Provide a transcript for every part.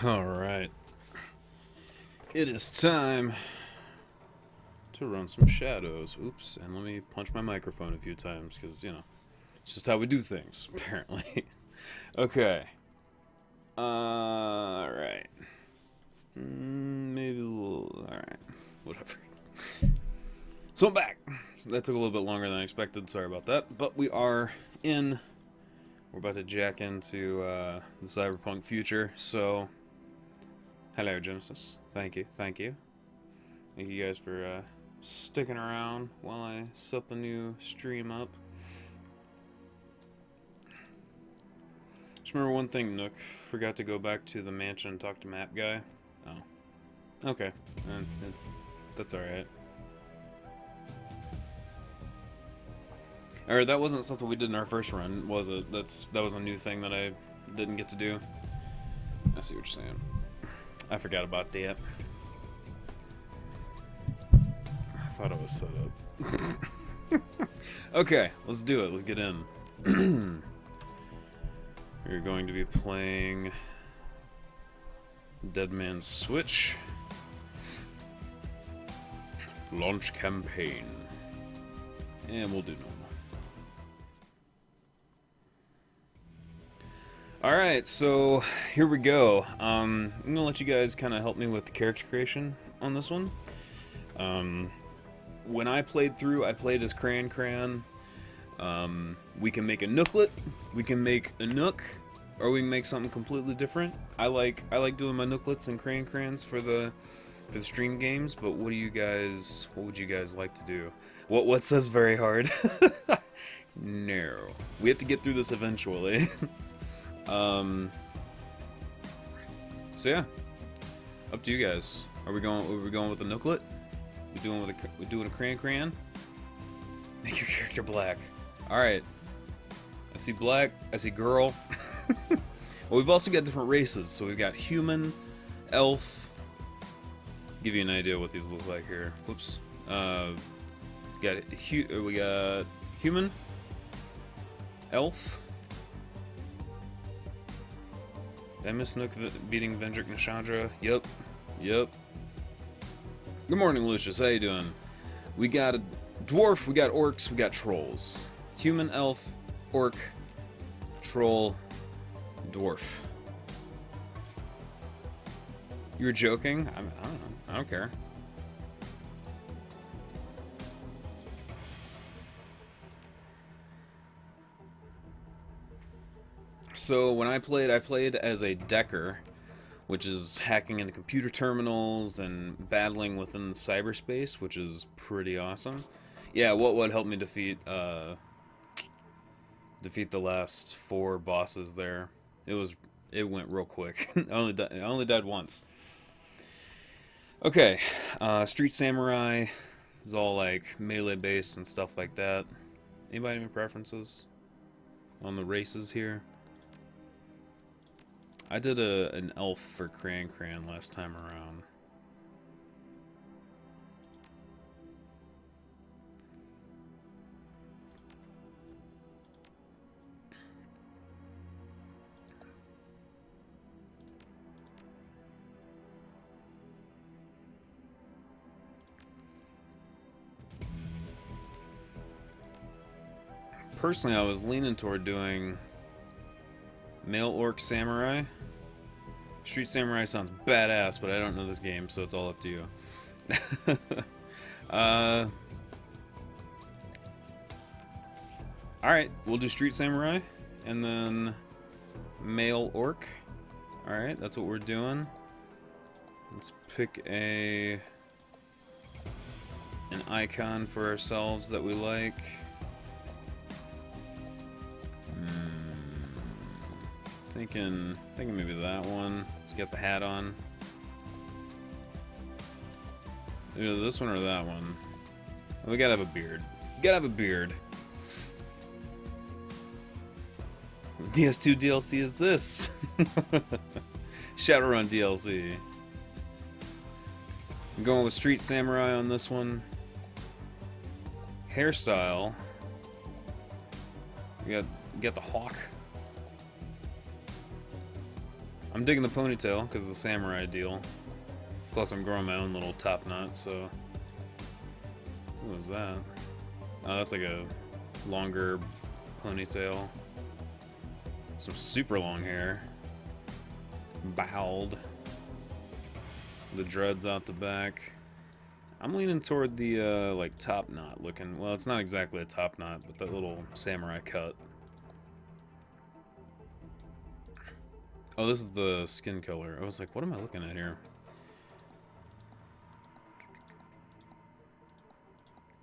Alright. It is time to run some shadows. Oops, and let me punch my microphone a few times, because, you know, it's just how we do things, apparently. Okay. Alright. Maybe a little... Alright. Whatever. So I'm back. That took a little bit longer than I expected, sorry about that. But we are in... We're about to jack into the cyberpunk future, so... Hello, Genesis. Thank you, thank you. Thank you guys for sticking around while I set the new stream up. Just remember one thing, Nook. Forgot to go back to the mansion and talk to Map Guy. Oh. Okay. That's alright. Or that wasn't something we did in our first run, was it? That was a new thing that I didn't get to do. I see what you're saying. I forgot about that. I thought it was set up. Okay, let's do it. Let's get in. We're going to be playing Dead Man's Switch. Launch campaign. And we'll do normal. Alright, so here we go. I'm gonna let you guys kind of help me with the character creation on this one. When I played through, I played as Cran. We can make a Nooklet, we can make a Nook, or we can make something completely different. I like doing my Nooklets and Crans for the stream games, but what would you guys like to do? What says very hard? No. We have to get through this eventually. So yeah, up to you guys. Are we going with a Nooklet? We doing a Cran? Make your character black. All right. I see black. I see girl. Well, we've also got different races. So we've got human, elf. Give you an idea what these look like here. Whoops. We got human, elf. Did I miss Nook beating Vendrick Nishandra? Yep. Good morning, Lucius. How you doing? We got a dwarf, we got orcs, we got trolls. Human, elf, orc, troll, dwarf. You were joking? I don't know. I don't care. So when I played as a Decker, which is hacking into computer terminals and battling within the cyberspace, which is pretty awesome. Yeah, what would help me defeat the last 4 bosses there? It went real quick. I only died once. Okay, Street Samurai is all like melee based and stuff like that. Anybody have any preferences on the races here? I did an elf for Cran last time around. Personally, I was leaning toward doing male orc samurai. Street Samurai sounds badass, but I don't know this game, so it's all up to you. Alright, we'll do Street Samurai, and then male orc. Alright, that's what we're doing. Let's pick an icon for ourselves that we like. Thinking maybe that one. Just get the hat on. Either this one or that one. We gotta have a beard. What DS2 DLC is this? Shadowrun DLC. I'm going with Street Samurai on this one. Hairstyle. We got the hawk. I'm digging the ponytail because of the samurai deal. Plus, I'm growing my own little top knot, so... What was that? Oh, that's like a longer ponytail. Some super long hair. Bowed. The dreads out the back. I'm leaning toward the, like, top knot looking. Well, it's not exactly a top knot, but that little samurai cut. Oh, this is the skin color. I was like, what am I looking at here?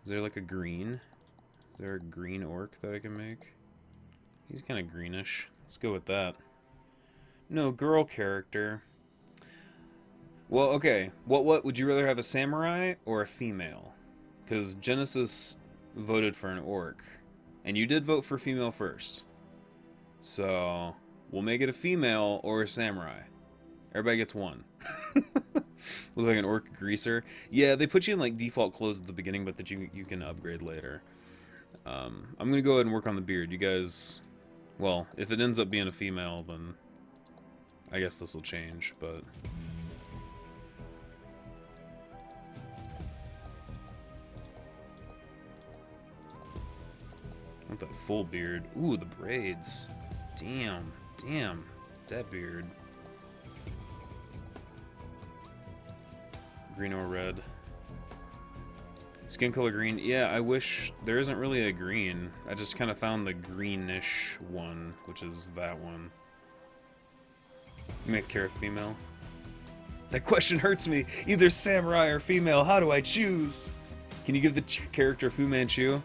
Is there like a green? Is there a green orc that I can make? He's kind of greenish. Let's go with that. No, girl character. Well, okay. What would you rather have, a samurai or a female? Because Genesis voted for an orc, and you did vote for female first. So we'll make it a female or a samurai. Everybody gets one. Look like an orc greaser. Yeah, they put you in like default clothes at the beginning, but that you can upgrade later. I'm gonna go ahead and work on the beard. You guys, well, if it ends up being a female, then I guess this will change. But I want that full beard. Ooh, the braids. Damn, that beard. Green or red. Skin color green. Yeah, I wish there isn't really a green. I just kind of found the greenish one, which is that one. Make Kara female. That question hurts me. Either samurai or female. How do I choose? Can you give the character Fu Manchu?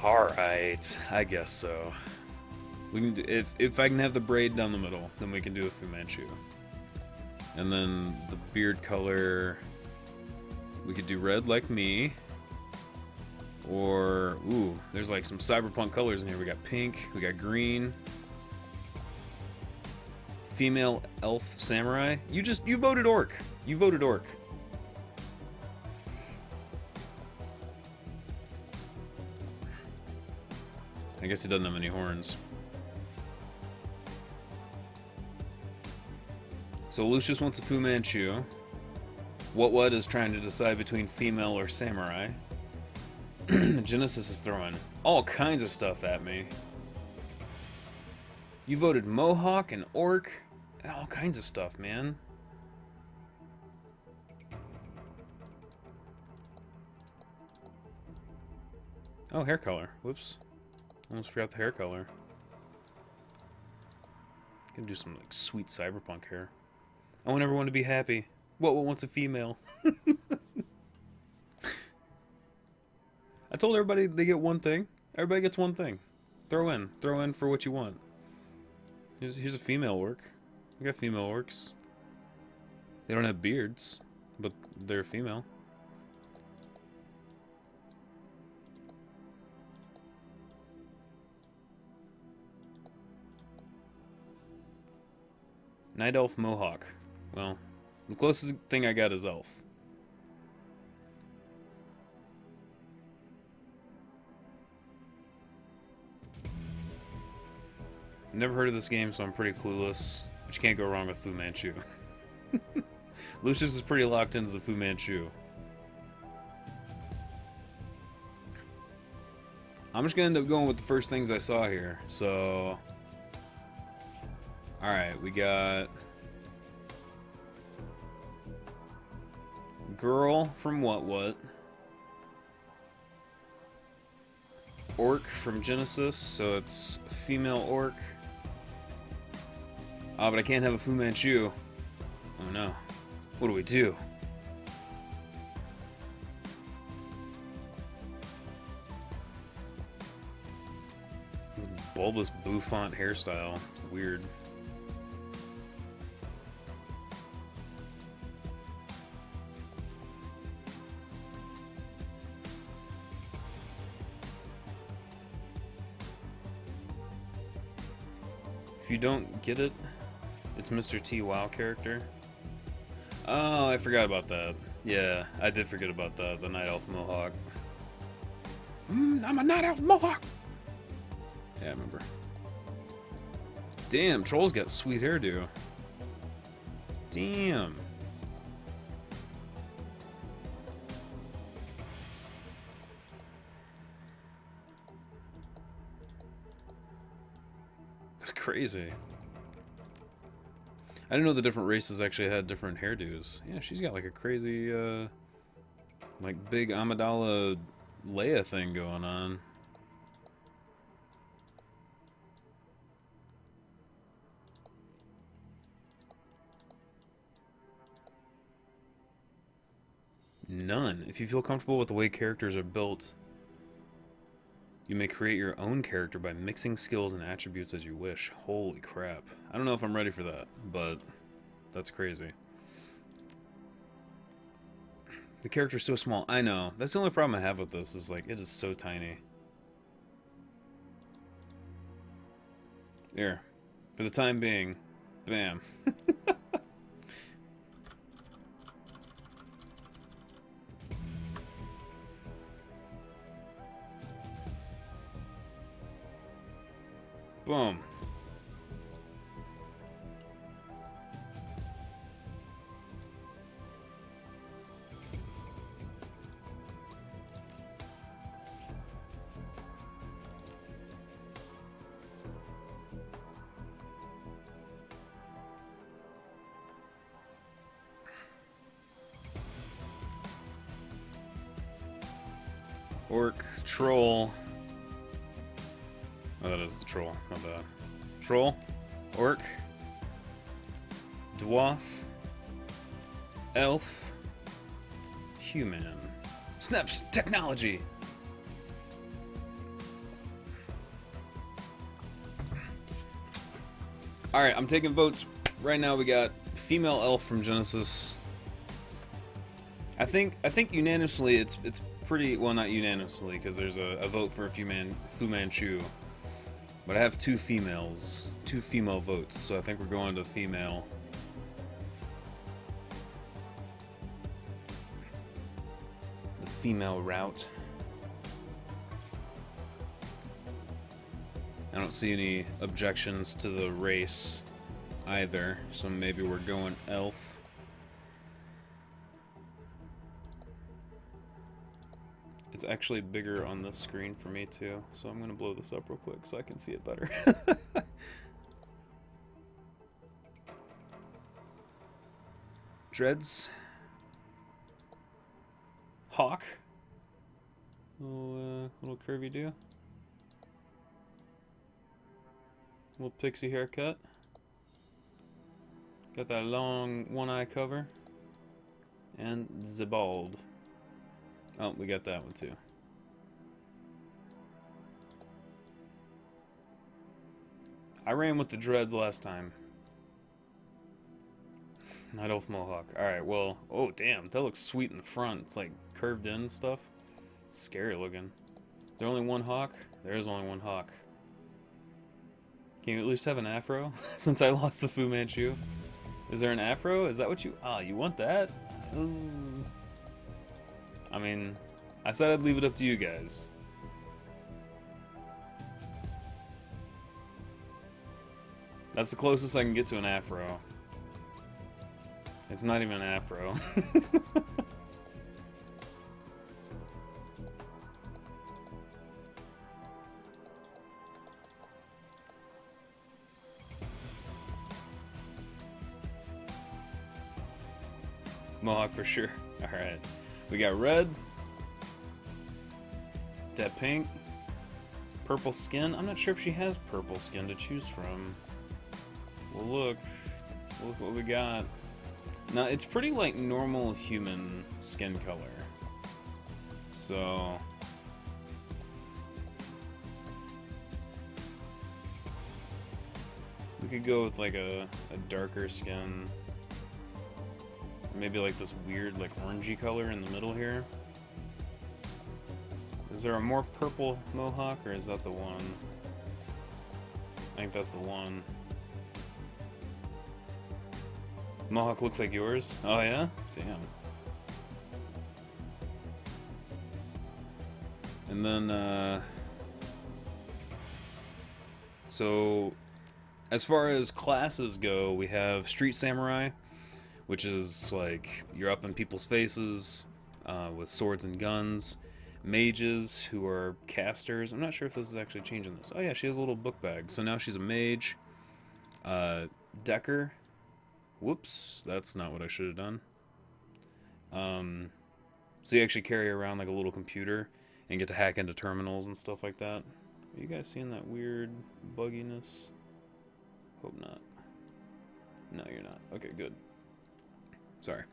Alright, I guess so. We can do, if I can have the braid down the middle, then we can do a Fu Manchu. And then the beard color, we could do red like me. Or, ooh, there's like some cyberpunk colors in here. We got pink, we got green. Female elf samurai. You voted orc. You voted orc. I guess he doesn't have any horns. So Lucius wants a Fu Manchu. What is trying to decide between female or samurai. Genesis is throwing all kinds of stuff at me. You voted Mohawk and Orc. All kinds of stuff, man. Oh, hair color. Whoops. Almost forgot the hair color. Gonna do some like sweet cyberpunk hair. I want everyone to be happy. What wants a female? I told everybody they get one thing. Everybody gets one thing. Throw in for what you want. Here's a female orc. We got female orcs. They don't have beards, but they're female. Night elf mohawk. Well, the closest thing I got is elf. Never heard of this game, so I'm pretty clueless. But you can't go wrong with Fu Manchu. Lucius is pretty locked into the Fu Manchu. I'm just gonna end up going with the first things I saw here. So, alright, we got girl from what? Orc from Genesis, so it's female orc. Oh, but I can't have a Fu Manchu. Oh no. What do we do? This bulbous bouffant hairstyle. It's weird. If you don't get it, it's Mr. T WoW character. Oh, I forgot about that. Yeah, I did forget about that. The Night Elf Mohawk. I'm a Night Elf Mohawk! Yeah, I remember. Damn, Troll's got sweet hairdo. Damn. That's crazy. I didn't know the different races actually had different hairdos. Yeah, she's got like a crazy, like big Amidala Leia thing going on. None. If you feel comfortable with the way characters are built, you may create your own character by mixing skills and attributes as you wish. Holy crap. I don't know if I'm ready for that, but that's crazy. The character's so small. I know. That's the only problem I have with this, is like, it is so tiny. There. For the time being. Bam. Boom. Orc, troll. Oh, that is the troll. My bad. Troll, orc, dwarf, elf, human. Snips technology. All right, I'm taking votes right now. We got female elf from Genesis. I think unanimously it's pretty, well, not unanimously, because there's a vote for a Fu Manchu. But I have two female votes, so I think we're going to female. The female route. I don't see any objections to the race either, so maybe we're going elf. It's actually bigger on this screen for me too, so I'm gonna blow this up real quick so I can see it better. Dreads. Hawk. Little curvy do. Little pixie haircut. Got that long one eye cover. And Zebald. Oh, we got that one too. I ran with the dreads last time. Night Elf Mohawk. Alright, well, oh damn, that looks sweet in the front. It's like curved in and stuff. It's scary looking. Is there only one hawk? There is only one hawk. Can you at least have an afro? Since I lost the Fu Manchu. Is there an afro? Is that what you... Ah, you want that? I mean, I said I'd leave it up to you guys. That's the closest I can get to an afro. It's not even an afro. Mohawk for sure. Alright. We got red. That pink. Purple skin. I'm not sure if she has purple skin to choose from. Well, look. Look what we got. Now, it's pretty like normal human skin color. So... we could go with like a darker skin. Maybe like this weird like orangey color in the middle here. Is there a more purple mohawk, or is that the one? I think that's the one. Mohawk looks like yours? Oh yeah? Damn. And then, so As far as classes go, we have Street Samurai, which is like you're up in people's faces with swords and guns. Mages, who are casters. I'm not sure if this is actually changing this. Oh yeah, she has a little book bag. So now she's a mage. Decker. Whoops, that's not what I should have done. So you actually carry around like a little computer and get to hack into terminals and stuff like that. Are you guys seeing that weird bugginess? Hope not. No, you're not. Okay, good. Sorry.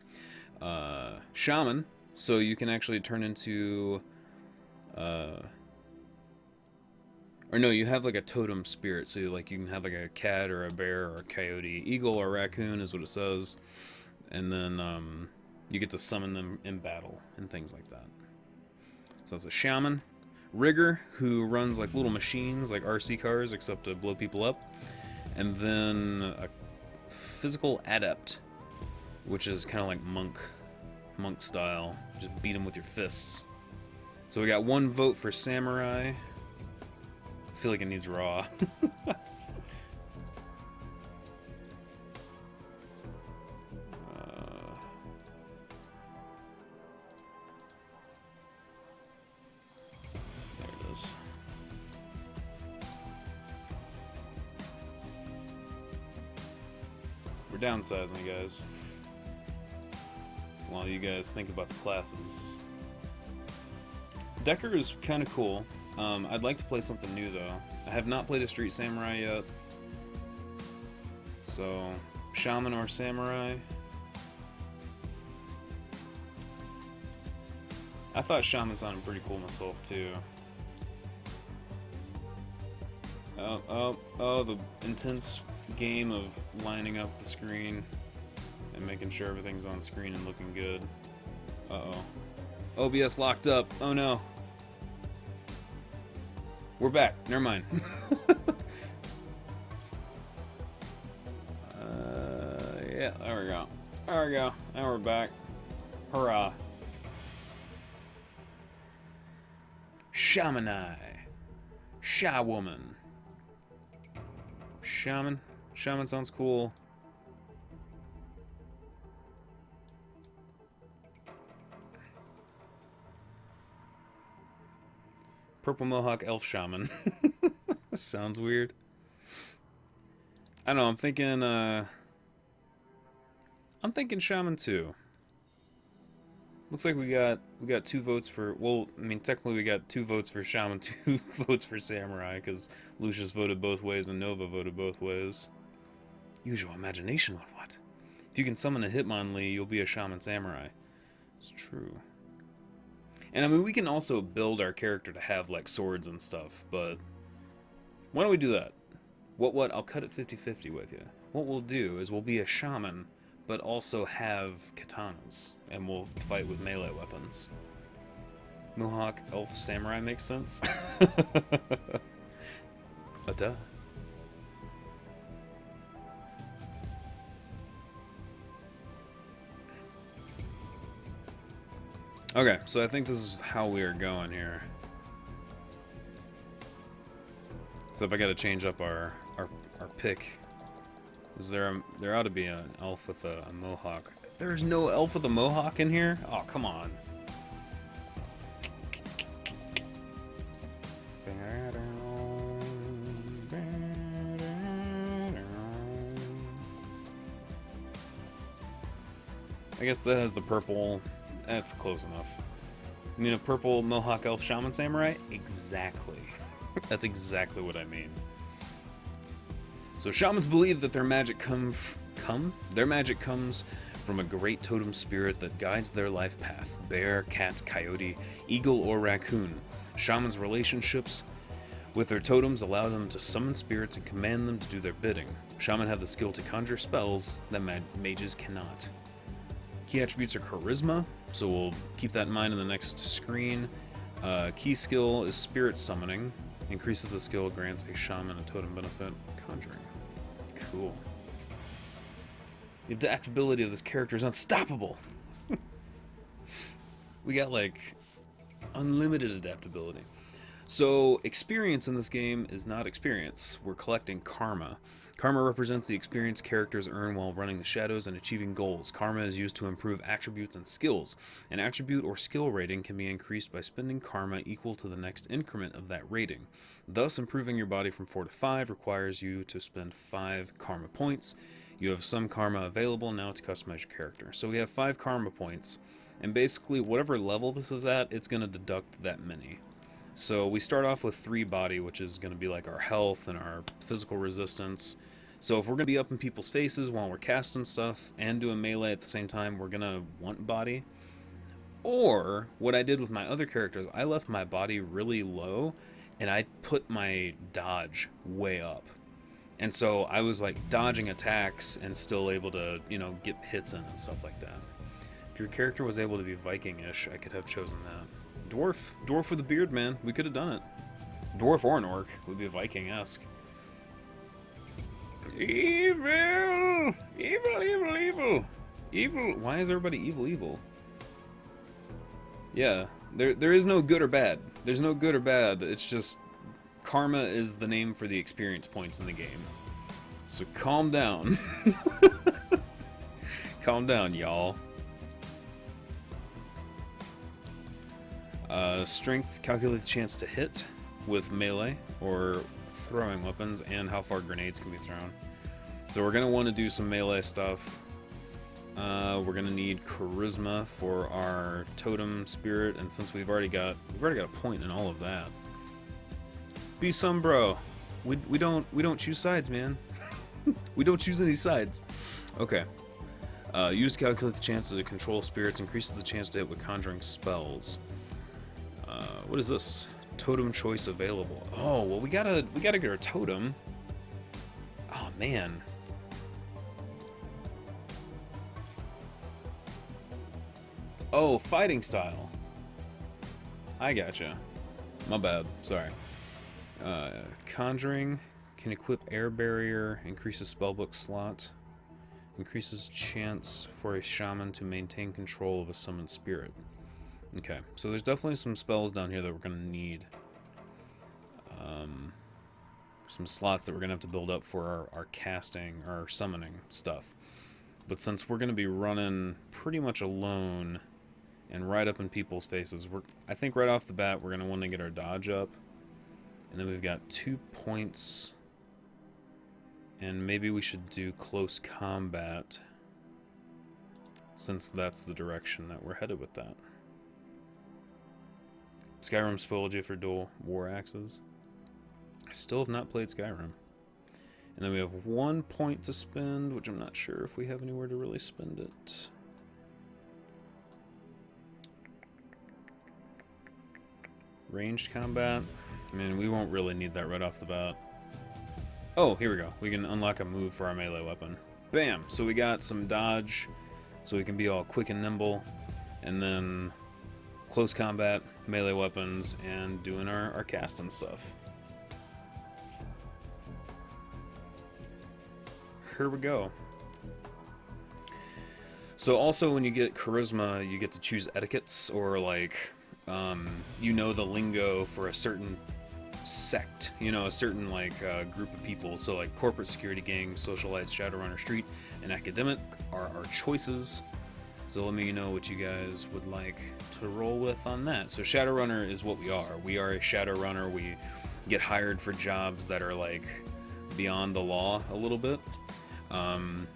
Shaman. So you can actually turn into... or no, you have like a totem spirit. So like you can have like a cat or a bear or a coyote. Eagle or raccoon is what it says. And then you get to summon them in battle and things like that. So that's a shaman. Rigger, who runs like little machines like RC cars except to blow people up. And then a physical adept, which is kind of like monk style. Just beat him with your fists. So we got 1 vote for samurai. I feel like it needs raw. There it is. We're downsizing, guys. While you guys think about the classes. Decker is kind of cool. I'd like to play something new though. I have not played a Street Samurai yet. So, Shaman or Samurai. I thought Shaman sounded pretty cool myself too. Oh, the intense game of lining up the screen and making sure everything's on screen and looking good. Uh-oh. OBS locked up. Oh no. We're back. Never mind. Yeah, there we go. There we go. Now we're back. Hurrah. Shamanai. Sha-woman. Shaman. Shaman sounds cool. Purple Mohawk Elf Shaman. Sounds weird. I don't know, I'm thinking Shaman too. Looks like we got 2 votes for, well, I mean technically we got 2 votes for Shaman, 2 votes for Samurai, because Lucius voted both ways and Nova voted both ways. Use your imagination with what? If you can summon a Hitmonlee, you'll be a Shaman Samurai. It's true. And I mean, we can also build our character to have like swords and stuff, but why don't we do that? What? I'll cut it 50-50 with you. What we'll do is we'll be a shaman, but also have katanas, and we'll fight with melee weapons. Mohawk Elf Samurai makes sense? Duh. Okay, so I think this is how we are going here. Except I gotta change up our pick. There ought to be an elf with a mohawk. There's no elf with a mohawk in here? Oh, come on. I guess that has the purple. That's close enough. You mean a purple Mohawk Elf Shaman Samurai? Exactly. That's exactly what I mean. So shamans believe that their magic comes from a great totem spirit that guides their life path. Bear, cat, coyote, eagle, or raccoon. Shamans' relationships with their totems allow them to summon spirits and command them to do their bidding. Shaman have the skill to conjure spells that mages cannot. Key attributes are charisma, so we'll keep that in mind in the next screen. Key skill is spirit summoning. Increases the skill, grants a shaman a totem benefit. Conjuring. Cool. The adaptability of this character is unstoppable. We got like unlimited adaptability. So experience in this game is not experience. We're collecting karma. Karma represents the experience characters earn while running the shadows and achieving goals. Karma is used to improve attributes and skills. An attribute or skill rating can be increased by spending karma equal to the next increment of that rating. Thus, improving your body from 4 to 5 requires you to spend 5 karma points. You have some karma available now to customize your character. So we have 5 karma points, and basically whatever level this is at, it's going to deduct that many. So we start off with 3 body, which is going to be like our health and our physical resistance. So if we're going to be up in people's faces while we're casting stuff and doing melee at the same time, we're going to want body. Or what I did with my other characters, I left my body really low and I put my dodge way up. And so I was like dodging attacks and still able to, you know, get hits in and stuff like that. If your character was able to be Viking-ish, I could have chosen that. Dwarf with a beard, man. We could have done it. Dwarf or an orc would be Viking-esque. Evil! Evil, evil, evil! Evil! Why is everybody evil, evil? Yeah, there is no good or bad. There's no good or bad. It's just karma is the name for the experience points in the game. So calm down. Calm down, y'all. Strength, calculate the chance to hit with melee or throwing weapons and how far grenades can be thrown. So we're going to want to do some melee stuff. We're going to need charisma for our totem spirit, and since we've already got a point in all of that. Be some bro. We don't choose sides, man. We don't choose any sides. Okay. Use to calculate the chance to control spirits, increases the chance to hit with conjuring spells. What is this? Totem choice available. Oh, well we gotta get our totem. Oh man. Oh, fighting style. I gotcha. My bad. Sorry. Conjuring can equip air barrier, increases spellbook slot, increases chance for a shaman to maintain control of a summoned spirit. Okay, so there's definitely some spells down here that we're going to need. Some slots that we're going to have to build up for our casting, our summoning stuff. But since we're going to be running pretty much alone and right up in people's faces, I think right off the bat we're going to want to get our dodge up. And then we've got 2 points. And maybe we should do close combat, since that's the direction that we're headed with that. Skyrim spoiled you for dual war axes. I still have not played Skyrim. And then we have 1 point to spend, which I'm not sure if we have anywhere to really spend it. Ranged combat. I mean, we won't really need that right off the bat. Oh, here we go. We can unlock a move for our melee weapon. Bam! So we got some dodge, so we can be all quick and nimble. And then close combat, melee weapons, and doing our casting stuff. Here we go. So also when you get charisma, you get to choose etiquettes, or like, you know the lingo for a certain sect, you know, a certain like group of people. So like corporate security gang, socialites, Shadowrunner, street, and academic are our choices. So let me know what you guys would like to roll with on that. So Shadowrunner is what we are. We are a Shadowrunner. We get hired for jobs that are like beyond the law a little bit. And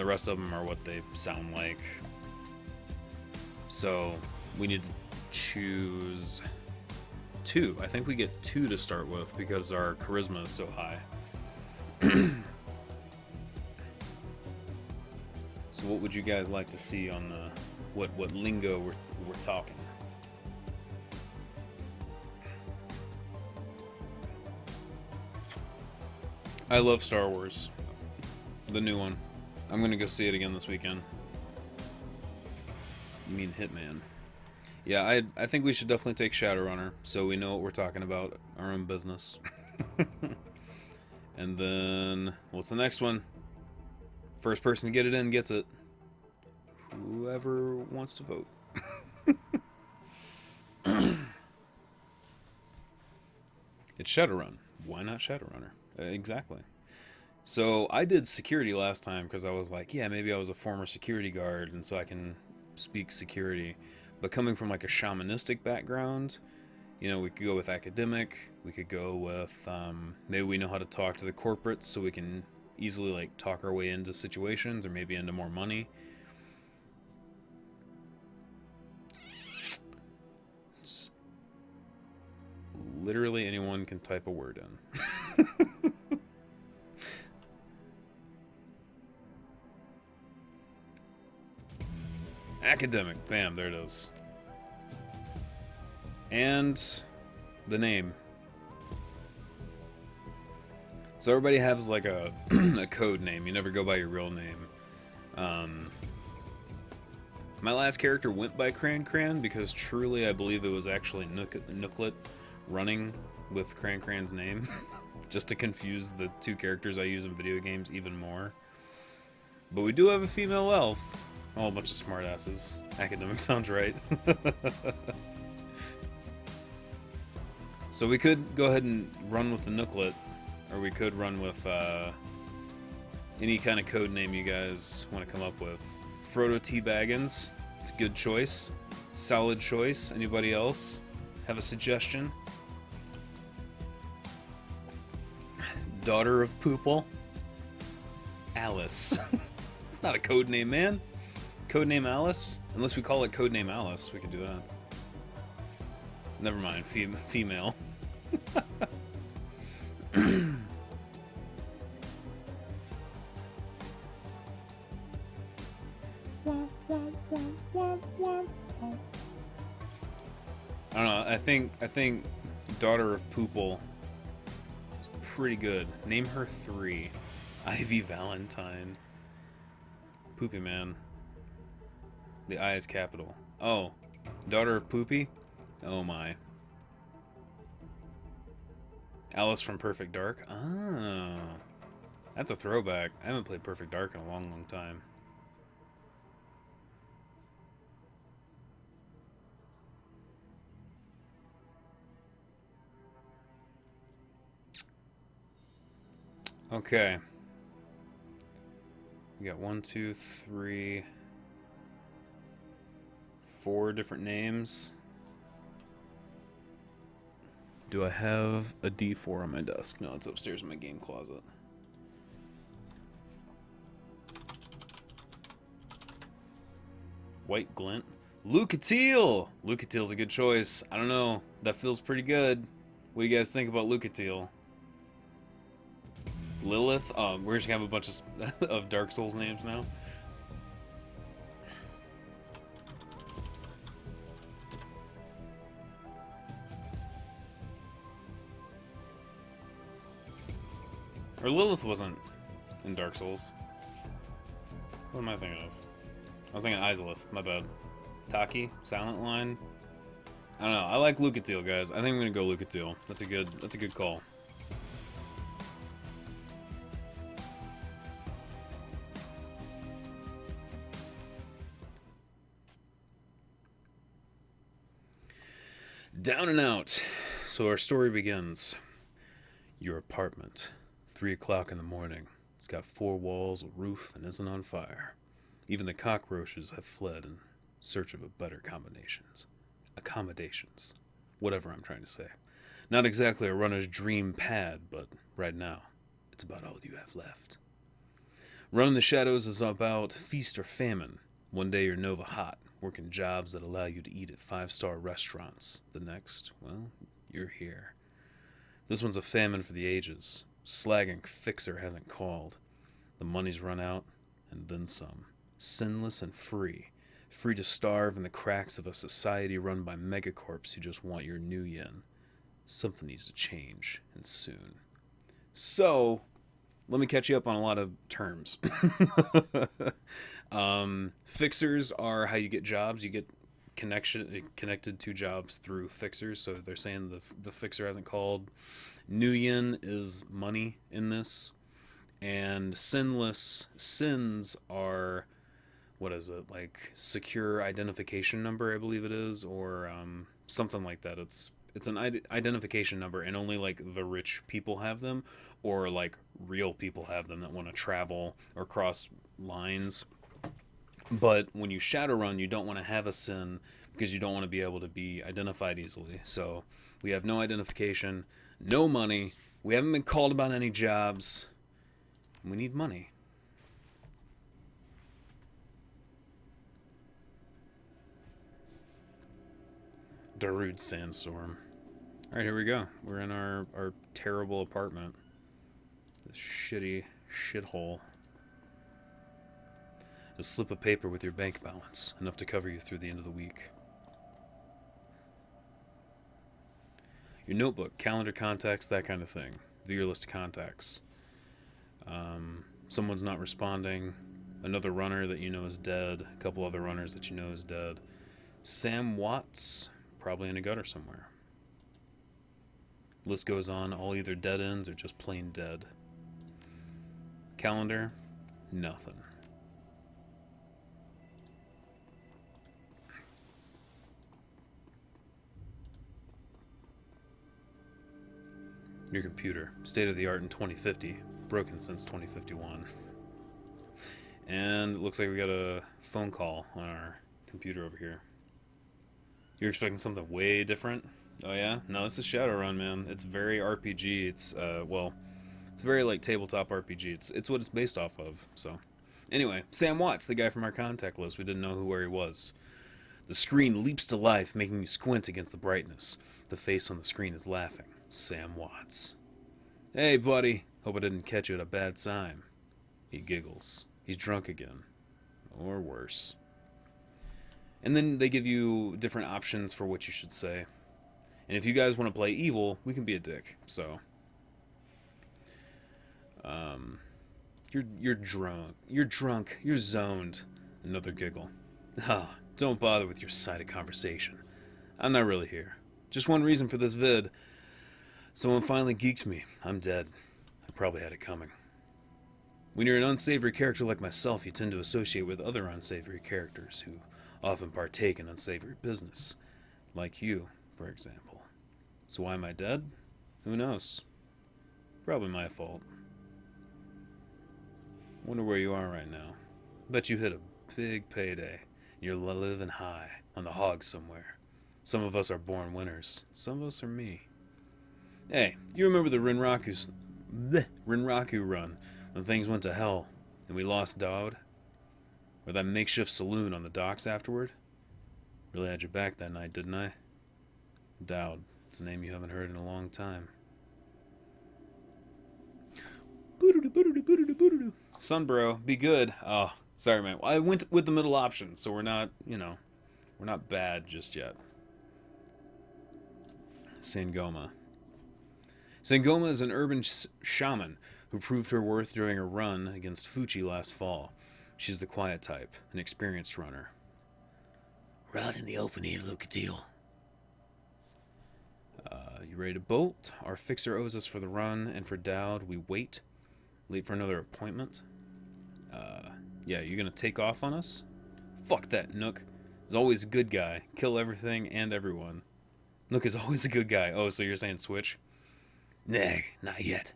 the rest of them are what they sound like. So we need to choose 2. I think we get 2 to start with because our charisma is so high. So what would you guys like to see on the what lingo we're talking? I love Star Wars, the new one. I'm gonna go see it again this weekend. You mean Hitman? Yeah, I think we should definitely take Shadowrunner, so we know what we're talking about, our own business. And then, what's the next one? First person to get it in gets it. Whoever wants to vote. It's Shadowrun. Why not Shadowrunner? Exactly. So I did security last time because I was like, yeah, maybe I was a former security guard, and so I can speak security. But coming from like a shamanistic background, you know, we could go with academic. We could go with maybe we know how to talk to the corporates, so we can easily like talk our way into situations or maybe into more money. It's literally anyone can type a word in. Academic. Bam, there it is. And the name. So everybody has like a a code name. You never go by your real name. Um, my last character went by Cran because truly I believe it was actually Nooklet running with Cran's name, just to confuse the two characters I use in video games even more. But we do have a female elf. Oh, a bunch of smartasses. Academic sounds right. So we could go ahead and run with the Nooklet, or we could run with any kind of code name you guys want to come up with. Frodo T. Baggins, it's a good choice. Solid choice. Anybody else have a suggestion? Daughter of Poople. Alice. It's not a code name, man. Codename Alice? Unless we call it Codename Alice, we can do that. Never mind, female. I don't know. I think Daughter of Poople is pretty good. Name her 3. Ivy Valentine. Poopy Man. The I is capital. Oh, Daughter of Poopy? Oh my. Alice from Perfect Dark? Oh. That's a throwback. I haven't played Perfect Dark in a long, long time. Okay. We got 1, 2, 3, 4 different names. Do I have a D4 on my desk? No, it's upstairs in my game closet. White Glint. Lucatiel! Lucatiel's a good choice. I don't know. That feels pretty good. What do you guys think about Lucatiel? Lilith? We're just gonna have a bunch of Dark Souls names now. Or Lilith wasn't in Dark Souls. What am I thinking of? I was thinking Izalith. My bad. Taki? Silent Line? I don't know. I like Lucatiel, guys. I think I'm gonna go Lucatiel. That's a good call. Down and out. So our story begins. Your apartment. 3 o'clock in the morning. It's got 4 walls, a roof, and isn't on fire. Even the cockroaches have fled in search of a better accommodations. Whatever I'm trying to say. Not exactly a runner's dream pad, but right now, it's about all you have left. Running the Shadows is about feast or famine. One day you're Nova Hot, working jobs that allow you to eat at 5-star restaurants. The next, well, you're here. This one's a famine for the ages. Slagging Fixer hasn't called. The money's run out, and then some. Sinless and free. Free to starve in the cracks of a society run by megacorps who just want your new yen. Something needs to change, and soon. So, let me catch you up on a lot of terms. Fixers are how you get jobs. You get connected to jobs through fixers. So they're saying the fixer hasn't called. New yen is money in this. And sins are, what is it, like secure identification number, I believe it is, or something like that. it's an identification number, and only like the rich people have them, or like real people have them that want to travel or cross lines. But when you Shadowrun, you don't want to have a sin because you don't want to be able to be identified easily. So we have no identification, no money. We haven't been called about any jobs. We need money. Darude Sandstorm. Alright, here we go. We're in our terrible apartment. This shitty shithole. A slip of paper with your bank balance, enough to cover you through the end of the week. Your notebook, calendar contacts, that kind of thing. View your list of contacts. Someone's not responding. Another runner that you know is dead. A couple other runners that you know is dead. Sam Watts, probably in a gutter somewhere. List goes on, all either dead ends or just plain dead. Calendar, nothing. Your computer, state of the art in 2050, broken since 2051. And it looks like we got a phone call on our computer over here. You're expecting something way different? Oh yeah? No, this is Shadowrun, man. It's very RPG. It's well, it's very like tabletop RPG. It's what it's based off of. So, anyway, Sam Watts, the guy from our contact list. We didn't know where he was. The screen leaps to life, making you squint against the brightness. The face on the screen is laughing. Sam Watts. Hey, buddy. Hope I didn't catch you at a bad time. He giggles. He's drunk again. Or worse. And then they give you different options for what you should say. And if you guys want to play evil, we can be a dick. So, you're drunk. You're drunk. You're zoned. Another giggle. Ah, don't bother with your side of conversation. I'm not really here. Just one reason for this vid. Someone finally geeks me. I'm dead. I probably had it coming. When you're an unsavory character like myself, you tend to associate with other unsavory characters who often partake in unsavory business. Like you, for example. So why am I dead? Who knows? Probably my fault. Wonder where you are right now. Bet you hit a big payday. You're living high on the hog somewhere. Some of us are born winners. Some of us are me. Hey, you remember the Rinraku run when things went to hell and we lost Dowd? Or that makeshift saloon on the docks afterward? Really had your back that night, didn't I? Dowd. It's a name you haven't heard in a long time. Sunbro, be good. Oh, sorry, man. I went with the middle option, so we're not, we're not bad just yet. Sangoma. Sangoma is an urban shaman who proved her worth during a run against Fuchi last fall. She's the quiet type, an experienced runner. We're out in the open here, Lucadil. You ready to bolt? Our fixer owes us for the run, and for Dowd, we wait. Late for another appointment. Yeah, you're gonna take off on us? Fuck that, Nook. He's always a good guy. Kill everything and everyone. Nook is always a good guy. Oh, so you're saying switch? Nah, not yet.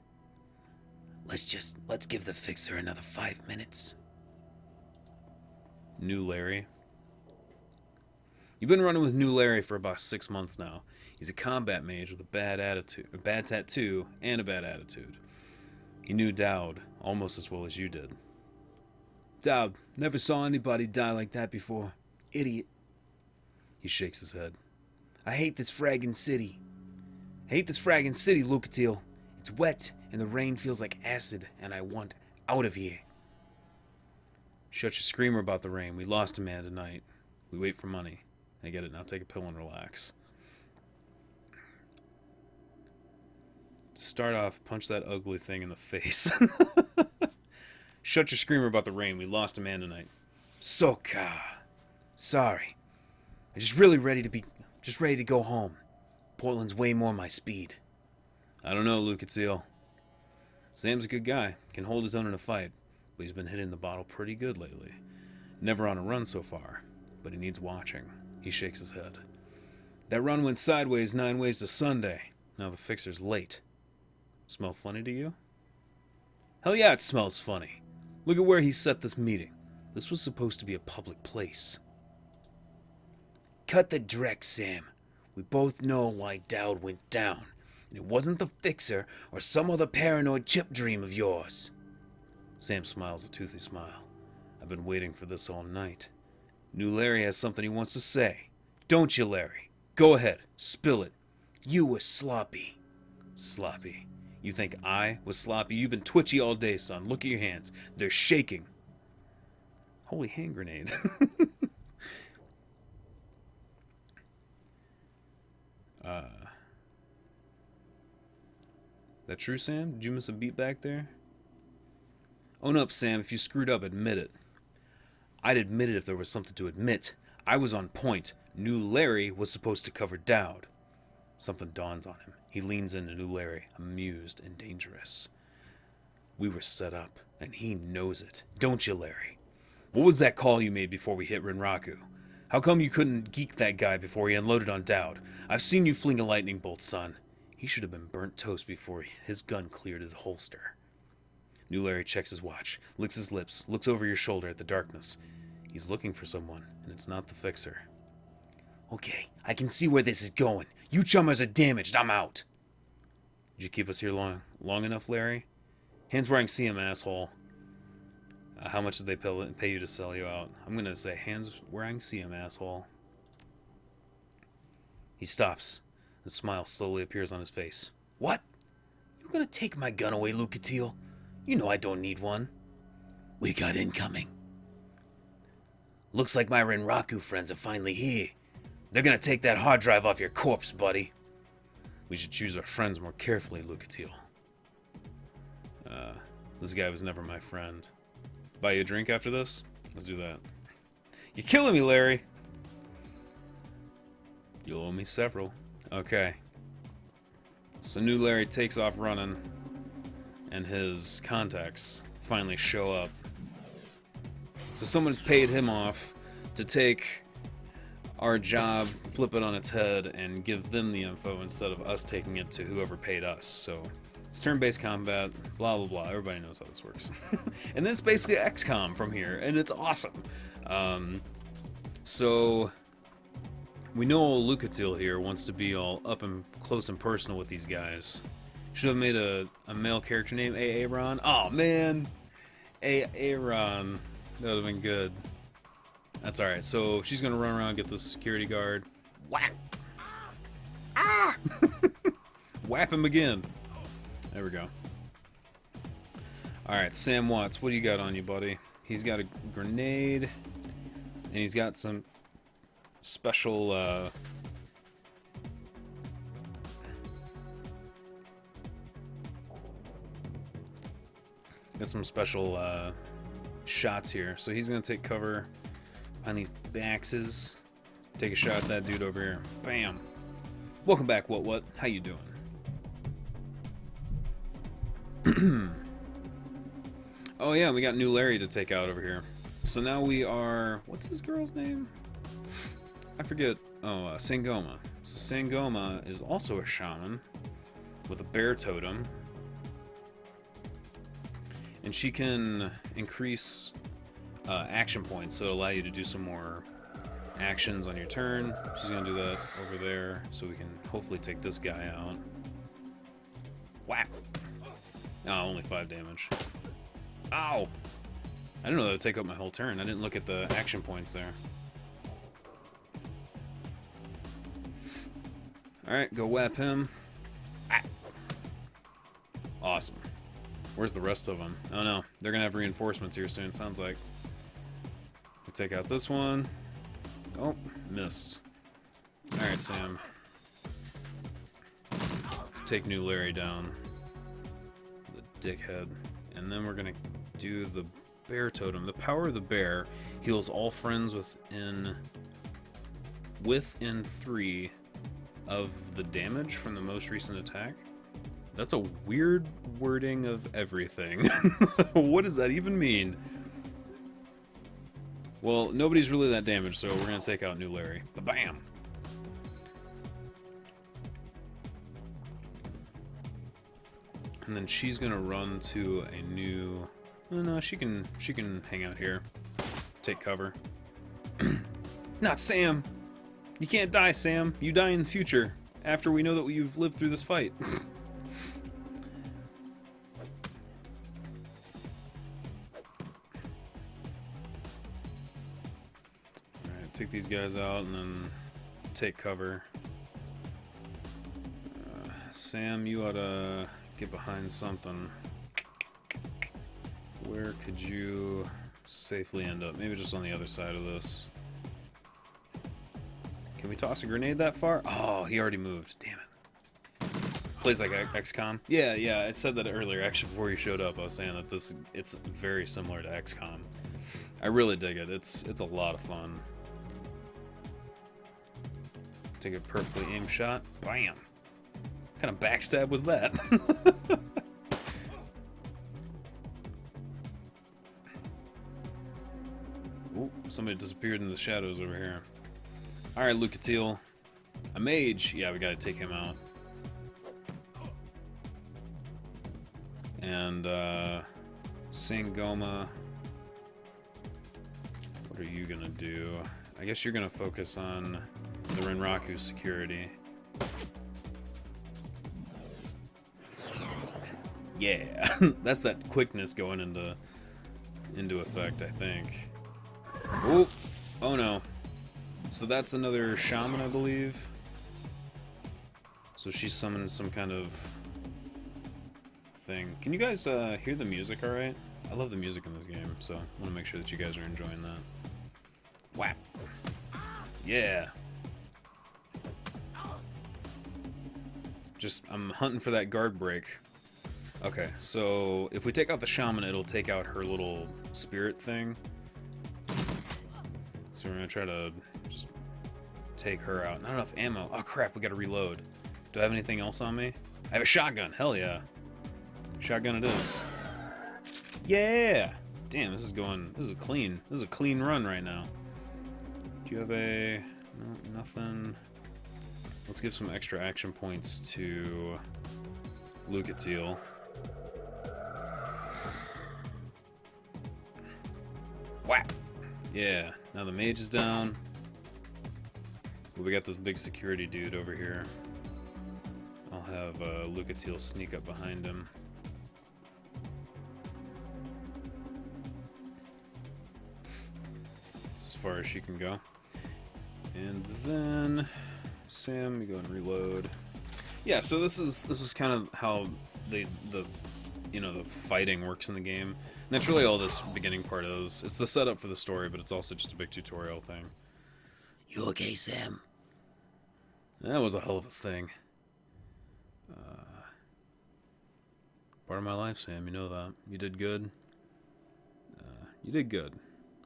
Let's give the fixer another 5 minutes. New Larry. You've been running with New Larry for about 6 months now. He's a combat mage with a bad tattoo, and a bad attitude. He knew Dowd almost as well as you did. Dowd, never saw anybody die like that before. Idiot. He shakes his head. I hate this fragging city. Lucadil. It's wet, and the rain feels like acid, and I want out of here. Shut your screamer about the rain. We lost a man tonight. We wait for money. I get it. Now take a pill and relax. To start off, punch that ugly thing in the face. Shut your screamer about the rain. We lost a man tonight. Soka. Sorry. I'm just ready to go home. Portland's way more my speed. I don't know, Lucadil. Sam's a good guy. Can hold his own in a fight. But he's been hitting the bottle pretty good lately. Never on a run so far. But he needs watching. He shakes his head. That run went sideways 9 ways to Sunday. Now the fixer's late. Smell funny to you? Hell yeah, it smells funny. Look at where he set this meeting. This was supposed to be a public place. Cut the dreck, Sam. We both know why Dowd went down. And it wasn't the fixer or some other paranoid chip dream of yours. Sam smiles a toothy smile. I've been waiting for this all night. New Larry has something he wants to say. Don't you, Larry? Go ahead, spill it. You were sloppy. Sloppy. You think I was sloppy? You've been twitchy all day, son. Look at your hands. They're shaking. Holy hand grenade. That true, Sam? Did you miss a beat back there? Own up, Sam. If you screwed up, admit it. I'd admit it if there was something to admit. I was on point. New Larry was supposed to cover Dowd. Something dawns on him. He leans into New Larry, amused and dangerous. We were set up, and he knows it. Don't you, Larry? What was that call you made before we hit Rinraku? How come you couldn't geek that guy before he unloaded on Dowd? I've seen you fling a lightning bolt, son. He should have been burnt toast before his gun cleared the holster. New Larry checks his watch, licks his lips, looks over your shoulder at the darkness. He's looking for someone, and it's not the fixer. Okay, I can see where this is going. You chummers are damaged. I'm out. Did you keep us here long enough, Larry? Hands where I can see him, asshole. How much did they pay you to sell you out? I'm gonna say hands where I can see him, asshole. He stops. The smile slowly appears on his face. What? You gonna take my gun away, Lucatiel? You know I don't need one. We got incoming. Looks like my Rinraku friends are finally here. They're gonna take that hard drive off your corpse, buddy. We should choose our friends more carefully, Lucatiel. This guy was never my friend. Buy you a drink after this? Let's do that. You're killing me, Larry. You'll owe me several. Okay. So new Larry takes off running, and his contacts finally show up. So someone's paid him off to take our job, flip it on its head, and give them the info instead of us taking it to whoever paid us. So it's turn-based combat, blah blah blah. Everybody knows how this works. And then it's basically XCOM from here, and it's awesome. So we know Lucatiel here wants to be all up and close and personal with these guys. Should have made a male character named Aaron. Oh man, Aaron. That would have been good. That's alright. So she's gonna run around and get the security guard. Whap! Ah! Whap him again. There we go. Alright, Sam Watts, what do you got on you, buddy? He's got a grenade, and he's got some special, shots here. So he's gonna take cover on these baxes. Take a shot at that dude over here. Bam! Welcome back, What? How you doing? Oh yeah, we got new Larry to take out over here. So now we are... What's this girl's name? I forget. Oh, Sangoma. So Sangoma is also a shaman with a bear totem. And she can increase action points, so it'll allow you to do some more actions on your turn. She's going to do that over there, so we can hopefully take this guy out. Whack! Oh, only 5 damage. Ow! I didn't know that would take up my whole turn. I didn't look at the action points there. Alright, go whap him. Ah. Awesome. Where's the rest of them? Oh no, they're gonna have reinforcements here soon, sounds like. We'll take out this one. Oh, missed. Alright, Sam. Let's take new Larry down. The dickhead. And then we're gonna do the bear totem. The power of the bear heals all friends within 3 of the damage from the most recent attack. That's a weird wording of everything. What does that even mean? Well, nobody's really that damaged, so we're gonna take out new Larry. Ba-bam! And then she's gonna run to a new... Oh, no, she can hang out here. Take cover. Not Sam! You can't die, Sam. You die in the future. After we know that you've lived through this fight. Alright, take these guys out and then take cover. Sam, you ought to get behind something. Where could you safely end up? Maybe just on the other side of this. Can we toss a grenade that far? Oh, he already moved. Damn it. Plays like XCOM. Yeah, I said that earlier, actually, before you showed up. I was saying that it's very similar to XCOM. I really dig it. It's a lot of fun. Take a perfectly aimed shot. Bam! What kind of backstab was that? Ooh, somebody disappeared in the shadows over here. Alright, Lucatiel. A mage. Yeah, we gotta take him out. And, Sangoma. What are you gonna do? I guess you're gonna focus on the Renraku security. Yeah, that's that quickness going into effect, I think. Oh no. So that's another shaman, I believe. So she's summoned some kind of thing. Can you guys hear the music alright? I love the music in this game, so I want to make sure that you guys are enjoying that. Whap! Yeah! I'm hunting for that guard break. Okay, so if we take out the shaman, it'll take out her little spirit thing. So we're gonna try to just take her out. Not enough ammo. Oh crap, we gotta reload. Do I have anything else on me? I have a shotgun. Hell yeah. Shotgun it is. Yeah! Damn, this is a clean run right now. Do you have a... No, nothing. Let's give some extra action points to Lucatiel. Whap! Yeah, now the mage is down. But we got this big security dude over here. I'll have Lucatiel sneak up behind him. As far as she can go. And then Sam, you go and reload. Yeah, so this is kind of how the fighting works in the game. And that's really all this beginning part is. It's the setup for the story, but it's also just a big tutorial thing. You okay, Sam? That was a hell of a thing. Part of my life, Sam, you know that. You did good. You did good.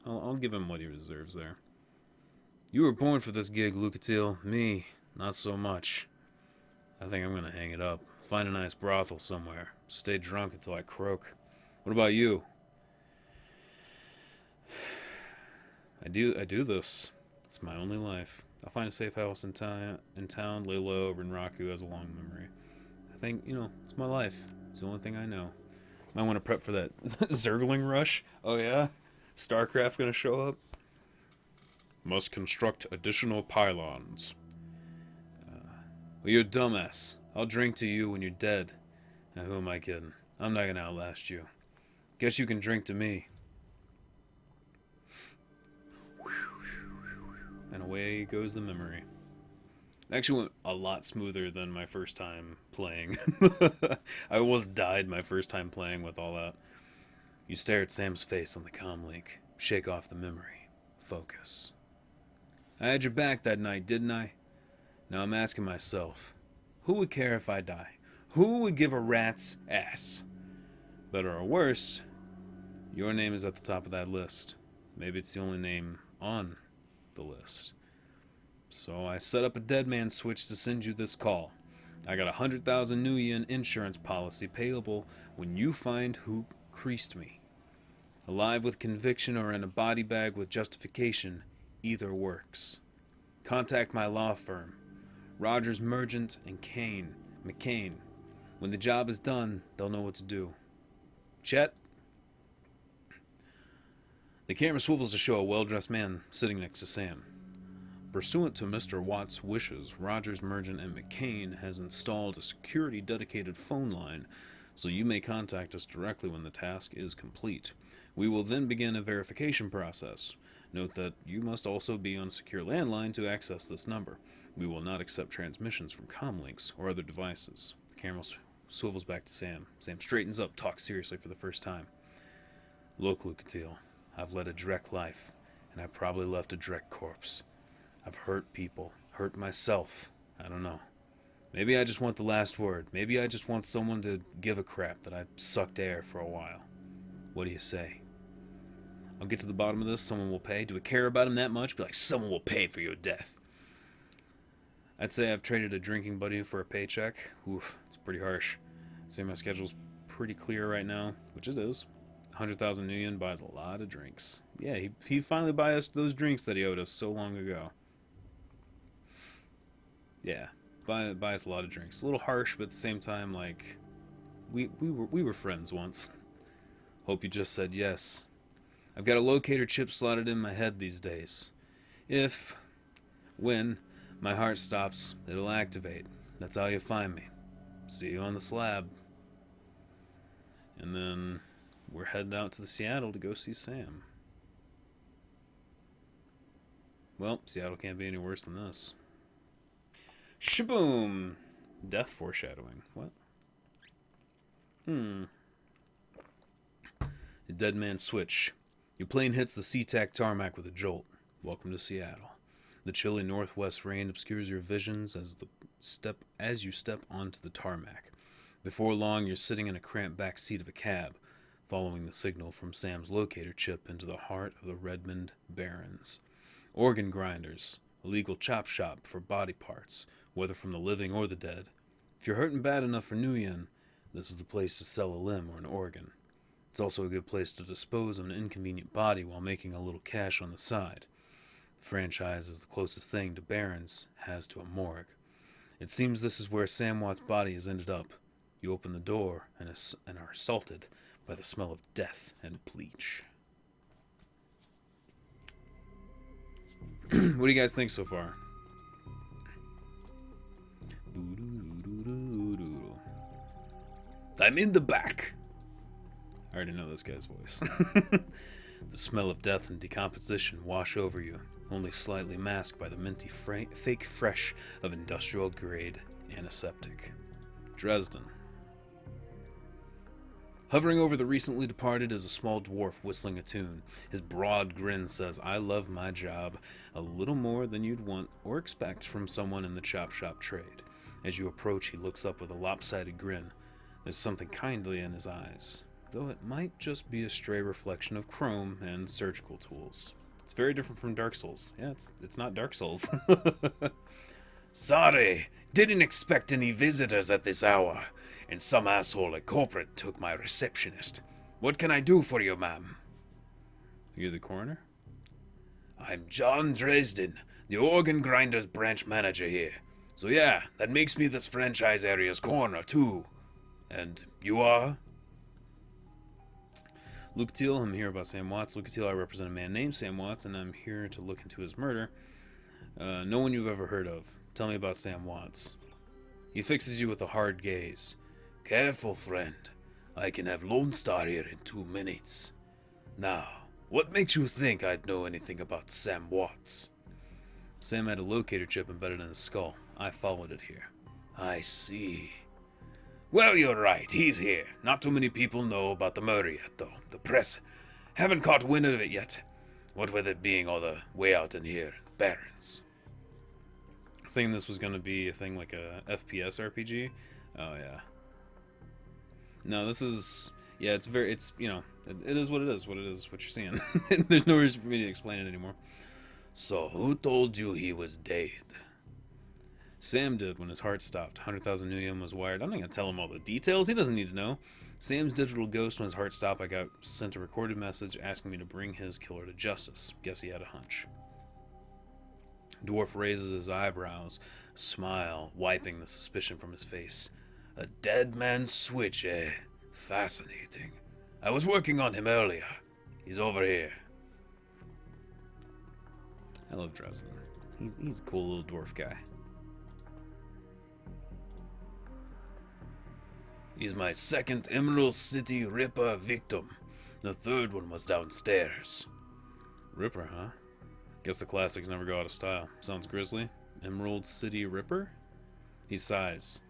I'll give him what he deserves there. You were born for this gig, Lucatiel. Me, not so much. I think I'm gonna hang it up. Find a nice brothel somewhere. Stay drunk until I croak. What about you? I do this. It's my only life. I'll find a safe house in town, lay low. Renraku has a long memory. I think, it's my life. It's the only thing I know. Might want to prep for that Zergling rush. Oh yeah? StarCraft gonna show up? Must construct additional pylons. Well, you're a dumbass. I'll drink to you when you're dead. Now, who am I kidding? I'm not gonna outlast you. Guess you can drink to me. And away goes the memory. Actually went a lot smoother than my first time playing. I almost died my first time playing with all that. You stare at Sam's face on the comm link. Shake off the memory. Focus. I had your back that night, didn't I? Now I'm asking myself, who would care if I die? Who would give a rat's ass? Better or worse, your name is at the top of that list. Maybe it's the only name on the list. So I set up a dead man switch to send you this call. I got 100,000 new yen insurance policy payable when you find who creased me. Alive with conviction or in a body bag with justification, either works. Contact my law firm, Rogers Mergent and McCain. When the job is done, they'll know what to do. Chet? The camera swivels to show a well-dressed man sitting next to Sam. Pursuant to Mr. Watt's wishes, Rogers, Mergen, and McCain has installed a security-dedicated phone line, so you may contact us directly when the task is complete. We will then begin a verification process. Note that you must also be on a secure landline to access this number. We will not accept transmissions from comlinks or other devices. The camera swivels back to Sam. Sam straightens up, talks seriously for the first time. Look, Lucatil, I've led a Drek life, and I probably left a Drek corpse. I've hurt people, hurt myself. I don't know. Maybe I just want the last word. Maybe I just want someone to give a crap that I sucked air for a while. What do you say? I'll get to the bottom of this. Someone will pay. Do I care about him that much? Be like, someone will pay for your death. I'd say I've traded a drinking buddy for a paycheck. Oof, it's pretty harsh. I'd say my schedule's pretty clear right now, which it is. 100,000 Nuyen buys a lot of drinks. Yeah, he finally buys us those drinks that he owed us so long ago. Yeah, buy us a lot of drinks. A little harsh, but at the same time, like, we were friends once. Hope you just said yes. I've got a locator chip slotted in my head these days. When my heart stops, it'll activate. That's how you find me. See you on the slab. And then we're heading out to the Seattle to go see Sam. Well, Seattle can't be any worse than this. Shaboom! Death foreshadowing. What? A dead man switch. Your plane hits the SeaTac tarmac with a jolt. Welcome to Seattle. The chilly northwest rain obscures your visions as you step onto the tarmac. Before long, you're sitting in a cramped back seat of a cab, following the signal from Sam's locator chip into the heart of the Redmond Barrens. Organ grinders, a legal chop shop for body parts, whether from the living or the dead. If you're hurting bad enough for Nuyen, this is the place to sell a limb or an organ. It's also a good place to dispose of an inconvenient body while making a little cash on the side. The franchise is the closest thing to Barron's has to a morgue. It seems this is where Sam Watt's body has ended up. You open the door and are assaulted by the smell of death and bleach. What do you guys think so far? I'm in the back. I already know this guy's voice. The smell of death and decomposition wash over you, only slightly masked by the minty fake fresh of industrial-grade antiseptic. Dresden. Hovering over the recently departed is a small dwarf whistling a tune. His broad grin says, I love my job, a little more than you'd want or expect from someone in the chop shop trade. As you approach, he looks up with a lopsided grin. There's something kindly in his eyes, though it might just be a stray reflection of chrome and surgical tools. It's very different from Dark Souls. Yeah, it's not Dark Souls. Sorry, didn't expect any visitors at this hour, and some asshole at corporate took my receptionist. What can I do for you, ma'am? You're the coroner? I'm John Dresden, the organ grinders branch manager here. So yeah, that makes me this franchise area's coroner, too. And you are? Lucatil, I'm here about Sam Watts. Lucatil, I represent a man named Sam Watts, and I'm here to look into his murder. No one you've ever heard of. Tell me about Sam Watts. He fixes you with a hard gaze. Careful, friend. I can have Lone Star here in 2 minutes. Now, what makes you think I'd know anything about Sam Watts? Sam had a locator chip embedded in his skull. I followed it here. I see. Well, you're right. He's here. Not too many people know about the murder yet, though. The press haven't caught wind of it yet. What with it being all the way out in here, Barrens. I was thinking this was going to be a thing like a FPS RPG. Oh, yeah. No, this is... Yeah, it is what it is, what you're seeing. There's no reason for me to explain it anymore. So, who told you he was dead? Sam did when his heart stopped. 100,000 Nuyen was wired. I'm not going to tell him all the details. He doesn't need to know. Sam's digital ghost, when his heart stopped, I got sent a recorded message asking me to bring his killer to justice. Guess he had a hunch. Dwarf raises his eyebrows, a smile wiping the suspicion from his face. A dead man's switch, eh? Fascinating. I was working on him earlier. He's over here. I love Dresden. He's a cool little dwarf guy. He's my second Emerald City Ripper victim. The third one was downstairs. Ripper, huh? Guess the classics never go out of style. Sounds grisly. Emerald City Ripper? He sighs.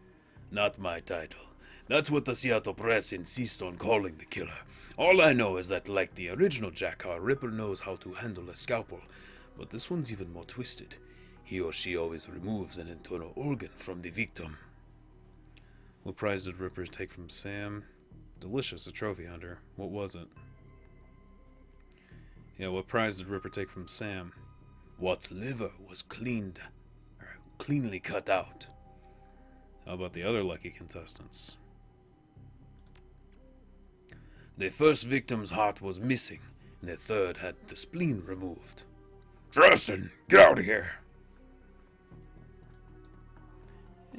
Not my title. That's what the Seattle Press insists on calling the killer. All I know is that, like the original Jackar, Ripper knows how to handle a scalpel. But this one's even more twisted. He or she always removes an internal organ from the victim. What prize did Ripper take from Sam? Delicious, a trophy hunter. What was it? Yeah, what prize did Ripper take from Sam? What's liver was cleanly cut out. How about the other lucky contestants? The first victim's heart was missing, and the third had the spleen removed. Dresden, get out of here!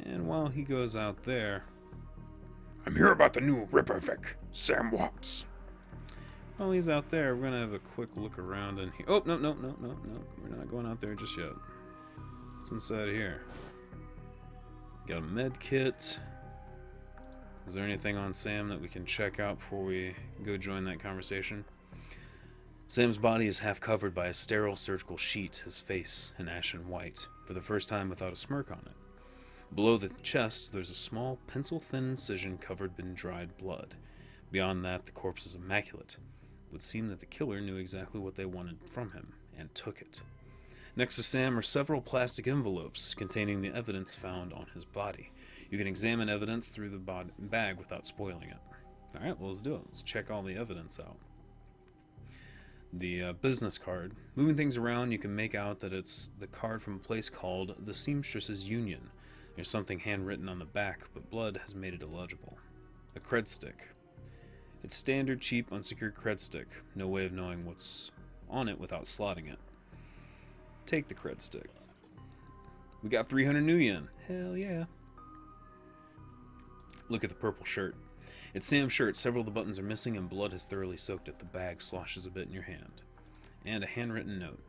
And while he goes out there... I'm here about the new Ripper Vic, Sam Watts. While he's out there, we're gonna have a quick look around in here. Oh, no. We're not going out there just yet. What's inside here? Got a med kit. Is there anything on Sam that we can check out before we go join that conversation? Sam's body is half covered by a sterile surgical sheet, his face an ashen white, for the first time without a smirk on it. Below the chest, there's a small, pencil-thin incision covered in dried blood. Beyond that, the corpse is immaculate. It would seem that the killer knew exactly what they wanted from him, and took it. Next to Sam are several plastic envelopes containing the evidence found on his body. You can examine evidence through the bag without spoiling it. Alright, well, let's do it. Let's check all the evidence out. The business card. Moving things around, you can make out that it's the card from a place called the Seamstresses Union. There's something handwritten on the back, but blood has made it illegible. A cred stick. It's standard, cheap, unsecured cred stick. No way of knowing what's on it without slotting it. Take the cred stick. We got 300 new yen. Hell yeah. Look at the purple shirt. It's Sam's shirt. Several of the buttons are missing and blood has thoroughly soaked it. The bag sloshes a bit in your hand. And a handwritten note.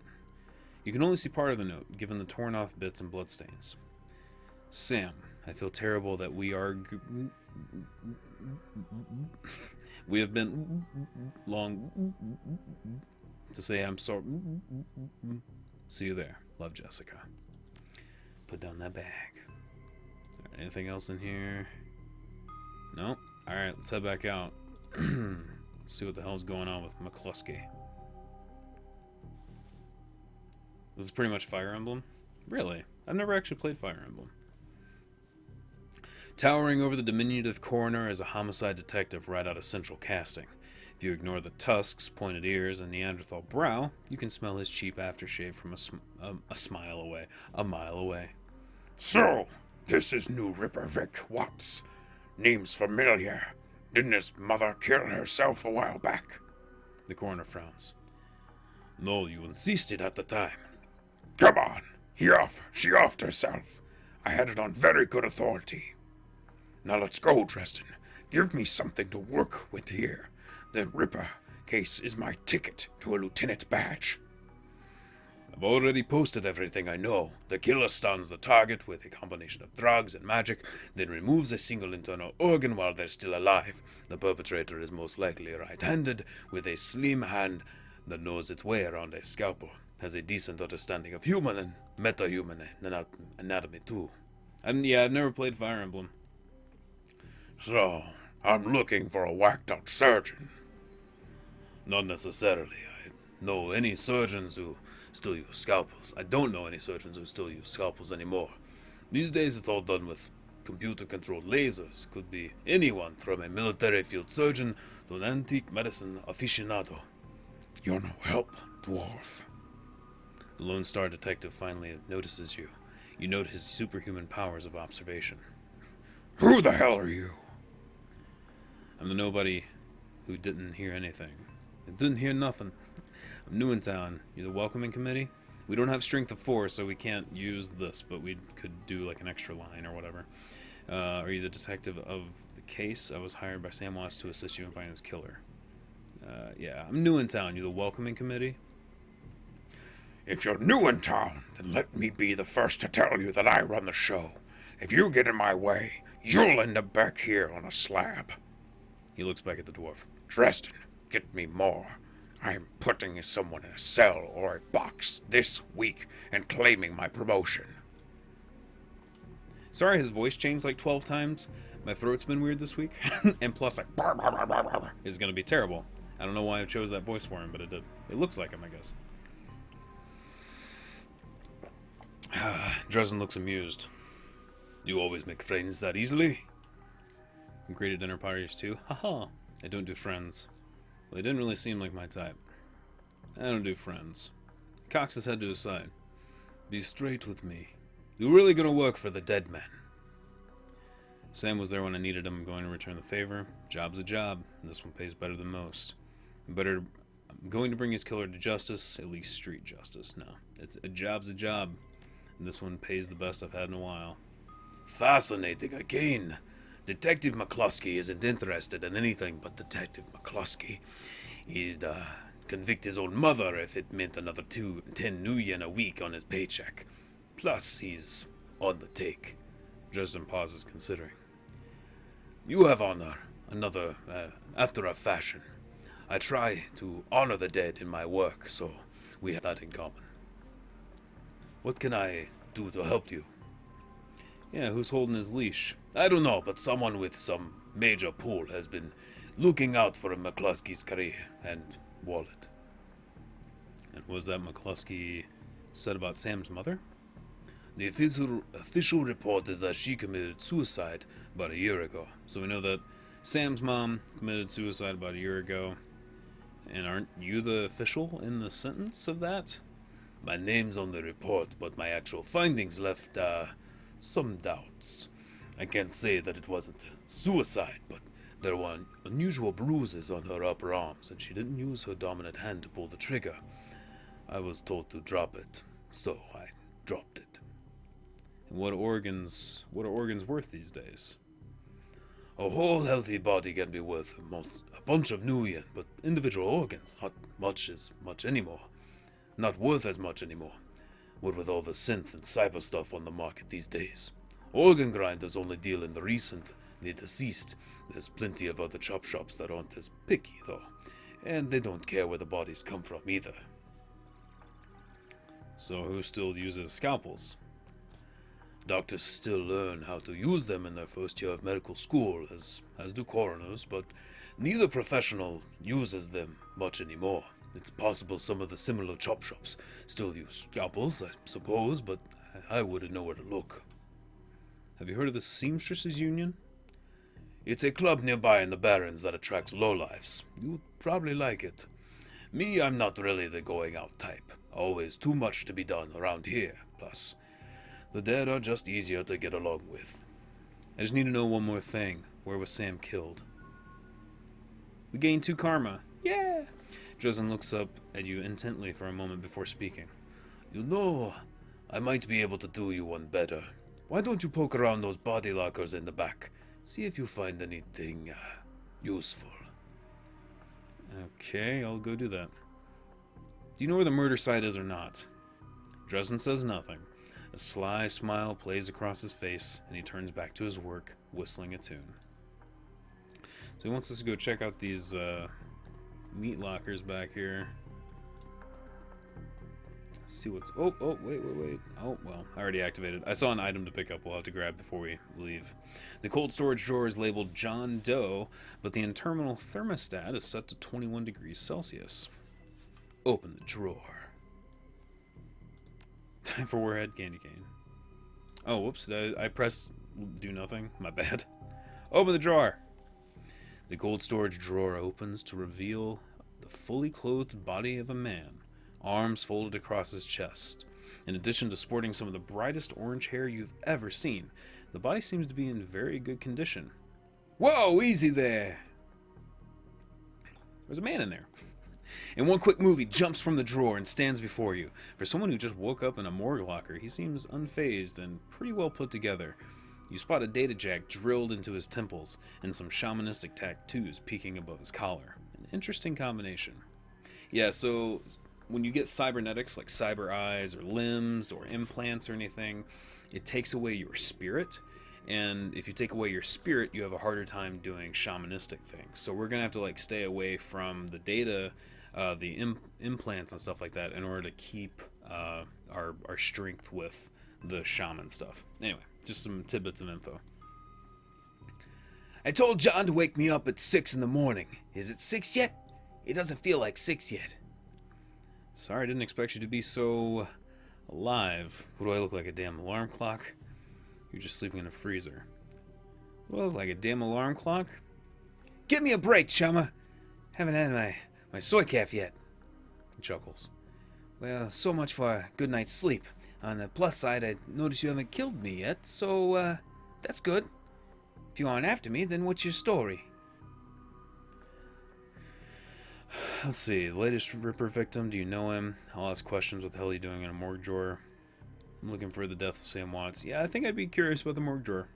You can only see part of the note, given the torn off bits and bloodstains. Sam, I feel terrible that we have been long to say I'm sorry. See you there. Love, Jessica. Put down that bag. Alright, anything else in here? No? Alright, let's head back out. See what the hell's going on with McCluskey. This is pretty much Fire Emblem? Really? I've never actually played Fire Emblem. Towering over the diminutive coroner is a homicide detective right out of Central Casting. If you ignore the tusks, pointed ears, and Neanderthal brow, you can smell his cheap aftershave from a mile away. So, this is new Ripper Vic Watts. Name's familiar. Didn't his mother kill herself a while back? The coroner frowns. No, you insisted at the time. Come on, she offed herself. I had it on very good authority. Now let's go, Dresden. Give me something to work with here. The Ripper case is my ticket to a lieutenant's badge. I've already posted everything I know. The killer stuns the target with a combination of drugs and magic, then removes a single internal organ while they're still alive. The perpetrator is most likely right-handed, with a slim hand that knows its way around a scalpel. Has a decent understanding of human and meta-human anatomy too. I've never played Fire Emblem. So, I'm looking for a whacked-out surgeon. Not necessarily. I know any surgeons who still use scalpels. I don't know any surgeons who still use scalpels anymore. These days it's all done with computer-controlled lasers. Could be anyone from a military field surgeon to an antique medicine aficionado. You're no help, dwarf. The Lone Star detective finally notices you. You note his superhuman powers of observation. Who the hell are you? I'm the nobody who didn't hear anything. I didn't hear nothing. I'm new in town. You're the welcoming committee? We don't have strength of 4, so we can't use this, but we could do like an extra line or whatever. Are you the detective of the case? I was hired by Sam Watts to assist you in finding this killer. Yeah, I'm new in town. You the welcoming committee? If you're new in town, then let me be the first to tell you that I run the show. If you get in my way, you'll end up back here on a slab. He looks back at the dwarf. Dresden, get me more. I'm putting someone in a cell or a box this week and claiming my promotion. Sorry, his voice changed like 12 times. My throat's been weird this week. And plus, like, is going to be terrible. I don't know why I chose that voice for him, but it did. It looks like him, I guess. Dresden looks amused. You always make friends that easily? Greeted dinner parties too. Haha. I don't do friends. Well, they didn't really seem like my type. I don't do friends. Cocks his head to his side. Be straight with me. You really gonna work for the dead man? Sam was there when I needed him. I'm going to return the favor. Job's a job. And this one pays better than most. I'm going to bring his killer to justice. At least street justice. No. A job's a job. And this one pays the best I've had in a while. Fascinating again. Detective McCluskey isn't interested in anything but Detective McCluskey. He'd convict his own mother if it meant another 10 new yen a week on his paycheck. Plus, he's on the take. Dresden pauses, considering. You have honor, after a fashion. I try to honor the dead in my work, so we have that in common. What can I do to help you? Yeah, who's holding his leash? I don't know, but someone with some major pull has been looking out for McCluskey's career and wallet. And was that McCluskey said about Sam's mother? The official report is that she committed suicide about a year ago. So we know that Sam's mom committed suicide about a year ago. And aren't you the official in the sentence of that? My name's on the report, but my actual findings left some doubts. I can't say that it wasn't suicide, but there were unusual bruises on her upper arms, and she didn't use her dominant hand to pull the trigger. I was told to drop it, so I dropped it. And what are organs worth these days? A whole healthy body can be worth a bunch of new yen, but individual organs, not much anymore. Not worth as much anymore. What with all the synth and cyber stuff on the market these days. Organ grinders only deal in the recently deceased. There's plenty of other chop shops that aren't as picky, though. And they don't care where the bodies come from either. So who still uses scalpels? Doctors still learn how to use them in their first year of medical school, as do coroners, but neither professional uses them much anymore. It's possible some of the similar chop shops still use scalpels, I suppose, but I wouldn't know where to look. Have you heard of the Seamstresses Union? It's a club nearby in the Barrens that attracts lowlifes. You'd probably like it. Me, I'm not really the going out type. Always too much to be done around here. Plus, the dead are just easier to get along with. I just need to know one more thing. Where was Sam killed? We gained 2 karma. Yeah! Dresden looks up at you intently for a moment before speaking. You know, I might be able to do you one better. Why don't you poke around those body lockers in the back? See if you find anything useful. Okay, I'll go do that. Do you know where the murder site is or not? Dresden says nothing. A sly smile plays across his face, and he turns back to his work, whistling a tune. So he wants us to go check out these meat lockers back here. See what's... Oh, wait. Oh, well, I already activated. I saw an item to pick up we'll have to grab before we leave. The cold storage drawer is labeled John Doe, but the internal thermostat is set to 21 degrees Celsius. Open the drawer. Time for Warhead Candy Cane. Oh, whoops. I pressed do nothing. My bad. Open the drawer. The cold storage drawer opens to reveal the fully clothed body of a man, arms folded across his chest. In addition to sporting some of the brightest orange hair you've ever seen, the body seems to be in very good condition. Whoa, easy there! There's a man in there. In one quick move, he jumps from the drawer and stands before you. For someone who just woke up in a morgue locker, he seems unfazed and pretty well put together. You spot a data jack drilled into his temples and some shamanistic tattoos peeking above his collar. An interesting combination. Yeah, so when you get cybernetics like cyber eyes or limbs or implants or anything, it takes away your spirit. And if you take away your spirit, you have a harder time doing shamanistic things. So we're going to have to like stay away from the data, the implants and stuff like that in order to keep our strength with the shaman stuff. Anyway, just some tidbits of info. I told John to wake me up at 6 in the morning. Is it 6 yet? It doesn't feel like 6 yet. Sorry, I didn't expect you to be so alive. What do I look like, a damn alarm clock? You're just sleeping in a freezer. What do I look like, a damn alarm clock? Give me a break, chumma. Haven't had my soy calf yet. He chuckles. Well, so much for a good night's sleep. On the plus side, I notice you haven't killed me yet, so, that's good. If you aren't after me, then what's your story? Let's see, the latest Ripper victim, do you know him? I'll ask questions, what the hell are you doing in a morgue drawer? I'm looking for the death of Sam Watts. Yeah, I think I'd be curious about the morgue drawer.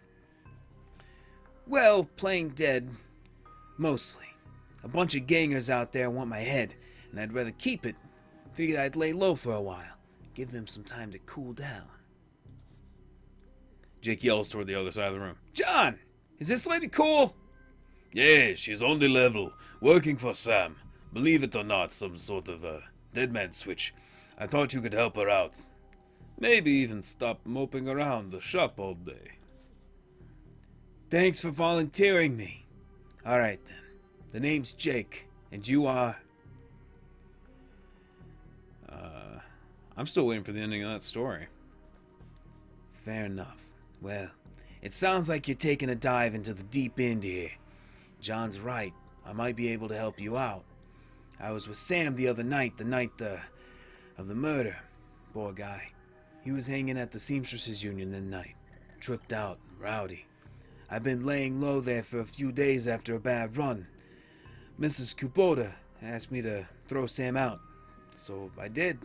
Well, playing dead. Mostly. A bunch of gangers out there want my head, and I'd rather keep it. Figured I'd lay low for a while. Give them some time to cool down. Jake yells toward the other side of the room. John! Is this lady cool? Yeah, she's on the level, working for Sam. Believe it or not, some sort of a dead man switch. I thought you could help her out. Maybe even stop moping around the shop all day. Thanks for volunteering me. Alright then. The name's Jake, and you are... I'm still waiting for the ending of that story. Fair enough. Well, it sounds like you're taking a dive into the deep end here. John's right. I might be able to help you out. I was with Sam the other night, the night of the murder. Poor guy. He was hanging at the Seamstresses Union that night. Tripped out, rowdy. I've been laying low there for a few days after a bad run. Mrs. Kubota asked me to throw Sam out, so I did.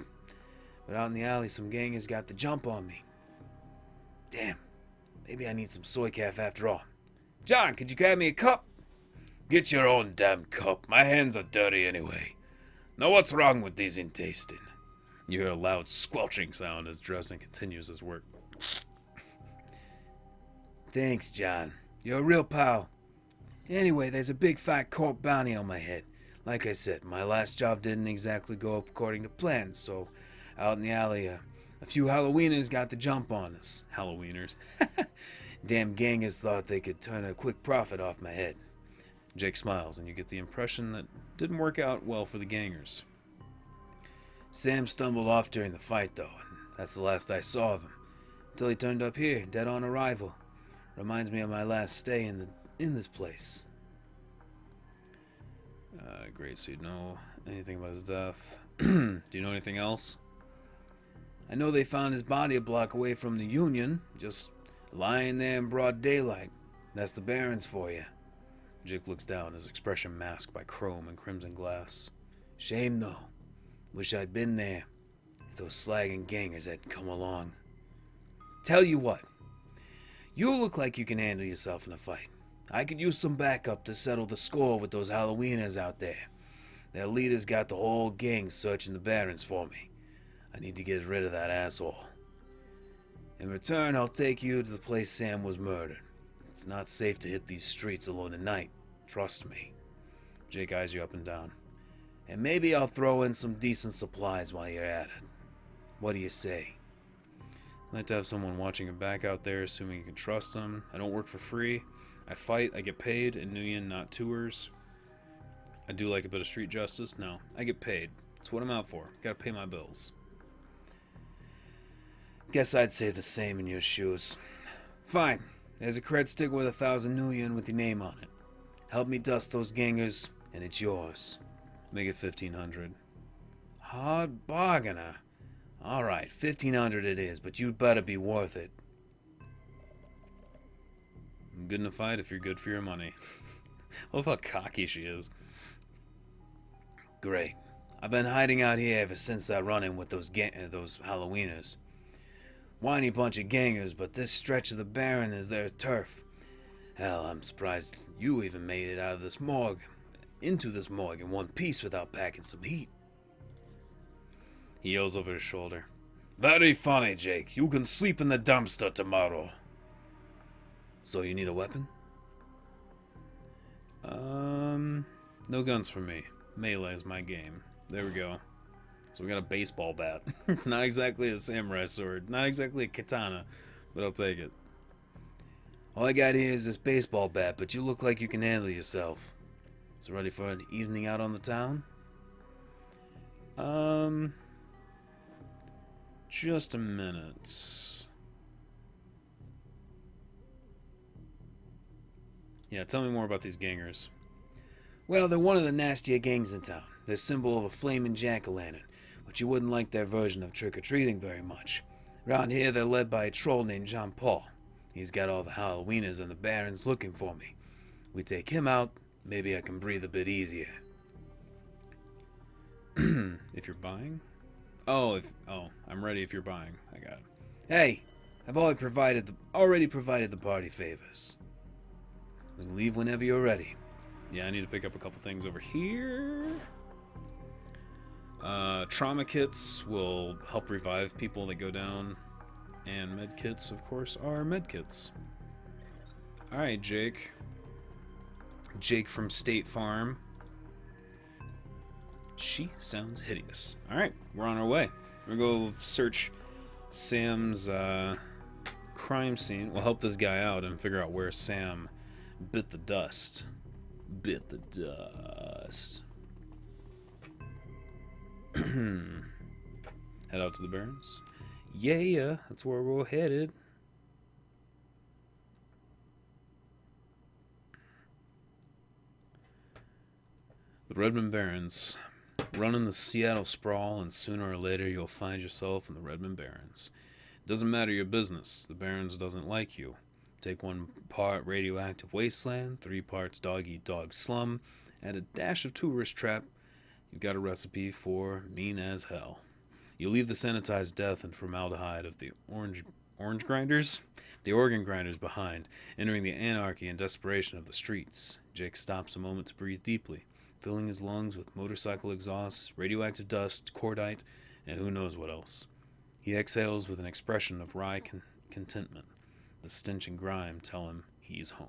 But out in the alley, some gangers got the jump on me. Damn, maybe I need some soy calf after all. John, could you grab me a cup? Get your own damn cup. My hands are dirty anyway. Now what's wrong with these in tasting? You hear a loud squelching sound as Dresden continues his work. Thanks, John. You're a real pal. Anyway, there's a big fat corp bounty on my head. Like I said, my last job didn't exactly go up according to plan, so out in the alley, a few Halloweeners got the jump on us. Halloweeners. Damn gangers thought they could turn a quick profit off my head. Jake smiles, and you get the impression that didn't work out well for the gangers. Sam stumbled off during the fight, though, and that's the last I saw of him. Until he turned up here, dead on arrival. Reminds me of my last stay in this place. Great, so you know anything about his death. Do you know anything else? I know they found his body a block away from the Union, just lying there in broad daylight. That's the Barrens for you. Jake looks down, his expression masked by chrome and crimson glass. Shame, though. Wish I'd been there. If those slagging gangers hadn't come along. Tell you what. You look like you can handle yourself in a fight. I could use some backup to settle the score with those Halloweeners out there. Their leader's got the whole gang searching the Barrens for me. I need to get rid of that asshole. In return, I'll take you to the place Sam was murdered. It's not safe to hit these streets alone at night. Trust me. Jake eyes you up and down. And maybe I'll throw in some decent supplies while you're at it. What do you say? It's nice to have someone watching your back out there, assuming you can trust them. I don't work for free. I fight, I get paid, in Nguyen, not tours. I do like a bit of street justice. No, I get paid. That's what I'm out for. Gotta pay my bills. Guess I'd say the same in your shoes. Fine. There's a cred stick worth 1,000 Nguyen with your name on it. Help me dust those gangers, and it's yours. Make it 1,500. Hard bargainer. Alright, 1,500 it is, but you'd better be worth it. I'm good in a fight if you're good for your money. I love how cocky she is. Great. I've been hiding out here ever since that run-in with those Halloweeners. whiny bunch of gangers, but this stretch of the Barren is their turf. Hell, I'm surprised you even made it out of this morgue, into this morgue in one piece without packing some heat. He yells over his shoulder. Very funny, Jake. You can sleep in the dumpster tomorrow. So you need a weapon? No guns for me. Melee is my game. There we go. So we got a baseball bat. It's not exactly a samurai sword, not exactly a katana, but I'll take it. All I got here is this baseball bat, but you look like you can handle yourself. So ready for an evening out on the town? Just a minute. Yeah, tell me more about these gangers. Well, they're one of the nastier gangs in town. They're a symbol of a flaming jack-o'-lantern, but you wouldn't like their version of trick-or-treating very much. Around here, they're led by a troll named John Paul. He's got all the Halloweeners and the Barons looking for me. We take him out, maybe I can breathe a bit easier. If you're buying? Oh, I'm ready if you're buying. I got it. Hey, I've already provided the party favors. We can leave whenever you're ready. Yeah, I need to pick up a couple things over here. Trauma kits will help revive people that go down. And med kits, of course, are med kits. Alright, Jake. Jake from State Farm. She sounds hideous. Alright, we're on our way. We're gonna go search Sam's crime scene. We'll help this guy out and figure out where Sam bit the dust. Bit the dust. Head out to the Barrens. Yeah, that's where we're headed. The Redmond Barrens. Run in the Seattle sprawl, and sooner or later you'll find yourself in the Redmond Barrens. It doesn't matter your business. The Barrens doesn't like you. Take 1 part radioactive wasteland, 3 parts dog-eat-dog slum, add a dash of tourist trap. You've got a recipe for mean as hell. You leave the sanitized death and formaldehyde of the organ grinders behind, entering the anarchy and desperation of the streets. Jake stops a moment to breathe deeply, filling his lungs with motorcycle exhausts, radioactive dust, cordite, and who knows what else. He exhales with an expression of wry contentment. The stench and grime tell him he's home.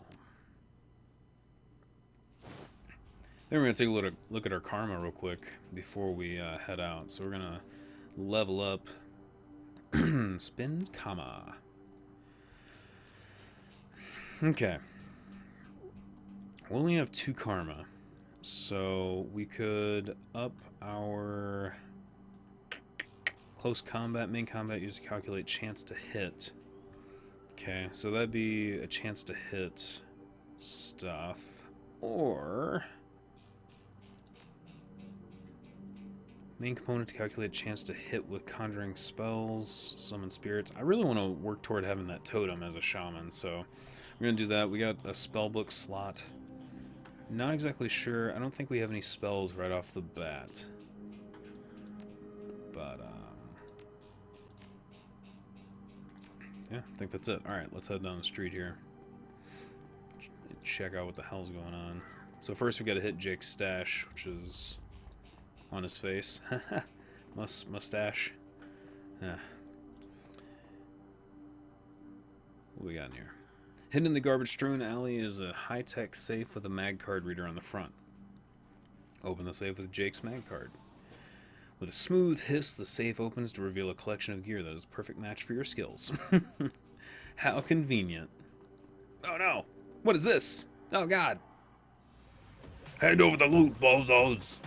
Then we're going to take a look at our karma real quick before we head out. So we're going to level up. Spend karma. Okay. We only have 2 karma. So we could up our close combat, main combat, use to calculate chance to hit. Okay, so that'd be a chance to hit stuff. Or main component to calculate chance to hit with conjuring spells, summon spirits. I really want to work toward having that totem as a shaman, so we're going to do that. We got a spellbook slot. Not exactly sure. I don't think we have any spells right off the bat. But, yeah, I think that's it. Alright, let's head down the street here. Check out what the hell's going on. So first we gotta hit Jake's stash, which is on his face. Mustache. Yeah. What we got in here? Hidden in the garbage-strewn alley is a high-tech safe with a mag card reader on the front. Open the safe with Jake's mag card. With a smooth hiss, the safe opens to reveal a collection of gear that is a perfect match for your skills. How convenient. Oh no! What is this? Oh god! Hand over the loot, bozos.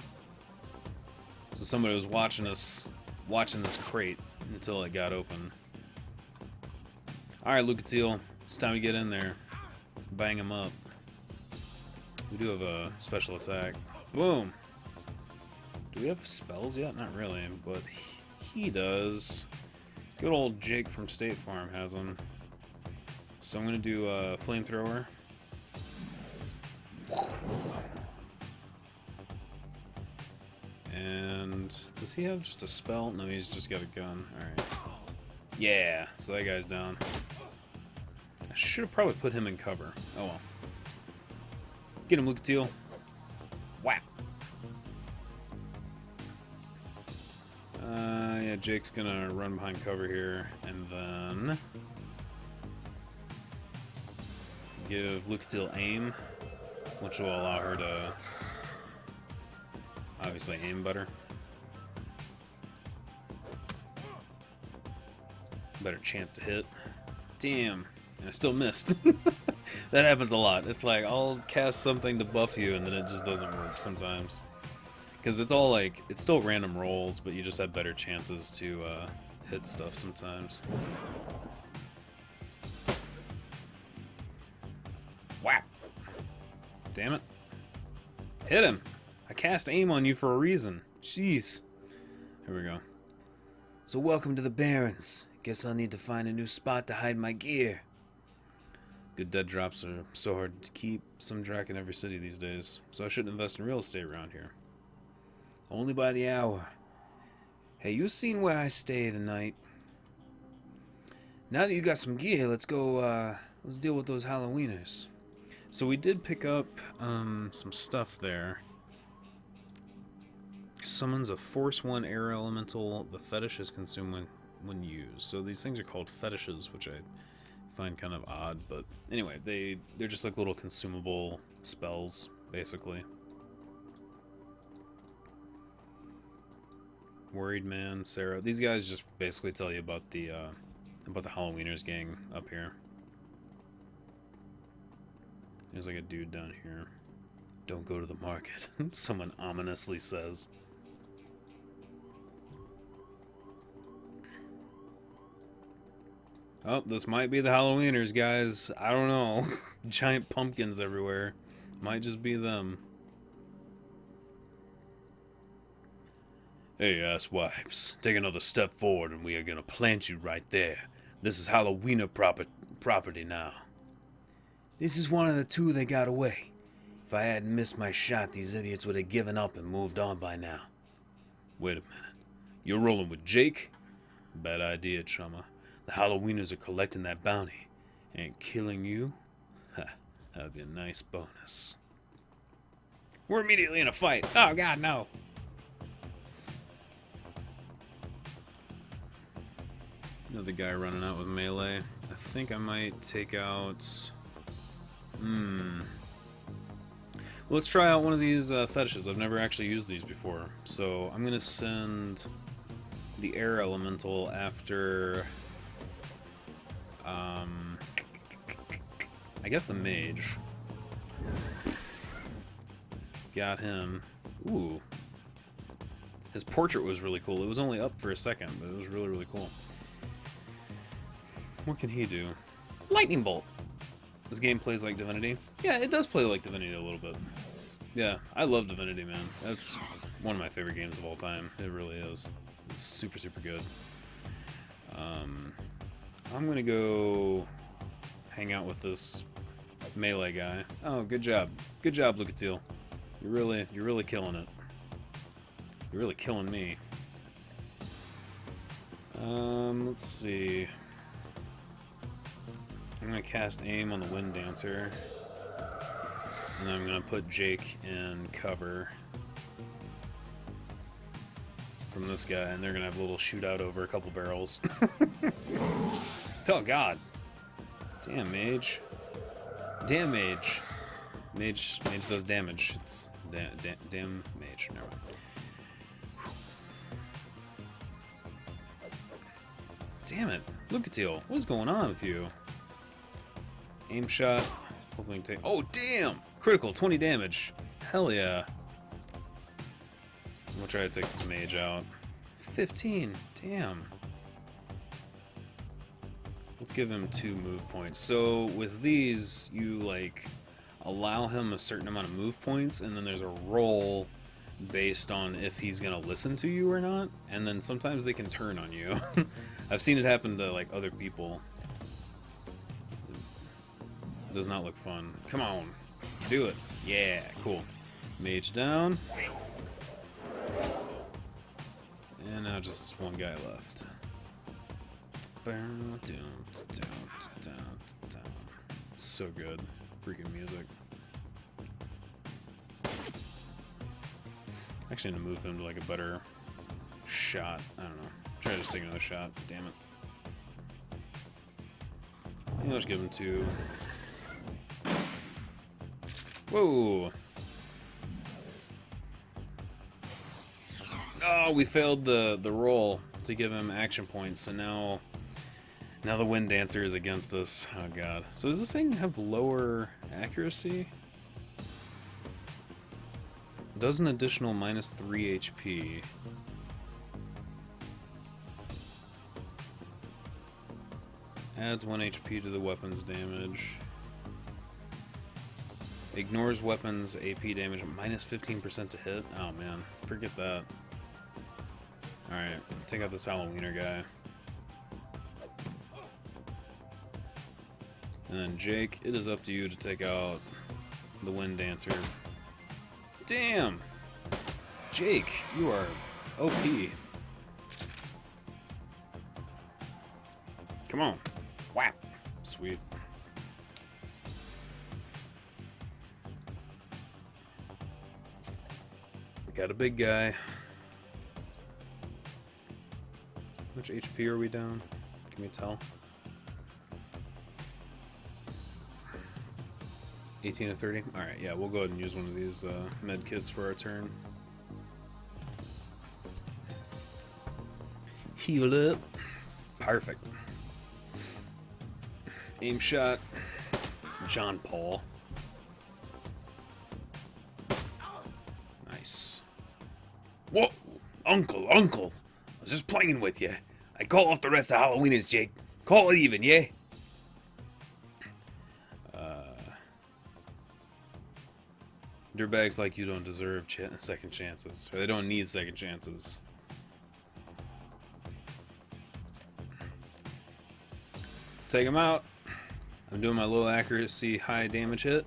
So somebody was watching this crate until it got open. Alright, Lucatiel. It's time to get in there. Bang him up. We do have a special attack. Boom! Do we have spells yet? Not really, but he does. Good old Jake from State Farm has them. So I'm going to do a flamethrower. And does he have just a spell? No, he's just got a gun. Alright. Yeah, so that guy's down. I should have probably put him in cover. Oh well. Get him, Lucatile. Whap. Yeah, Jake's gonna run behind cover here, and then give Lucatile aim, which will allow her to obviously aim better. Better chance to hit. Damn, and I still missed. That happens a lot. It's like, I'll cast something to buff you, and then it just doesn't work sometimes. Because it's all like, it's still random rolls, but you just have better chances to hit stuff sometimes. Whap! Damn it. Hit him! I cast aim on you for a reason. Jeez. Here we go. So welcome to the Barrens. Guess I'll need to find a new spot to hide my gear. Good dead drops are so hard to keep. Some drac in every city these days, so I shouldn't invest in real estate around here. Only by the hour. Hey, you seen where I stay the night? Now that you got some gear, let's go, let's deal with those Halloweeners. So we did pick up, some stuff there. Summons a Force 1 air elemental. The fetish is consumed when used. So these things are called fetishes, which I find kind of odd, but anyway, they're just like little consumable spells, basically. Worried Man, Sarah. These guys just basically tell you about the Halloweeners gang up here. There's like a dude down here. Don't go to the market, someone ominously says. Oh, this might be the Halloweeners, guys. I don't know. Giant pumpkins everywhere. Might just be them. Hey, asswipes. Take another step forward and we are gonna plant you right there. This is Halloweener property now. This is one of the two that got away. If I hadn't missed my shot, these idiots would have given up and moved on by now. Wait a minute. You're rolling with Jake? Bad idea, chumma. The Halloweeners are collecting that bounty. And killing you? Ha, that'd be a nice bonus. We're immediately in a fight. Oh, God, no. Another guy running out with melee. I think I might take out... Let's try out one of these fetishes. I've never actually used these before. So I'm going to send the air elemental after... I guess the mage. Got him. Ooh. His portrait was really cool. It was only up for a second, but it was really, really cool. What can he do? Lightning Bolt. This game plays like Divinity. Yeah, it does play like Divinity a little bit. Yeah, I love Divinity, man. That's one of my favorite games of all time. It really is. It's super, super good. I'm gonna go hang out with this melee guy. Oh, good job. Good job, Lucatile. You're really killing it. You're really killing me. Let's see. I'm gonna cast aim on the Wind Dancer. And then I'm gonna put Jake in cover from this guy, and they're gonna have a little shootout over a couple barrels. Oh God! Damn, mage. Damn, mage. Mage does damage. It's damn mage. Never mind. Damn it, Lucatile, what is going on with you? Aim shot. Hopefully we can take. Oh damn! Critical, 20 damage. Hell yeah. We'll try to take this mage out. 15. Damn. Let's give him 2 move points. So with these, you like allow him a certain amount of move points, and then there's a roll based on if he's gonna listen to you or not. And then sometimes they can turn on you. I've seen it happen to like other people. It does not look fun. Come on, do it. Yeah, cool. Mage down. And now just one guy left. So good. Freaking music. Actually, I'm gonna move him to like a better shot. I don't know. Try to just take another shot. Damn it. I think I'll just give him 2. Whoa! Oh, we failed the roll to give him action points, so now the Wind Dancer is against us. Oh god. So does this thing have lower accuracy? Does an additional -3 HP. Adds 1 HP to the weapon's damage. Ignores weapons AP damage -15% to hit. Oh man, forget that. Alright, take out this Halloweener guy. And then Jake, it is up to you to take out the Wind Dancer. Damn! Jake, you are OP. Come on. Whap. Sweet. We got a big guy. How much HP are we down? Can we tell? 18 to 30? Alright, yeah, we'll go ahead and use one of these med kits for our turn. Heal up. Perfect. Aim shot. John Paul. Nice. Whoa! Uncle! I was just playing with you. I call off the rest of Halloweeners, Jake. Call it even, yeah? Dirtbags like you don't deserve second chances. Or they don't need second chances. Let's take him out. I'm doing my low accuracy, high damage hit.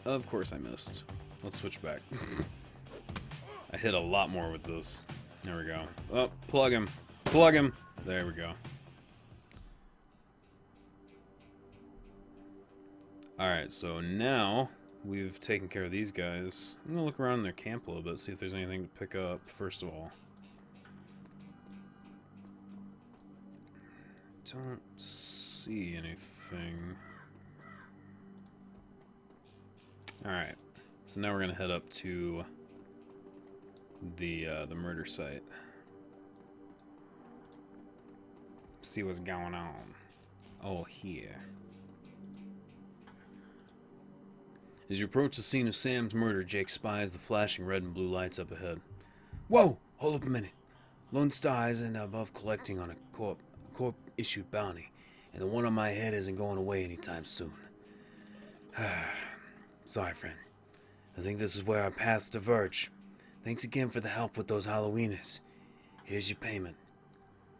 Of course I missed. Let's switch back. I hit a lot more with this. There we go. Oh, plug him. Plug him. There we go. Alright, so now we've taken care of these guys. I'm gonna look around their camp a little bit, see if there's anything to pick up, first of all. Don't see anything. Alright, so now we're gonna head up to the murder site. See what's going on. Oh, here. As you approach the scene of Sam's murder, Jake spies the flashing red and blue lights up ahead. Whoa! Hold up a minute. Lone Star isn't above collecting on a corp-issued bounty, and the one on my head isn't going away anytime soon. Sorry, friend. I think this is where our paths diverge. Thanks again for the help with those Halloweeners. Here's your payment.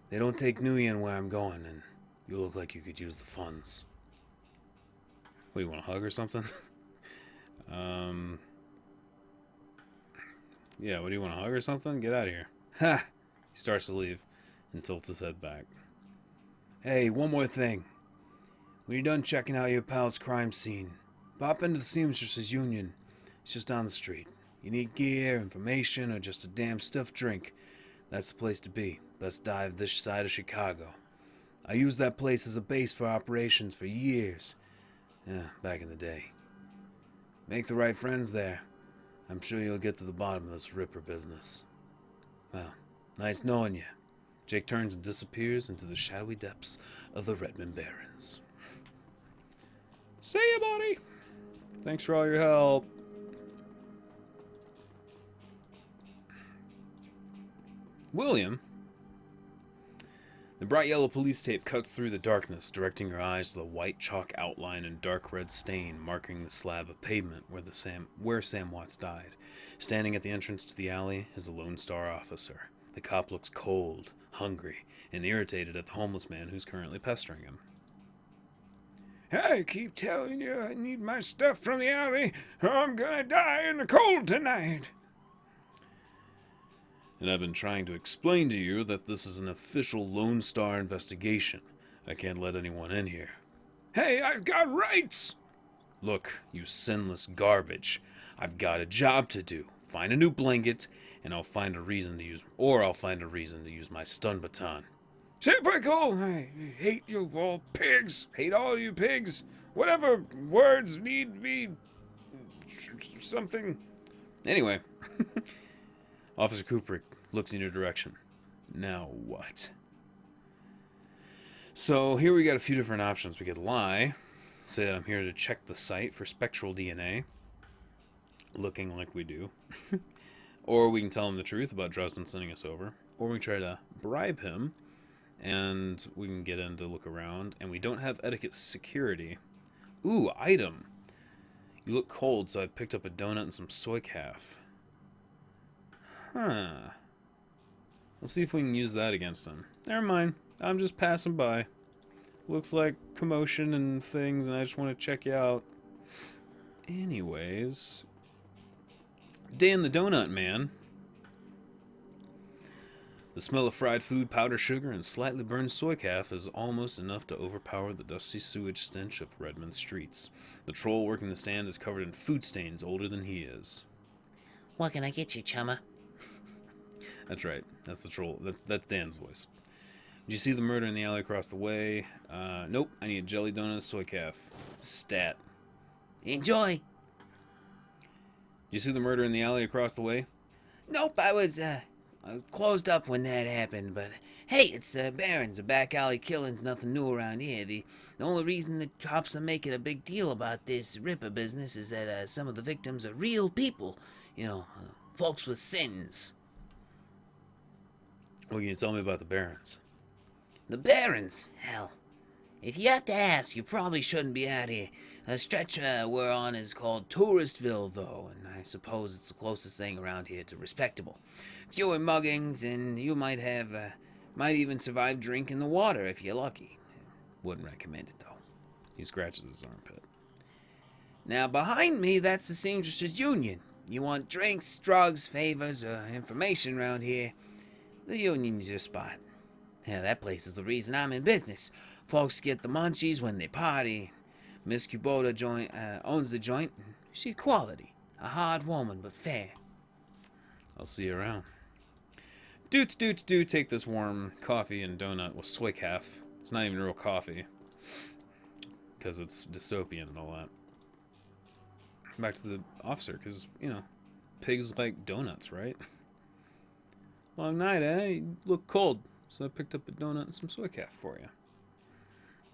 They don't take Nguyen where I'm going, and you look like you could use the funds. What, you want a hug or something? Yeah, what do you want, a hug or something? Get out of here. Ha! He starts to leave and tilts his head back. Hey, one more thing. When you're done checking out your pal's crime scene, pop into the Seamstresses Union. It's just down the street. You need gear, information, or just a damn stiff drink. That's the place to be. Best dive this side of Chicago. I used that place as a base for operations for years. Yeah, back in the day. Make the right friends there. I'm sure you'll get to the bottom of this Ripper business. Well, nice knowing you. Jake turns and disappears into the shadowy depths of the Redmond Barrens. See ya, buddy! Thanks for all your help. William? The bright yellow police tape cuts through the darkness, directing your eyes to the white chalk outline and dark red stain marking the slab of pavement where Sam Watts died. Standing at the entrance to the alley is a Lone Star officer. The cop looks cold, hungry, and irritated at the homeless man who's currently pestering him. I keep telling you I need my stuff from the alley, or I'm gonna die in the cold tonight. And I've been trying to explain to you that this is an official Lone Star investigation. I can't let anyone in here. Hey, I've got rights! Look, you sinless garbage. I've got a job to do. Find a new blanket, and I'll find a reason to use my stun baton. Typical! I hate you all pigs! Hate all you pigs! Whatever words need be... something... Anyway, Officer Kubrick looks in your direction. Now what? So here we got a few different options. We could lie, say that I'm here to check the site for spectral DNA, looking like we do. Or we can tell him the truth about Dresden sending us over. Or we can try to bribe him, and we can get in to look around. And we don't have etiquette security. Ooh, item. You look cold, so I picked up a donut and some soy calf. Huh. Let's see if we can use that against him. Never mind. I'm just passing by. Looks like commotion and things, and I just want to check you out. Anyways... Dan the Donut Man. The smell of fried food, powdered sugar, and slightly burned soy calf is almost enough to overpower the dusty sewage stench of Redmond streets. The troll working the stand is covered in food stains older than he is. What can I get you, chumma? That's right. That's the troll. That's Dan's voice. Did you see the murder in the alley across the way? Nope. I need a jelly donut, soy calf. Stat. Enjoy. Did you see the murder in the alley across the way? Nope, I was closed up when that happened, but hey, it's Barron's. A back alley killing's nothing new around here. The only reason the cops are making a big deal about this Ripper business is that some of the victims are real people. You know, folks with sins. What can you tell me about the Barons? The Barons? Hell, if you have to ask, you probably shouldn't be out here. The stretch we're on is called Touristville, though, and I suppose it's the closest thing around here to respectable. Fewer muggings, and you might even survive drinking the water if you're lucky. Wouldn't recommend it, though. He scratches his armpit. Now, behind me, that's the Seamstress Union. You want drinks, drugs, favors, or information around here, the Union's your spot. Yeah, that place is the reason I'm in business. Folks get the munchies when they party. Miss Kubota owns the joint. She's quality. A hard woman, but fair. I'll see you around. Do take this warm coffee and donut with soy calf. It's not even real coffee. Because it's dystopian and all that. Back to the officer, because, you know, pigs like donuts, right? Long night, eh? You look cold, so I picked up a donut and some soy calf for you.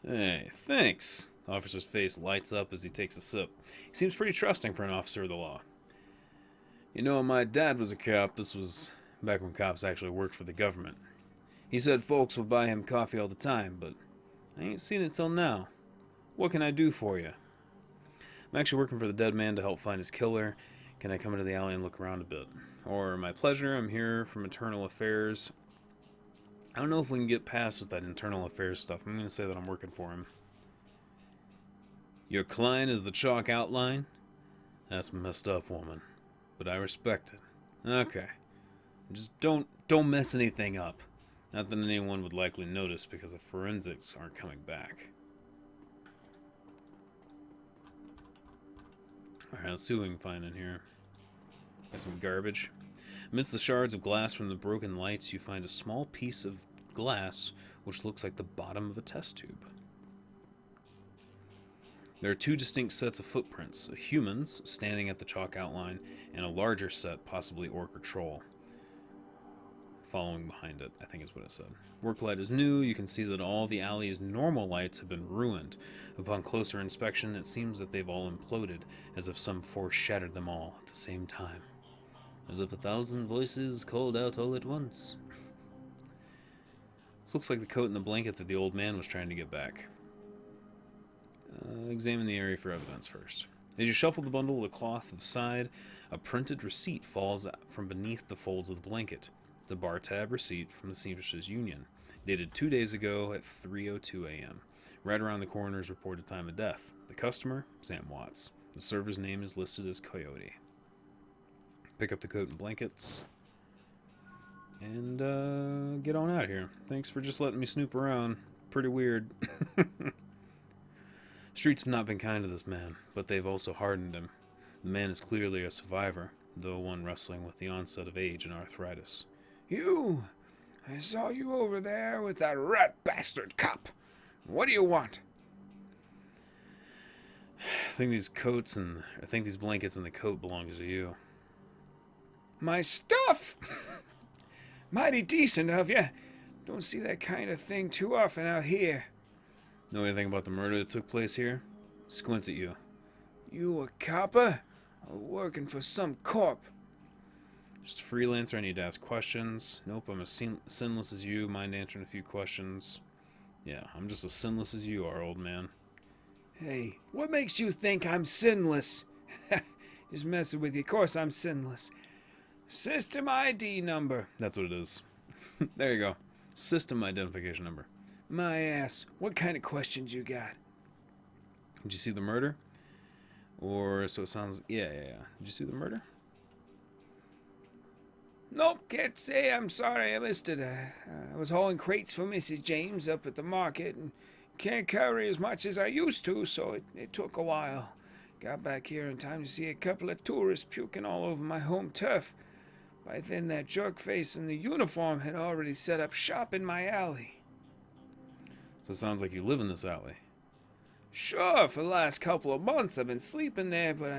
Hey, thanks. The officer's face lights up as he takes a sip. He seems pretty trusting for an officer of the law. You know, my dad was a cop. This was back when cops actually worked for the government. He said folks would buy him coffee all the time, but I ain't seen it till now. What can I do for you? I'm actually working for the dead man to help find his killer. Can I come into the alley and look around a bit? Or my pleasure, I'm here from Internal Affairs. I don't know if we can get past with that Internal Affairs stuff. I'm going to say that I'm working for him. Your client is the chalk outline? That's messed up, woman. But I respect it. Okay. Just don't mess anything up. Not that anyone would likely notice because the forensics aren't coming back. Alright, let's see what we can find in here. Got some garbage. Amidst the shards of glass from the broken lights, you find a small piece of glass which looks like the bottom of a test tube. There are two distinct sets of footprints, a human's standing at the chalk outline, and a larger set, possibly orc or troll, following behind it, I think is what it said. Work light is new. You can see that all the alley's normal lights have been ruined. Upon closer inspection, it seems that they've all imploded, as if some force shattered them all at the same time. As if 1,000 voices called out all at once. This looks like the coat and the blanket that the old man was trying to get back. Examine the area for evidence first. As you shuffle the bundle of the cloth aside, a printed receipt falls from beneath the folds of the blanket. The bar tab receipt from the Seamstress Union, dated 2 days ago at 3:02 a.m. Right around the coroner's reported time of death. The customer, Sam Watts. The server's name is listed as Coyote. Pick up the coat and blankets. And, get on out of here. Thanks for just letting me snoop around. pretty weird. Streets have not been kind to this man, but they've also hardened him. The man is clearly a survivor, though one wrestling with the onset of age and arthritis. You! I saw you over there with that rat bastard cop. What do you want? I think these blankets and the coat belongs to you. My stuff! Mighty decent of you. Don't see that kind of thing too often out here. Know anything about the murder that took place here? Squints at you. You a copper? Or working for some corp? Just a freelancer, I need to ask questions. Nope, I'm as sinless as you, mind answering a few questions. Yeah, I'm just as sinless as you are, old man. Hey, what makes you think I'm sinless? Just messing with you. Of course I'm sinless. System ID number. That's what it is. There you go. System identification number. My ass. What kind of questions you got? Did you see the murder? Or, so it sounds... Yeah. Did you see the murder? Nope, can't say. I'm sorry I missed it. I was hauling crates for Mrs. James up at the market and can't carry as much as I used to, so it took a while. Got back here in time to see a couple of tourists puking all over my home turf. By then, that jerk-face in the uniform had already set up shop in my alley. So it sounds like you live in this alley. Sure, for the last couple of months I've been sleeping there, but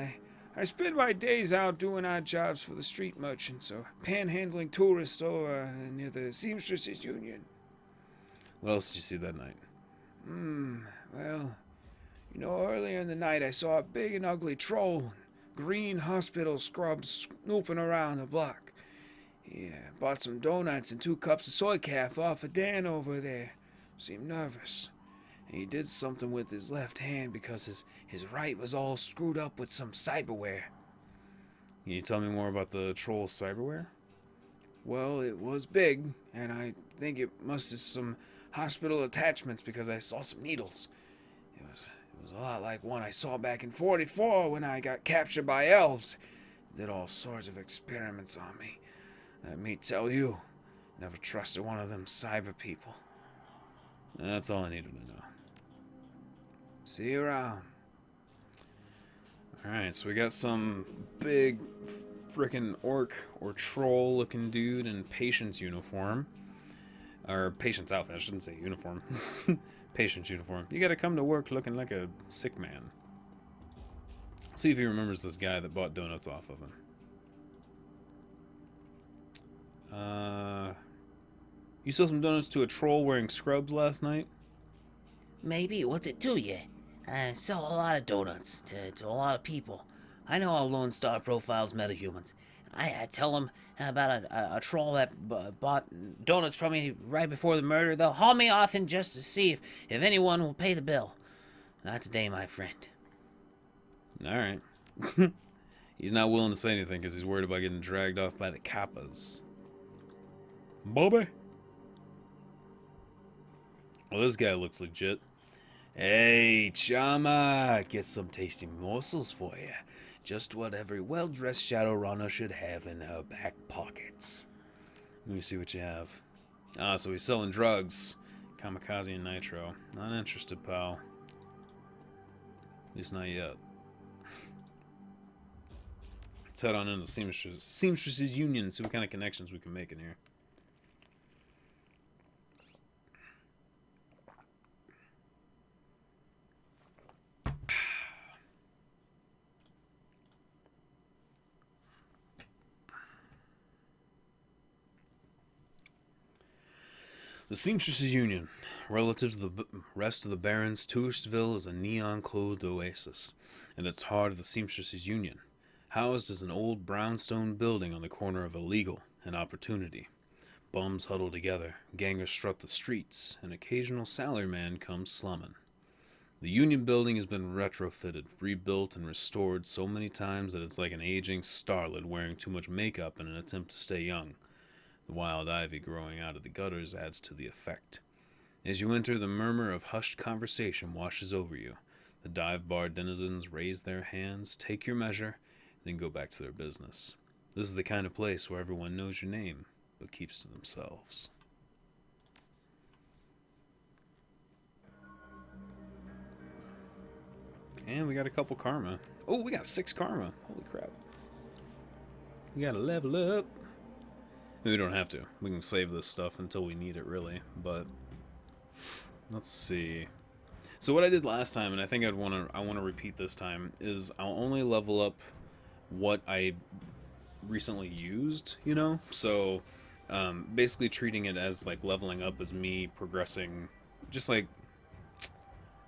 I spend my days out doing odd jobs for the street merchants or panhandling tourists over near the Seamstresses Union. What else did you see that night? Well, earlier in the night I saw a big and ugly troll, green hospital scrub snooping around the block. Yeah, bought some donuts and 2 cups of soy calf off of Dan over there. Seemed nervous. He did something with his left hand because his right was all screwed up with some cyberware. Can you tell me more about the troll's cyberware? Well, it was big, and I think it must have some hospital attachments because I saw some needles. It was a lot like one I saw back in 44 when I got captured by elves. Did all sorts of experiments on me. Let me tell you, never trusted one of them cyber people. That's all I needed to know. See you around. Alright, so we got some big frickin' orc or troll looking dude in patient's uniform. Or patient's outfit, I shouldn't say uniform. Patient's uniform. You gotta come to work looking like a sick man. See if he remembers this guy that bought donuts off of him. You sold some donuts to a troll wearing scrubs last night? Maybe. What's it to you? I sell a lot of donuts to a lot of people. I know how Lone Star profiles metahumans. I tell them about a troll that bought donuts from me right before the murder. They'll haul me off in just to see if anyone will pay the bill. Not today, my friend. Alright. He's not willing to say anything because he's worried about getting dragged off by the kappas. Bobby? Well, this guy looks legit. Hey, Chama, get some tasty morsels for you. Just what every well-dressed Shadowrunner should have in her back pockets. Let me see what you have. Ah, so he's selling drugs. Kamikaze and nitro. Not interested, pal. At least not yet. Let's head on into Seamstresses Union and see what kind of connections we can make in here. The Seamstresses Union. Relative to the rest of the Barrens, Touristville is a neon-clothed oasis, and it's heart of the Seamstresses Union, housed as an old brownstone building on the corner of illegal and opportunity. Bums huddle together, gangers strut the streets, and occasional salaryman comes slumming. The Union building has been retrofitted, rebuilt, and restored so many times that it's like an aging starlet wearing too much makeup in an attempt to stay young. The wild ivy growing out of the gutters adds to the effect. As you enter, the murmur of hushed conversation washes over you. The dive bar denizens raise their hands, take your measure, then go back to their business. This is the kind of place where everyone knows your name, but keeps to themselves. And we got a couple karma. Oh, we got 6 karma. Holy crap. We gotta level up. We don't have to. We can save this stuff until we need it, really. But let's see. So what I did last time, and I think I want to repeat this time, is I'll only level up what I recently used, you know? So basically treating it as like leveling up as me progressing, just like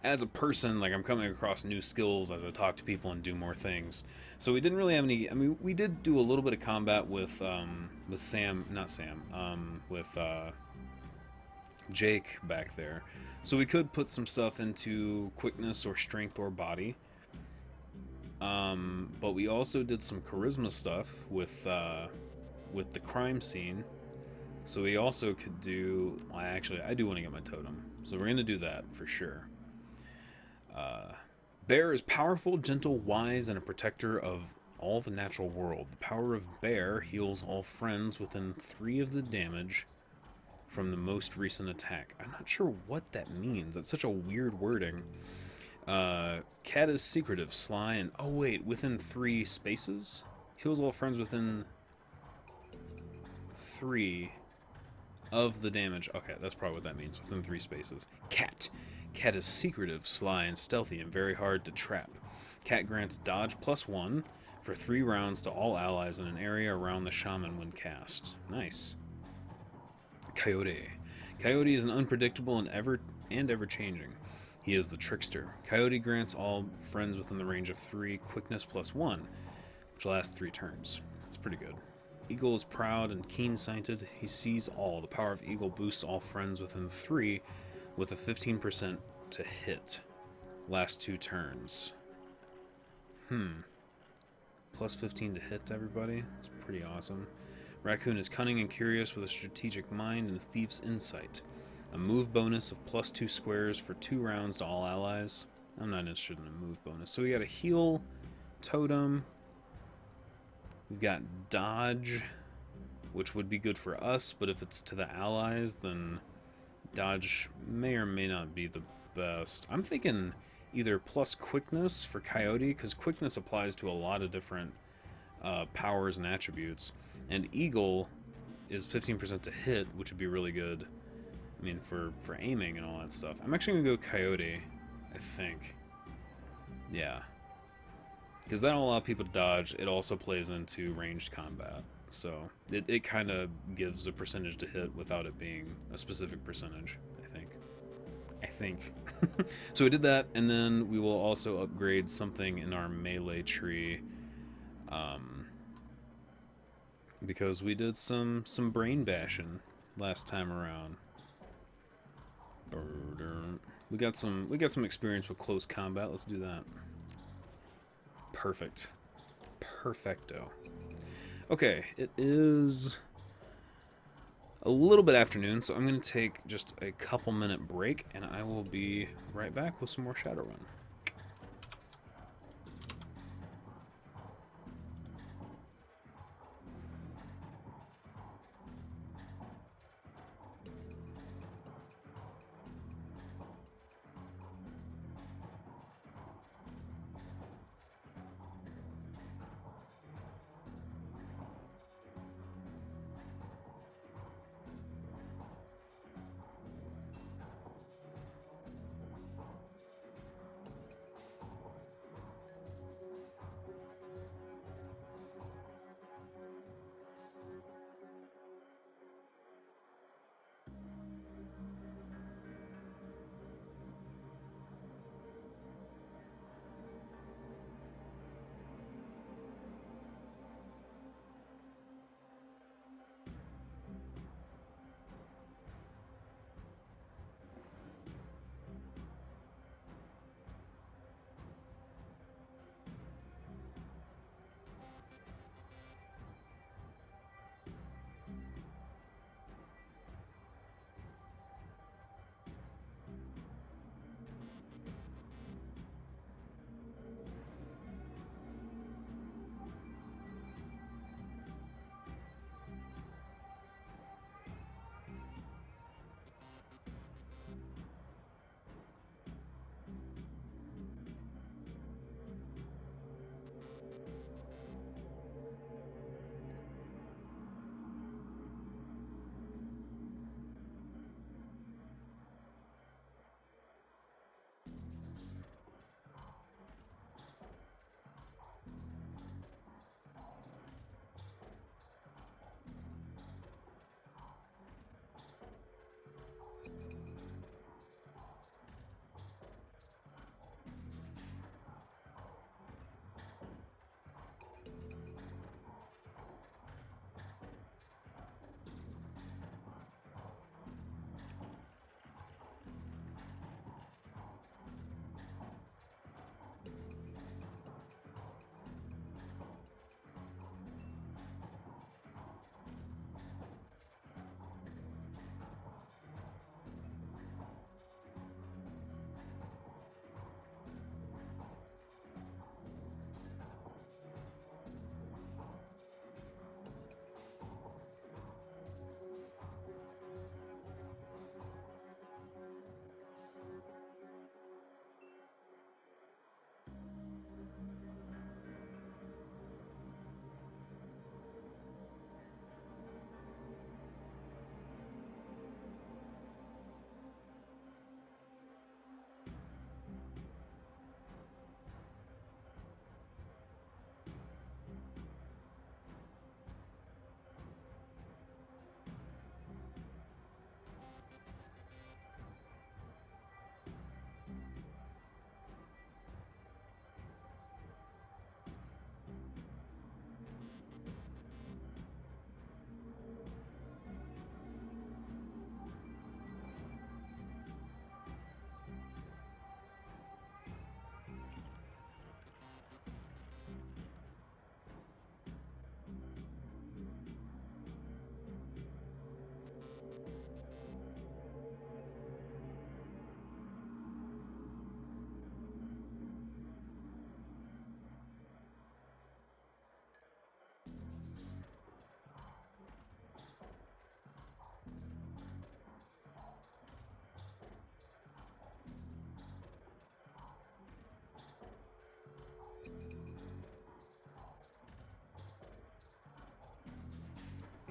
as a person, like I'm coming across new skills as I talk to people and do more things. So we didn't really have any. I mean, we did do a little bit of combat with Jake back there. So we could put some stuff into quickness or strength or body. But we also did some charisma stuff with the crime scene. So we also could do. Well, actually, I do want to get my totem, so we're gonna do that for sure. Bear is powerful, gentle, wise, and a protector of all the natural world. The power of Bear heals all friends within 3 of the damage from the most recent attack. I'm not sure what that means. That's such a weird wording. Cat is secretive, sly, and oh wait, within 3 spaces? Heals all friends within 3 of the damage. Okay, that's probably what that means, within 3 spaces. Cat. Cat is secretive, sly, and stealthy, and very hard to trap. Cat grants dodge +1 for 3 rounds to all allies in an area around the shaman when cast. Nice. Coyote. Coyote is an unpredictable and ever-changing. He is the trickster. Coyote grants all friends within the range of 3 quickness +1, which lasts 3 turns. That's pretty good. Eagle is proud and keen-sighted. He sees all. The power of Eagle boosts all friends within 3 with a 15% to hit. Last 2 turns. Plus 15 to hit to everybody. That's pretty awesome. Raccoon is cunning and curious with a strategic mind and thief's insight. A move bonus of +2 squares for 2 rounds to all allies. I'm not interested in a move bonus. So we got a heal totem. We've got dodge, which would be good for us, but if it's to the allies, then dodge may or may not be the best. I'm thinking either plus quickness for Coyote, because quickness applies to a lot of different powers and attributes, and Eagle is 15% to hit, which would be really good. I mean, for aiming and all that stuff. I'm actually gonna go Coyote, I think. Yeah, because that'll allow people to dodge. It also plays into ranged combat, so it kind of gives a percentage to hit without it being a specific percentage, I think. So we did that, and then we will also upgrade something in our melee tree, because we did some brain bashing last time around. We got some experience with close combat. Let's do that. Perfect. Perfecto. Okay, it is a little bit afternoon, so I'm going to take just a couple minute break, and I will be right back with some more Shadowrun.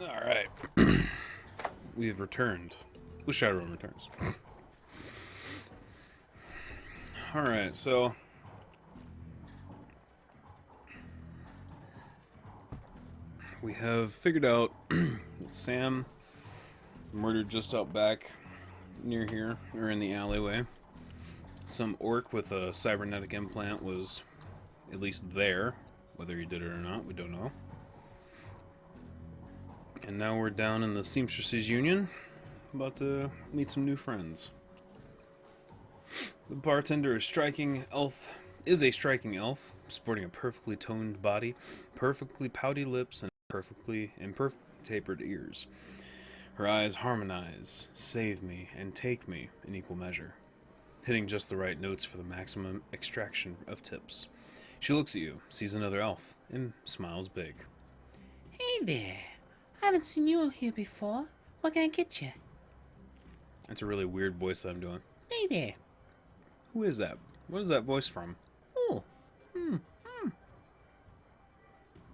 Alright. We've returned. With Shadowrun Returns. Alright, so... we have figured out that Sam murdered just out back near here, or in the alleyway. Some orc with a cybernetic implant was at least there. Whether he did it or not, we don't know. And now we're down in the Seamstresses Union, about to meet some new friends. The bartender is a striking elf, sporting a perfectly toned body, perfectly pouty lips, and imperfectly tapered ears. Her eyes harmonize, save me, and take me in equal measure, hitting just the right notes for the maximum extraction of tips. She looks at you, sees another elf, and smiles big. Hey there. I haven't seen you here before. What can I get you? That's a really weird voice that I'm doing. Hey there. Who is that? What is that voice from? Oh.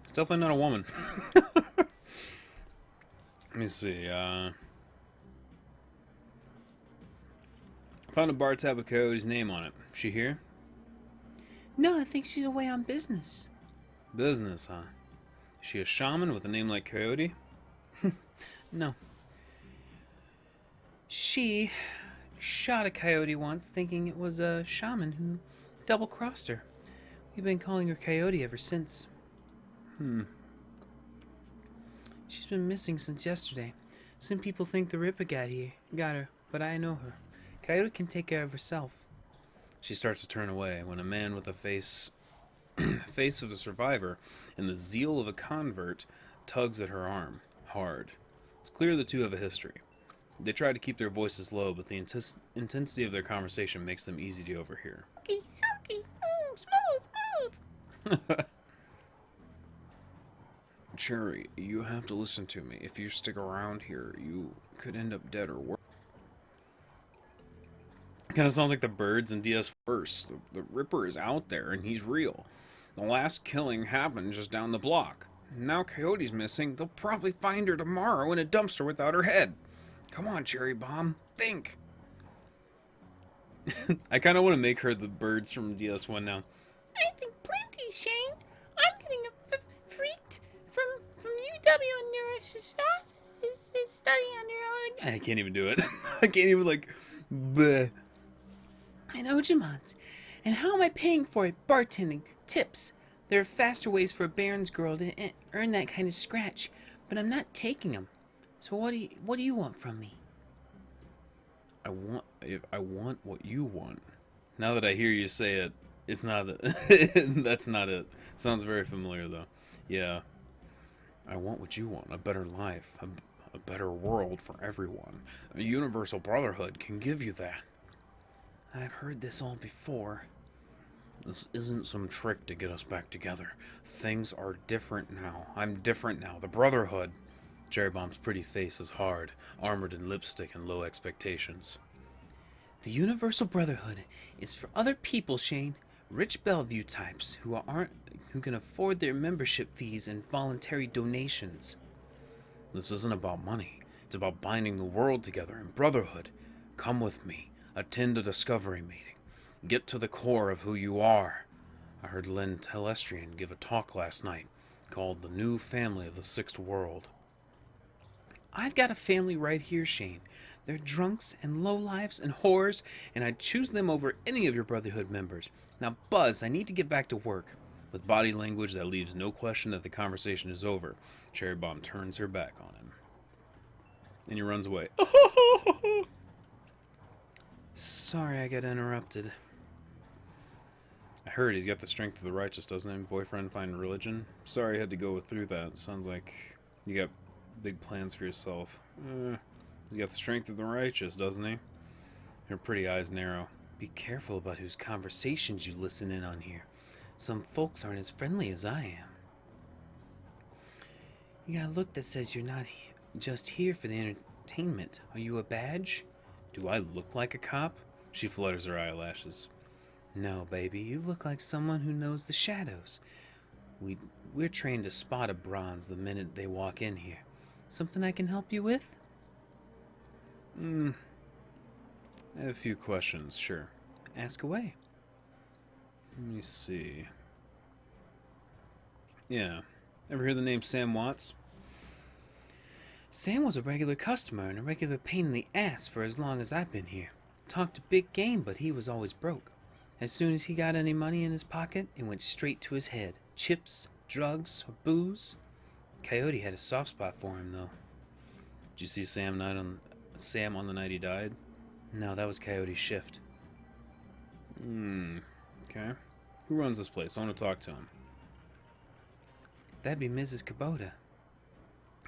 It's definitely not a woman. Let me see. Found a bar tab with Coyote's name on it. She here? No, I think she's away on business. Business, huh? Is she a shaman with a name like Coyote? No. She shot a coyote once thinking it was a shaman who double-crossed her. We've been calling her Coyote ever since. She's been missing since yesterday. Some people think the Ripper got her, but I know her. Coyote can take care of herself. She starts to turn away when a man with a face of a survivor and the zeal of a convert tugs at her arm, hard. It's clear the two have a history. They try to keep their voices low, but the intensity of their conversation makes them easy to overhear. Silky, smooth. Cherry, you have to listen to me. If you stick around here, you could end up dead or worse. Kind of sounds like the birds in DS First. The Ripper is out there, and he's real. The last killing happened just down the block. Now Coyote's missing. They'll probably find her tomorrow in a dumpster without her head. Come on, Cherry Bomb. Think. I kind of want to make her the birds from DS1 now. I think plenty, Shane. I'm getting freaked from UW and neurosis is studying on your own. I can't even do it. I can't even, like, bleh. And Ojimons. And how am I paying for it? Bartending. Tips. There are faster ways for a Baron's girl to earn that kind of scratch, but I'm not taking them. So what do you want from me? I want what you want. Now that I hear you say it, it's not that. That's not it. Sounds very familiar though. Yeah. I want what you want. A better life. A better world for everyone. A universal brotherhood can give you that. I've heard this all before. This isn't some trick to get us back together. Things are different now. I'm different now. The Brotherhood. Cherry Bomb's pretty face is hard, armored in lipstick and low expectations. The Universal Brotherhood is for other people, Shane. Rich Bellevue types who can afford their membership fees and voluntary donations. This isn't about money. It's about binding the world together in brotherhood. Come with me. Attend a discovery meeting. Get to the core of who you are. I heard Len Telestrian give a talk last night called The New Family of the Sixth World. I've got a family right here, Shane. They're drunks and lowlifes and whores, and I'd choose them over any of your Brotherhood members. Now, Buzz, I need to get back to work. With body language that leaves no question that the conversation is over, Cherry Bomb turns her back on him. And he runs away. Sorry I got interrupted. I heard he's got the strength of the righteous, doesn't he? Boyfriend find religion. Sorry I had to go through that. Sounds like you got big plans for yourself. He's got the strength of the righteous, doesn't he? Her pretty eyes narrow. Be careful about whose conversations you listen in on here. Some folks aren't as friendly as I am. You got a look that says you're not just here for the entertainment. Are you a badge? Do I look like a cop? She flutters her eyelashes. No, baby, you look like someone who knows the shadows. We're trained to spot a bronze the minute they walk in here. Something I can help you with? I have a few questions, sure. Ask away. Let me see. Yeah. Ever hear the name Sam Watts? Sam was a regular customer and a regular pain in the ass for as long as I've been here. Talked a big game, but he was always broke. As soon as he got any money in his pocket, it went straight to his head. Chips, drugs, or booze. Coyote had a soft spot for him, though. Did you see Sam on the night he died? No, that was Coyote's shift. Okay. Who runs this place? I want to talk to him. That'd be Mrs. Kubota.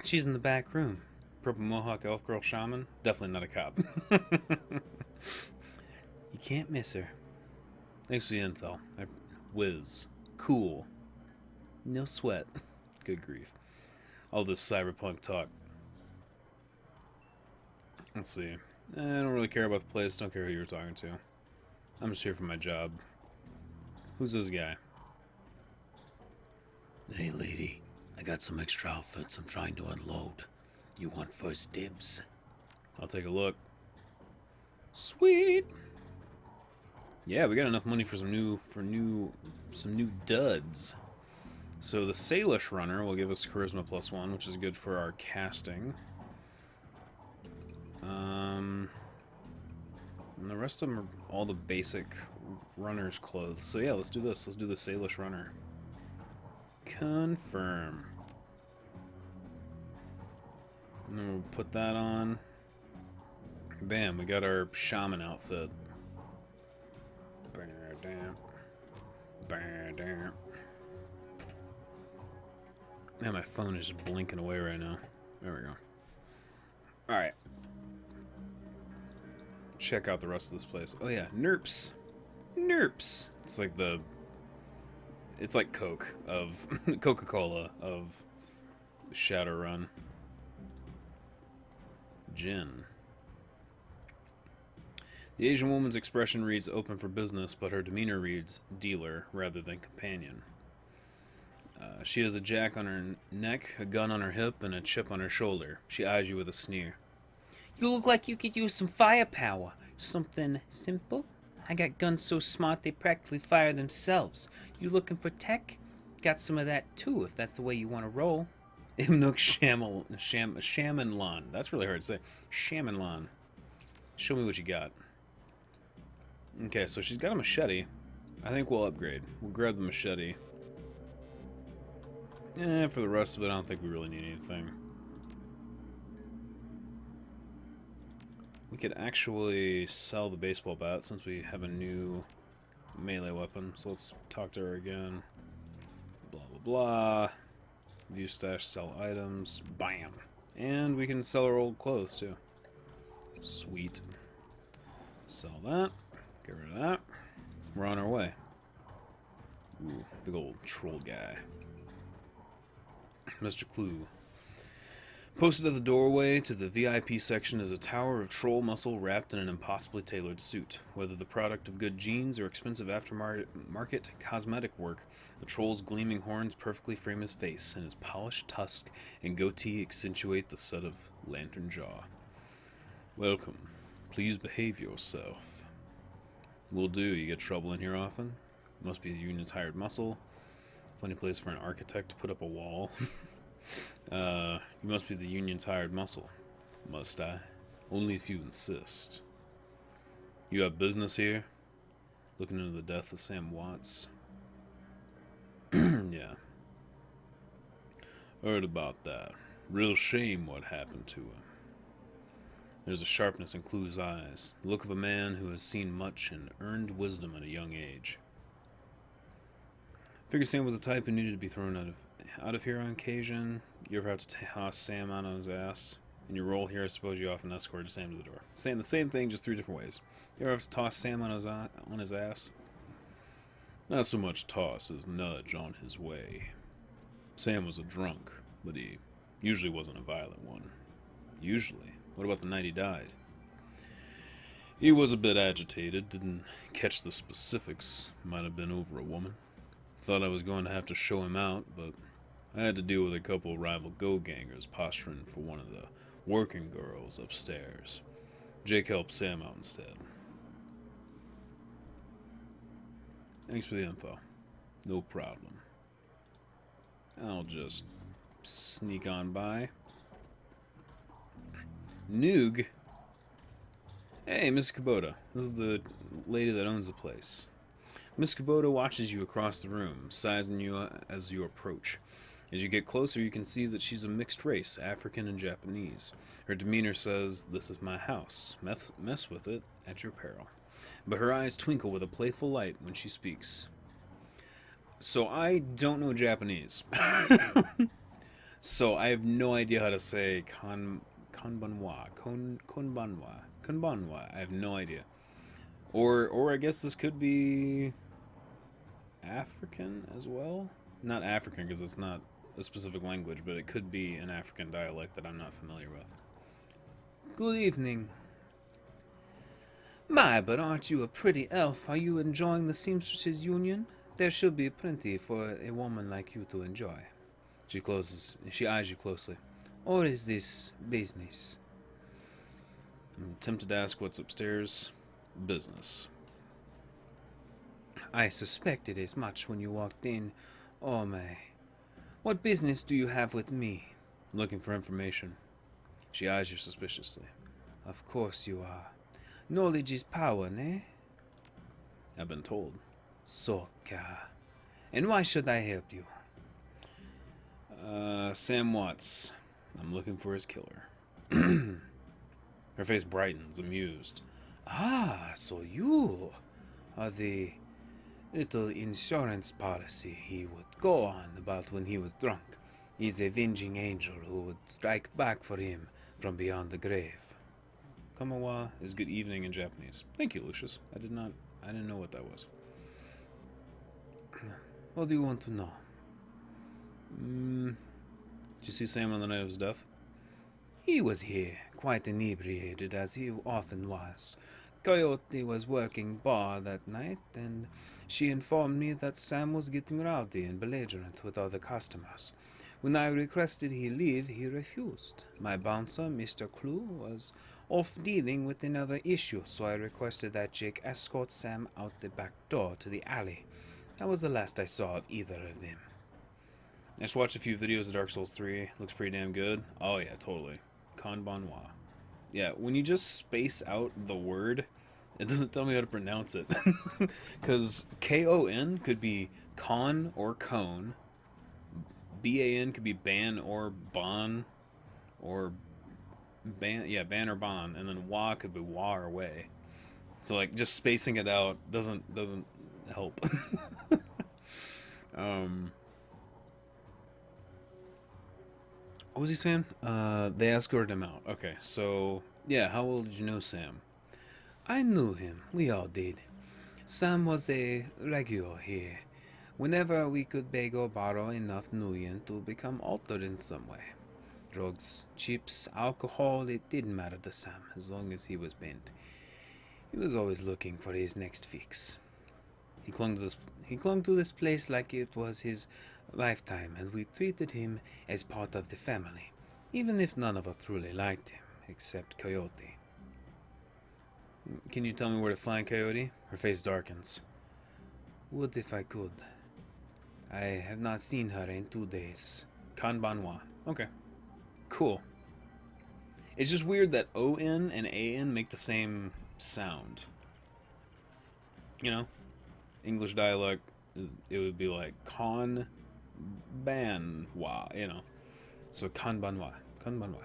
She's in the back room. Purple Mohawk Elf Girl Shaman? Definitely not a cop. You can't miss her. Thanks for the intel. Whiz. Cool. No sweat. Good grief. All this cyberpunk talk. Let's see. I don't really care about the place. Don't care who you're talking to. I'm just here for my job. Who's this guy? Hey, lady. I got some extra outfits I'm trying to unload. You want first dibs? I'll take a look. Sweet. Yeah, we got enough money for some new duds. So the Salish runner will give us charisma +1, which is good for our casting. And the rest of them are all the basic runner's clothes. So yeah, let's do this. Let's do the Salish runner. Confirm. And then we'll put that on. Bam, we got our shaman outfit. Man, my phone is just blinking away right now. There we go. Alright. Check out the rest of this place. Oh yeah, Nerps. Nerps. It's like Coke of Coca-Cola of Shadowrun. Gin. The Asian woman's expression reads open for business, but her demeanor reads dealer rather than companion. She has a jack on her neck, a gun on her hip, and a chip on her shoulder. She eyes you with a sneer. You look like you could use some firepower. Something simple? I got guns so smart they practically fire themselves. You looking for tech? Got some of that too, if that's the way you want to roll. Nook Shamanlan. That's really hard to say. Shamanlan. Show me what you got. Okay, so she's got a machete. I think we'll upgrade. We'll grab the machete. For the rest of it, I don't think we really need anything. We could actually sell the baseball bat since we have a new melee weapon. So let's talk to her again. Blah, blah, blah. View stash, sell items. Bam. And we can sell our old clothes, too. Sweet. Sell that. Get rid of that. We're on our way. Ooh, big old troll guy. Mr. Clue. Posted at the doorway to the VIP section is a tower of troll muscle wrapped in an impossibly tailored suit. Whether the product of good genes or expensive aftermarket cosmetic work, the troll's gleaming horns perfectly frame his face, and his polished tusk and goatee accentuate the set of lantern jaw. Welcome. Please behave yourself. Will do. You get trouble in here often? Must be the union's hired muscle. Funny place for an architect to put up a wall. You must be the union's hired muscle. Must I? Only if you insist. You have business here? Looking into the death of Sam Watts? Yeah. Heard about that. Real shame what happened to him. There's a sharpness in Clue's eyes, the look of a man who has seen much and earned wisdom at a young age. Figured Sam was the type who needed to be thrown out of here on occasion. You ever have to toss Sam out on his ass? In your role here, I suppose you often escorted Sam to the door. Saying the same thing, just 3 different ways. You ever have to toss Sam on his ass? Not so much toss as nudge on his way. Sam was a drunk, but he usually wasn't a violent one. Usually. What about the night he died? He was a bit agitated, didn't catch the specifics. Might have been over a woman. Thought I was going to have to show him out, but I had to deal with a couple rival go-gangers posturing for one of the working girls upstairs. Jake helped Sam out instead. Thanks for the info. No problem. I'll just sneak on by. Nook. Hey, Miss Kubota. This is the lady that owns the place. Miss Kubota watches you across the room, sizing you as you approach. As you get closer, you can see that she's a mixed race, African and Japanese. Her demeanor says, "This is my house. Mess with it at your peril." But her eyes twinkle with a playful light when she speaks. So I don't know Japanese. So I have no idea how to say konbanwa. Konbanwa. I have no idea. Or I guess this could be African as well? Not African because it's not a specific language, but it could be an African dialect that I'm not familiar with. Good evening. My, but aren't you a pretty elf? Are you enjoying the Seamstresses Union? There should be plenty for a woman like you to enjoy. She eyes you closely. Or is this business? I'm tempted to ask what's upstairs. Business. I suspected as much when you walked in. Oh my. What business do you have with me? Looking for information. She eyes you suspiciously. Of course you are. Knowledge is power, ne? I've been told. Soka. And why should I help you? Sam Watts. I'm looking for his killer. Her face brightens, amused. Ah, so you are the little insurance policy he would go on about when he was drunk. He's a avenging angel who would strike back for him from beyond the grave. Komawa is good evening in Japanese. Thank you, Lucius. I didn't know what that was. What do you want to know? Did you see Sam on the night of his death? He was here, quite inebriated as he often was. Coyote was working bar that night, and she informed me that Sam was getting rowdy and belligerent with other customers. When I requested he leave, he refused. My bouncer, Mr. Clue, was off dealing with another issue, so I requested that Jake escort Sam out the back door to the alley. That was the last I saw of either of them. I just watched a few videos of Dark Souls 3. Looks pretty damn good. Oh yeah, totally. Konbanwa. Yeah, when you just space out the word, it doesn't tell me how to pronounce it. Because K-O-N could be con or cone. B-A-N could be ban or bon. Or ban, yeah, ban or bon. And then wa could be wa or way. So like just spacing it out doesn't help. What was he saying? They escorted him out. Okay, so yeah, how well did you know Sam? I knew him. We all did. Sam was a regular here. Whenever we could beg or borrow enough nuyen to become altered in some way. Drugs, chips, alcohol, it didn't matter to Sam as long as he was bent. He was always looking for his next fix. He clung to this place like it was his lifetime, and we treated him as part of the family, even if none of us truly liked him, except Coyote. Can you tell me where to find Coyote? Her face darkens. Would if I could. I have not seen her in 2 days. Kanbanwa. Okay. Cool. It's just weird that O-N and A-N make the same sound. You know? English dialect, it would be like Kanbanwa, you know? So Kanbanwa. Kanbanwa.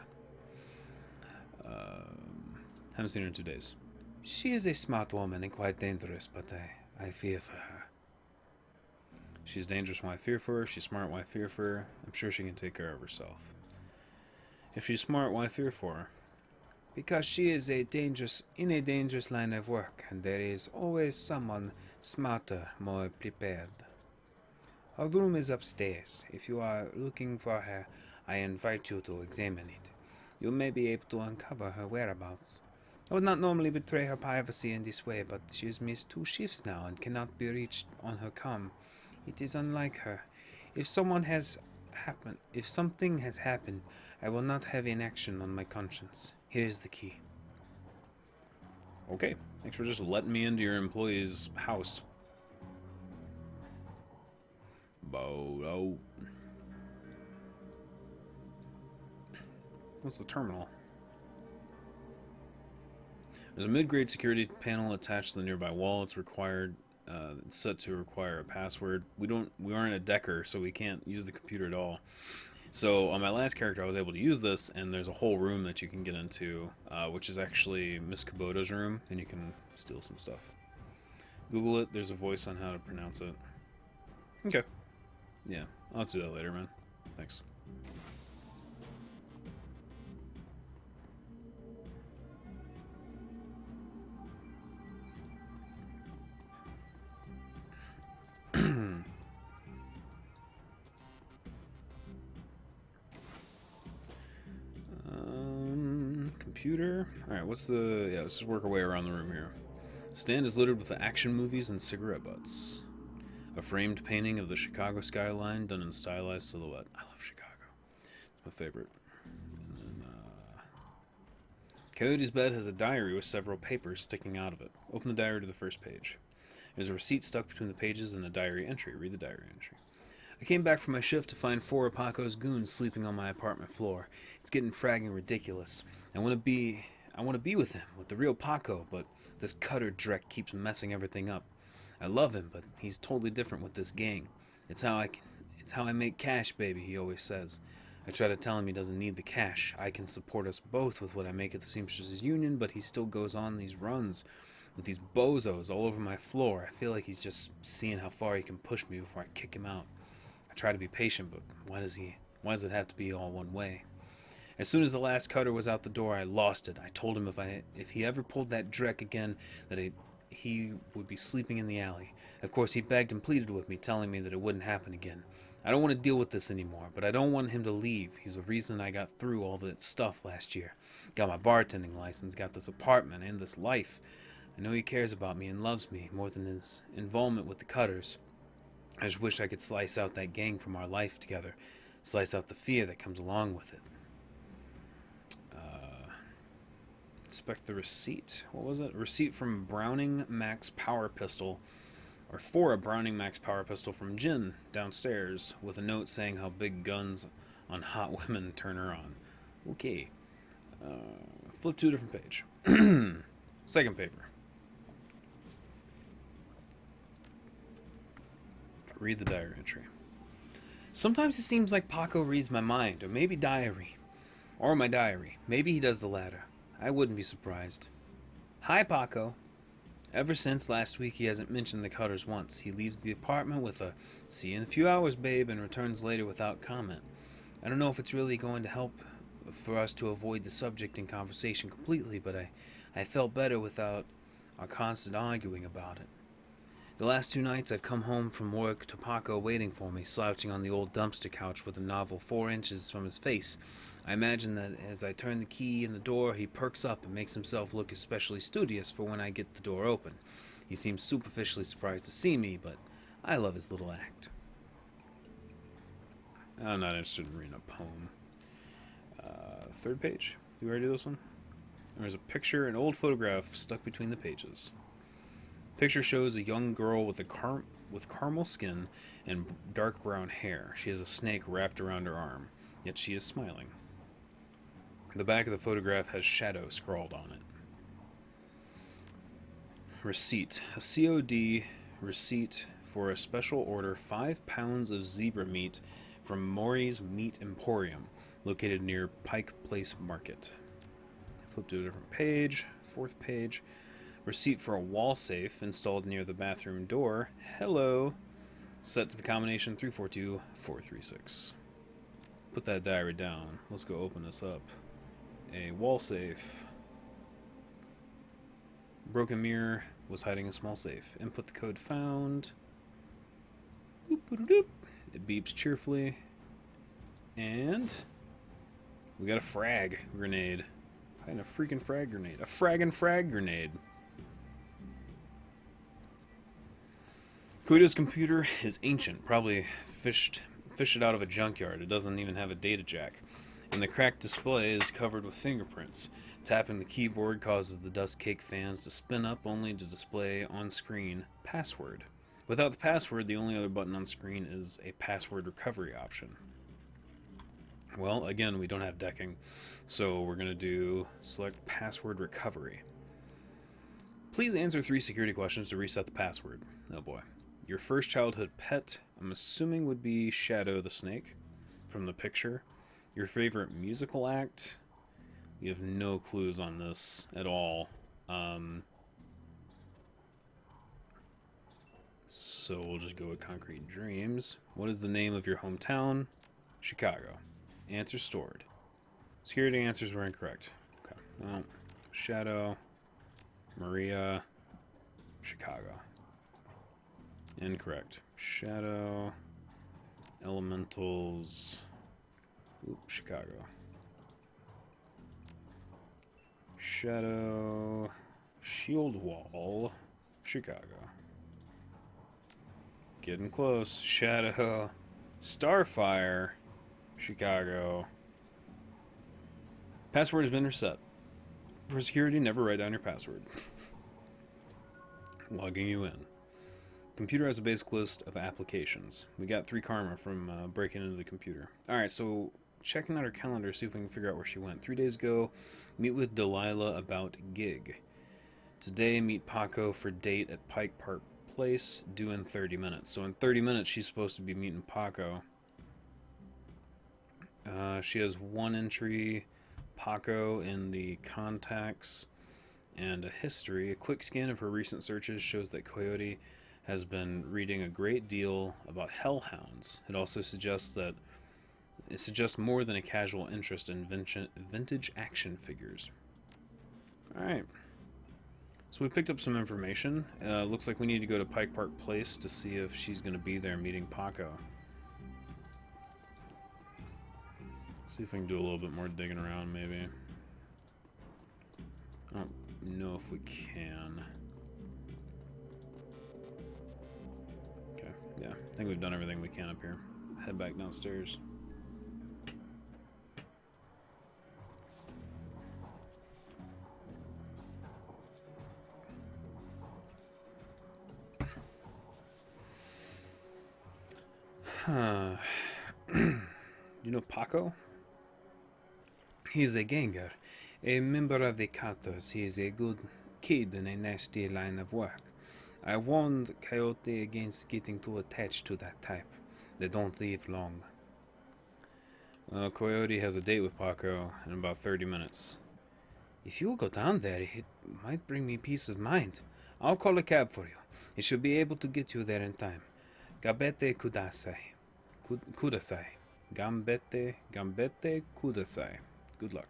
Haven't seen her in 2 days. She is a smart woman and quite dangerous, but I fear for her. She's dangerous when I fear for her. She's smart when I fear for her. I'm sure she can take care of herself. If she's smart, why fear for her? Because she is in a dangerous line of work, and there is always someone smarter, more prepared. Her room is upstairs. If you are looking for her, I invite you to examine it. You may be able to uncover her whereabouts. I would not normally betray her privacy in this way, but she has missed 2 shifts now and cannot be reached on her comm. It is unlike her. If someone has something has happened, I will not have an action on my conscience. Here is the key. Okay. Thanks for just letting me into your employee's house. Bo. What's the terminal? There's a mid-grade security panel attached to the nearby wall. It's required. It's set to require a password. We aren't a decker, so we can't use the computer at all. So on my last character, I was able to use this, and there's a whole room that you can get into, which is actually Miss Kubota's room, and you can steal some stuff. Google it. There's a voice on how to pronounce it. Okay. Yeah, I'll do that later, man. Thanks. Computer. Alright, let's just work our way around the room here. Stand is littered with action movies and cigarette butts. A framed painting of the Chicago skyline done in stylized silhouette. I love Chicago. It's my favorite. And then, Coyote's bed has a diary with several papers sticking out of it. Open the diary to the first page. There's a receipt stuck between the pages and a diary entry. Read the diary entry. I came back from my shift to find 4 of Paco's goons sleeping on my apartment floor. It's getting fragging ridiculous. I want to be with him, with the real Paco, but this Cutter dreck keeps messing everything up. I love him, but he's totally different with this gang. It's how I make cash, baby, he always says. I try to tell him he doesn't need the cash. I can support us both with what I make at the Seamsters Union, but he still goes on these runs with these bozos all over my floor. I feel like he's just seeing how far he can push me before I kick him out. I try to be patient, but why does it have to be all one way? As soon as the last Cutter was out the door, I lost it. I told him if he ever pulled that dreck again, that he would be sleeping in the alley. Of course, he begged and pleaded with me, telling me that it wouldn't happen again. I don't want to deal with this anymore, but I don't want him to leave. He's the reason I got through all that stuff last year. Got my bartending license, got this apartment, and this life. I know he cares about me and loves me more than his involvement with the Cutters. I just wish I could slice out that gang from our life together. Slice out the fear that comes along with it. Inspect the receipt. What was it? Receipt from Browning Max Power Pistol. Or for a Browning Max Power Pistol from Jin downstairs with a note saying how big guns on hot women turn her on. Okay. Flip to a different page. Second paper. Read the diary entry. Sometimes it seems like Paco reads my mind, or maybe diary. Or my diary. Maybe he does the latter. I wouldn't be surprised. Hi, Paco. Ever since last week, he hasn't mentioned the Cutters once. He leaves the apartment with a "see you in a few hours, babe," and returns later without comment. I don't know if it's really going to help for us to avoid the subject in conversation completely, but I felt better without our constant arguing about it. The last 2 nights I've come home from work to Paco waiting for me, slouching on the old dumpster couch with a novel 4 inches from his face. I imagine that as I turn the key in the door, he perks up and makes himself look especially studious for when I get the door open. He seems superficially surprised to see me, but I love his little act. I'm not interested in reading a poem. Third page. You already do this one? There's a picture, an old photograph stuck between the pages. Picture shows a young girl with caramel skin and dark brown hair. She has a snake wrapped around her arm, yet she is smiling. The back of the photograph has shadow scrawled on it. Receipt. A COD receipt for a special order 5 pounds of zebra meat from Maury's Meat Emporium, located near Pike Place Market. Flip to a different page. 4th page. Receipt for a wall safe installed near the bathroom door. Hello. Set to the combination 342436. Put that diary down. Let's go open this up. A wall safe. Broken mirror was hiding a small safe. Input the code found. Boop. It beeps cheerfully. And we got a frag grenade. Hiding a freaking frag grenade. A fraggin' frag grenade. Kuda's computer is ancient, probably fished fish it out of a junkyard. It doesn't even have a data jack. And the cracked display is covered with fingerprints. Tapping the keyboard causes the dust cake fans to spin up only to display on screen password. Without the password, the only other button on screen is a password recovery option. Well, again, we don't have decking, so we're going to do select password recovery. Please answer 3 security questions to reset the password. Oh boy. Your first childhood pet, I'm assuming, would be Shadow the Snake from the picture. Your favorite musical act? We have no clues on this at all. So we'll just go with Concrete Dreams. What is the name of your hometown? Chicago. Answer stored. Security answers were incorrect. Okay. Well, Shadow, Maria, Chicago. Incorrect. Shadow, Elementals, Chicago. Shadow, Shield Wall, Chicago. Getting close. Shadow, Starfire, Chicago. Password has been reset. For security, never write down your password. Logging you in. Computer has a basic list of applications. We got 3 karma from breaking into the computer. Alright, so checking out her calendar, see if we can figure out where she went. 3 days ago, meet with Delilah about gig. Today, meet Paco for date at Pike Park Place, due in 30 minutes. So in 30 minutes, she's supposed to be meeting Paco. She has 1 entry, Paco, in the contacts, and a history. A quick scan of her recent searches shows that Coyote has been reading a great deal about hellhounds. It also suggests more than a casual interest in vintage action figures. Alright. So we picked up some information. Looks like we need to go to Pike Park Place to see if she's going to be there meeting Paco. See if we can do a little bit more digging around, maybe. I don't know if we can. Okay, yeah. I think we've done everything we can up here. Head back downstairs. Huh. You know Paco? He's a ganger, a member of the Carters. He is a good kid in a nasty line of work. I warned Coyote against getting too attached to that type. They don't live long. Coyote has a date with Paco in about 30 minutes. If you go down there, it might bring me peace of mind. I'll call a cab for you. It should be able to get you there in time. Gambete kudasai. Kudasai. Gambete kudasai. Good luck.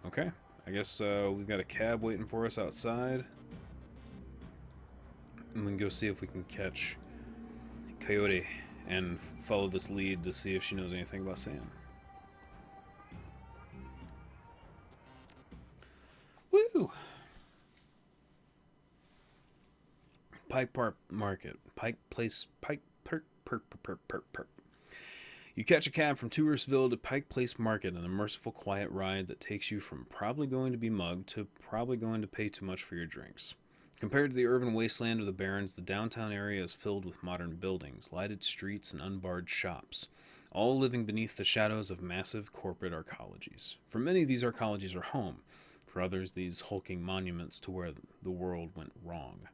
Okay, I guess we've got a cab waiting for us outside. And we can go see if we can catch Coyote and follow this lead to see if she knows anything about Sam. Woo! Pike Park Market. Pike Place. Pike Perk. You catch a cab from Touristville to Pike Place Market, an merciful, quiet ride that takes you from probably going to be mugged to probably going to pay too much for your drinks. Compared to the urban wasteland of the Barrens, the downtown area is filled with modern buildings, lighted streets, and unbarred shops, all living beneath the shadows of massive corporate arcologies. For many, these arcologies are home. For others, these hulking monuments to where the world went wrong.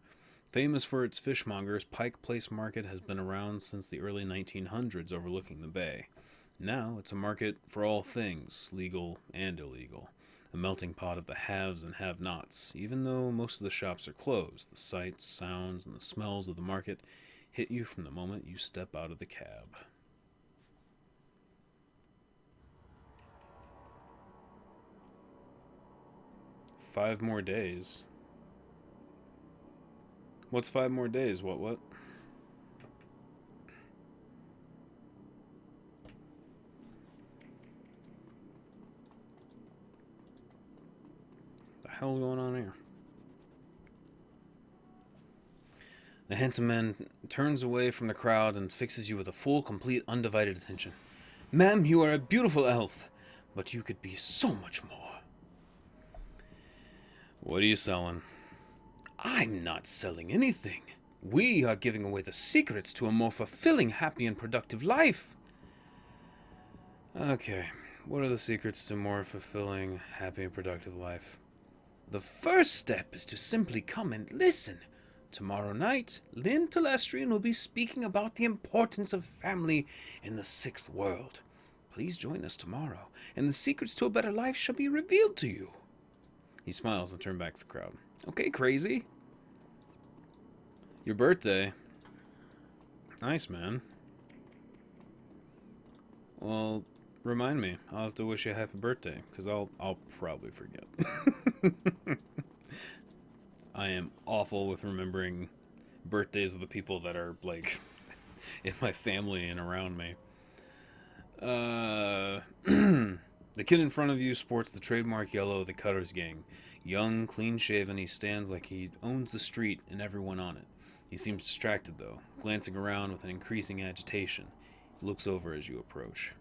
Famous for its fishmongers, Pike Place Market has been around since the early 1900s, overlooking the bay. Now it's a market for all things, legal and illegal. A melting pot of the haves and have-nots. Even though most of the shops are closed, the sights, sounds, and the smells of the market hit you from the moment you step out of the cab. "5 more days." What's 5 more days? What? The hell's going on here? The handsome man turns away from the crowd and fixes you with a full, complete, undivided attention. Ma'am, you are a beautiful elf, but you could be so much more. What are you selling? I'm not selling anything. We are giving away the secrets to a more fulfilling, happy, and productive life. Okay. What are the secrets to more fulfilling, happy, and productive life? The first step is to simply come and listen. Tomorrow night, Lynn Telestrian will be speaking about the importance of family in the sixth world. Please join us tomorrow, and the secrets to a better life shall be revealed to you. He smiles and turns back to the crowd. Okay, crazy. Your birthday. Nice, man. Well, remind me. I'll have to wish you a happy birthday, because I'll probably forget. I am awful with remembering birthdays of the people that are, like, in my family and around me. The kid in front of you sports the trademark yellow of the Cutters Gang. Young, clean-shaven, he stands like he owns the street and everyone on it. He seems distracted, though, glancing around with an increasing agitation. He looks over as you approach.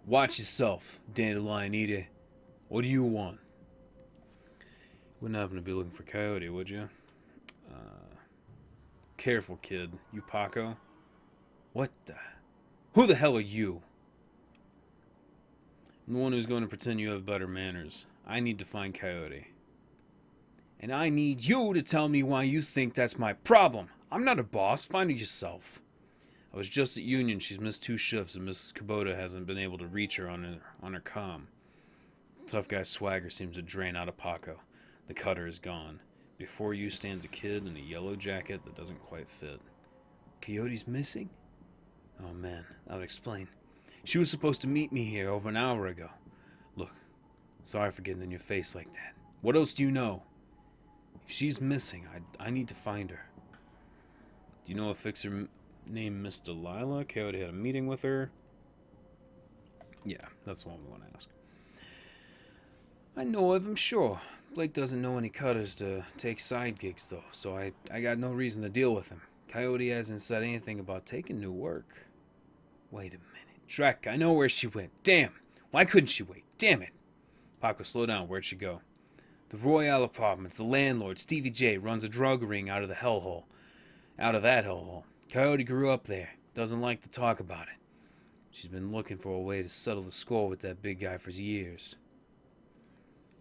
Watch yourself, Dandelion Eater. What do you want? Wouldn't happen to be looking for Coyote, would you? Careful, kid. You Paco? What the... Who the hell are you? I'm the one who's going to pretend you have better manners. I need to find Coyote. And I need you to tell me why you think that's my problem. I'm not a boss. Find it yourself. I was just at Union. She's missed 2 shifts, and Mrs. Kubota hasn't been able to reach her on her comm. Tough guy swagger seems to drain out of Paco. The cutter is gone. Before you stands a kid in a yellow jacket that doesn't quite fit. Coyote's missing? Oh man, that would explain. She was supposed to meet me here over an hour ago. Look, sorry for getting in your face like that. What else do you know? If she's missing, I need to find her. Do you know a fixer named Miss Delilah? Coyote had a meeting with her. Yeah, that's the one we want to ask. I know of him, sure. Blake doesn't know any cutters to take side gigs, though, so I got no reason to deal with him. Coyote hasn't said anything about taking new work. Wait a minute. Drek, I know where she went. Damn! Why couldn't she wait? Damn it! Paco, slow down. Where'd she go? The Royale Apartments. The landlord, Stevie J, runs a drug ring out of that hellhole. Coyote grew up there. Doesn't like to talk about it. She's been looking for a way to settle the score with that big guy for years.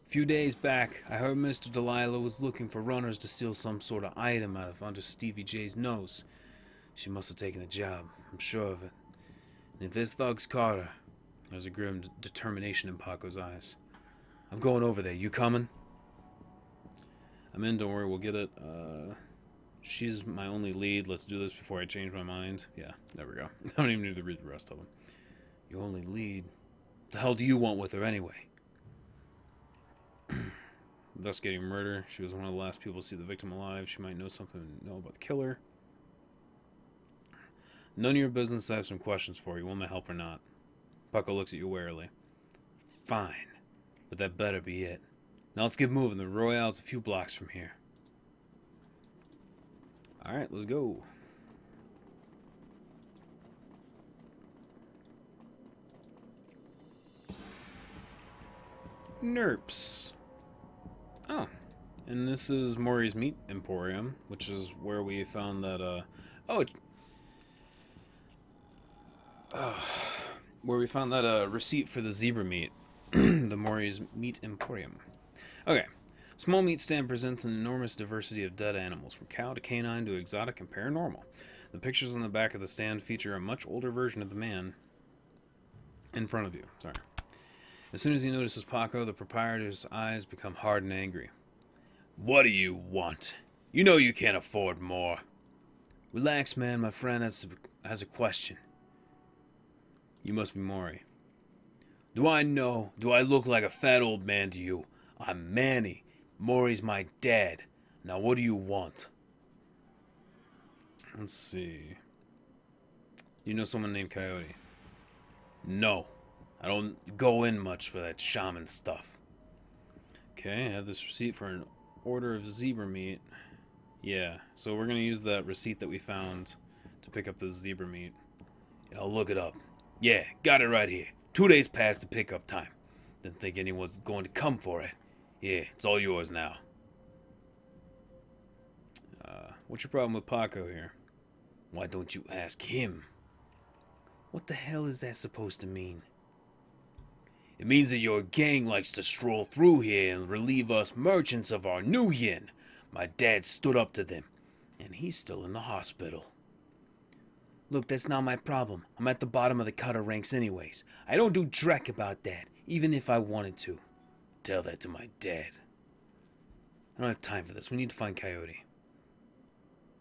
A few days back, I heard Mr. Delilah was looking for runners to steal some sort of item out of under Stevie J's nose. She must have taken the job. I'm sure of it. And if his thugs caught her... There's a grim determination in Paco's eyes. I'm going over there. You coming? I'm in. Don't worry. We'll get it. She's my only lead. Let's do this before I change my mind. Yeah, there we go. I don't even need to read the rest of them. Your only lead? What the hell do you want with her anyway? Investigating murder. She was one of the last people to see the victim alive. She might know something about the killer. None of your business. I have some questions for you. Want my help or not? Paco looks at you warily. Fine. But that better be it. Now let's get moving. The Royale's a few blocks from here. Alright, let's go. Nerps. Oh. And this is Maury's Meat Emporium, which is where we found that, where we found that, receipt for the zebra meat. The Maury's Meat Emporium. Okay. Small meat stand presents an enormous diversity of dead animals, from cow to canine to exotic and paranormal. The pictures on the back of the stand feature a much older version of the man in front of you. Sorry. As soon as he notices Paco, the proprietor's eyes become hard and angry. What do you want? You know you can't afford more. Relax, man. My friend has a question. You must be Maury. Do I know? Do I look like a fat old man to you? I'm Manny. Maury's my dad. Now what do you want? Let's see. You know someone named Coyote? No. I don't go in much for that shaman stuff. Okay, I have this receipt for an order of zebra meat. Yeah, so we're gonna use that receipt that we found to pick up the zebra meat. I'll look it up. Yeah, got it right here. 2 days past the pickup time. Didn't think anyone was going to come for it. Yeah, it's all yours now. What's your problem with Paco here? Why don't you ask him? What the hell is that supposed to mean? It means that your gang likes to stroll through here and relieve us merchants of our new yin. My dad stood up to them, and he's still in the hospital. Look, that's not my problem. I'm at the bottom of the cutter ranks anyways. I don't do dreck about that, even if I wanted to. Tell that to my dad. I don't have time for this. We need to find Coyote.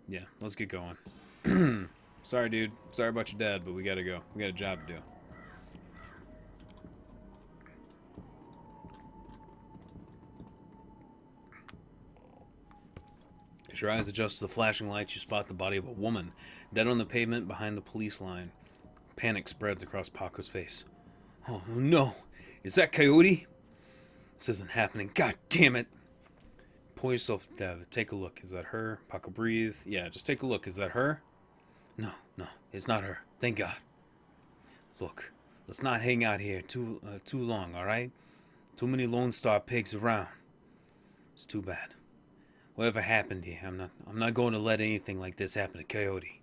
Yeah, let's get going. Sorry, dude. Sorry about your dad, but we gotta go. We got a job to do. As your eyes adjust to the flashing lights, you spot the body of a woman dead on the pavement behind the police line. Panic spreads across Paco's face. Oh no! Is that Coyote? This isn't happening. God damn it! Pull yourself together. Take a look. Is that her? Paco, breathe. Yeah, just take a look. Is that her? No, it's not her. Thank God. Look, let's not hang out here too long, all right? Too many Lone Star pigs around. It's too bad. Whatever happened here, I'm not going to let anything like this happen to Coyote.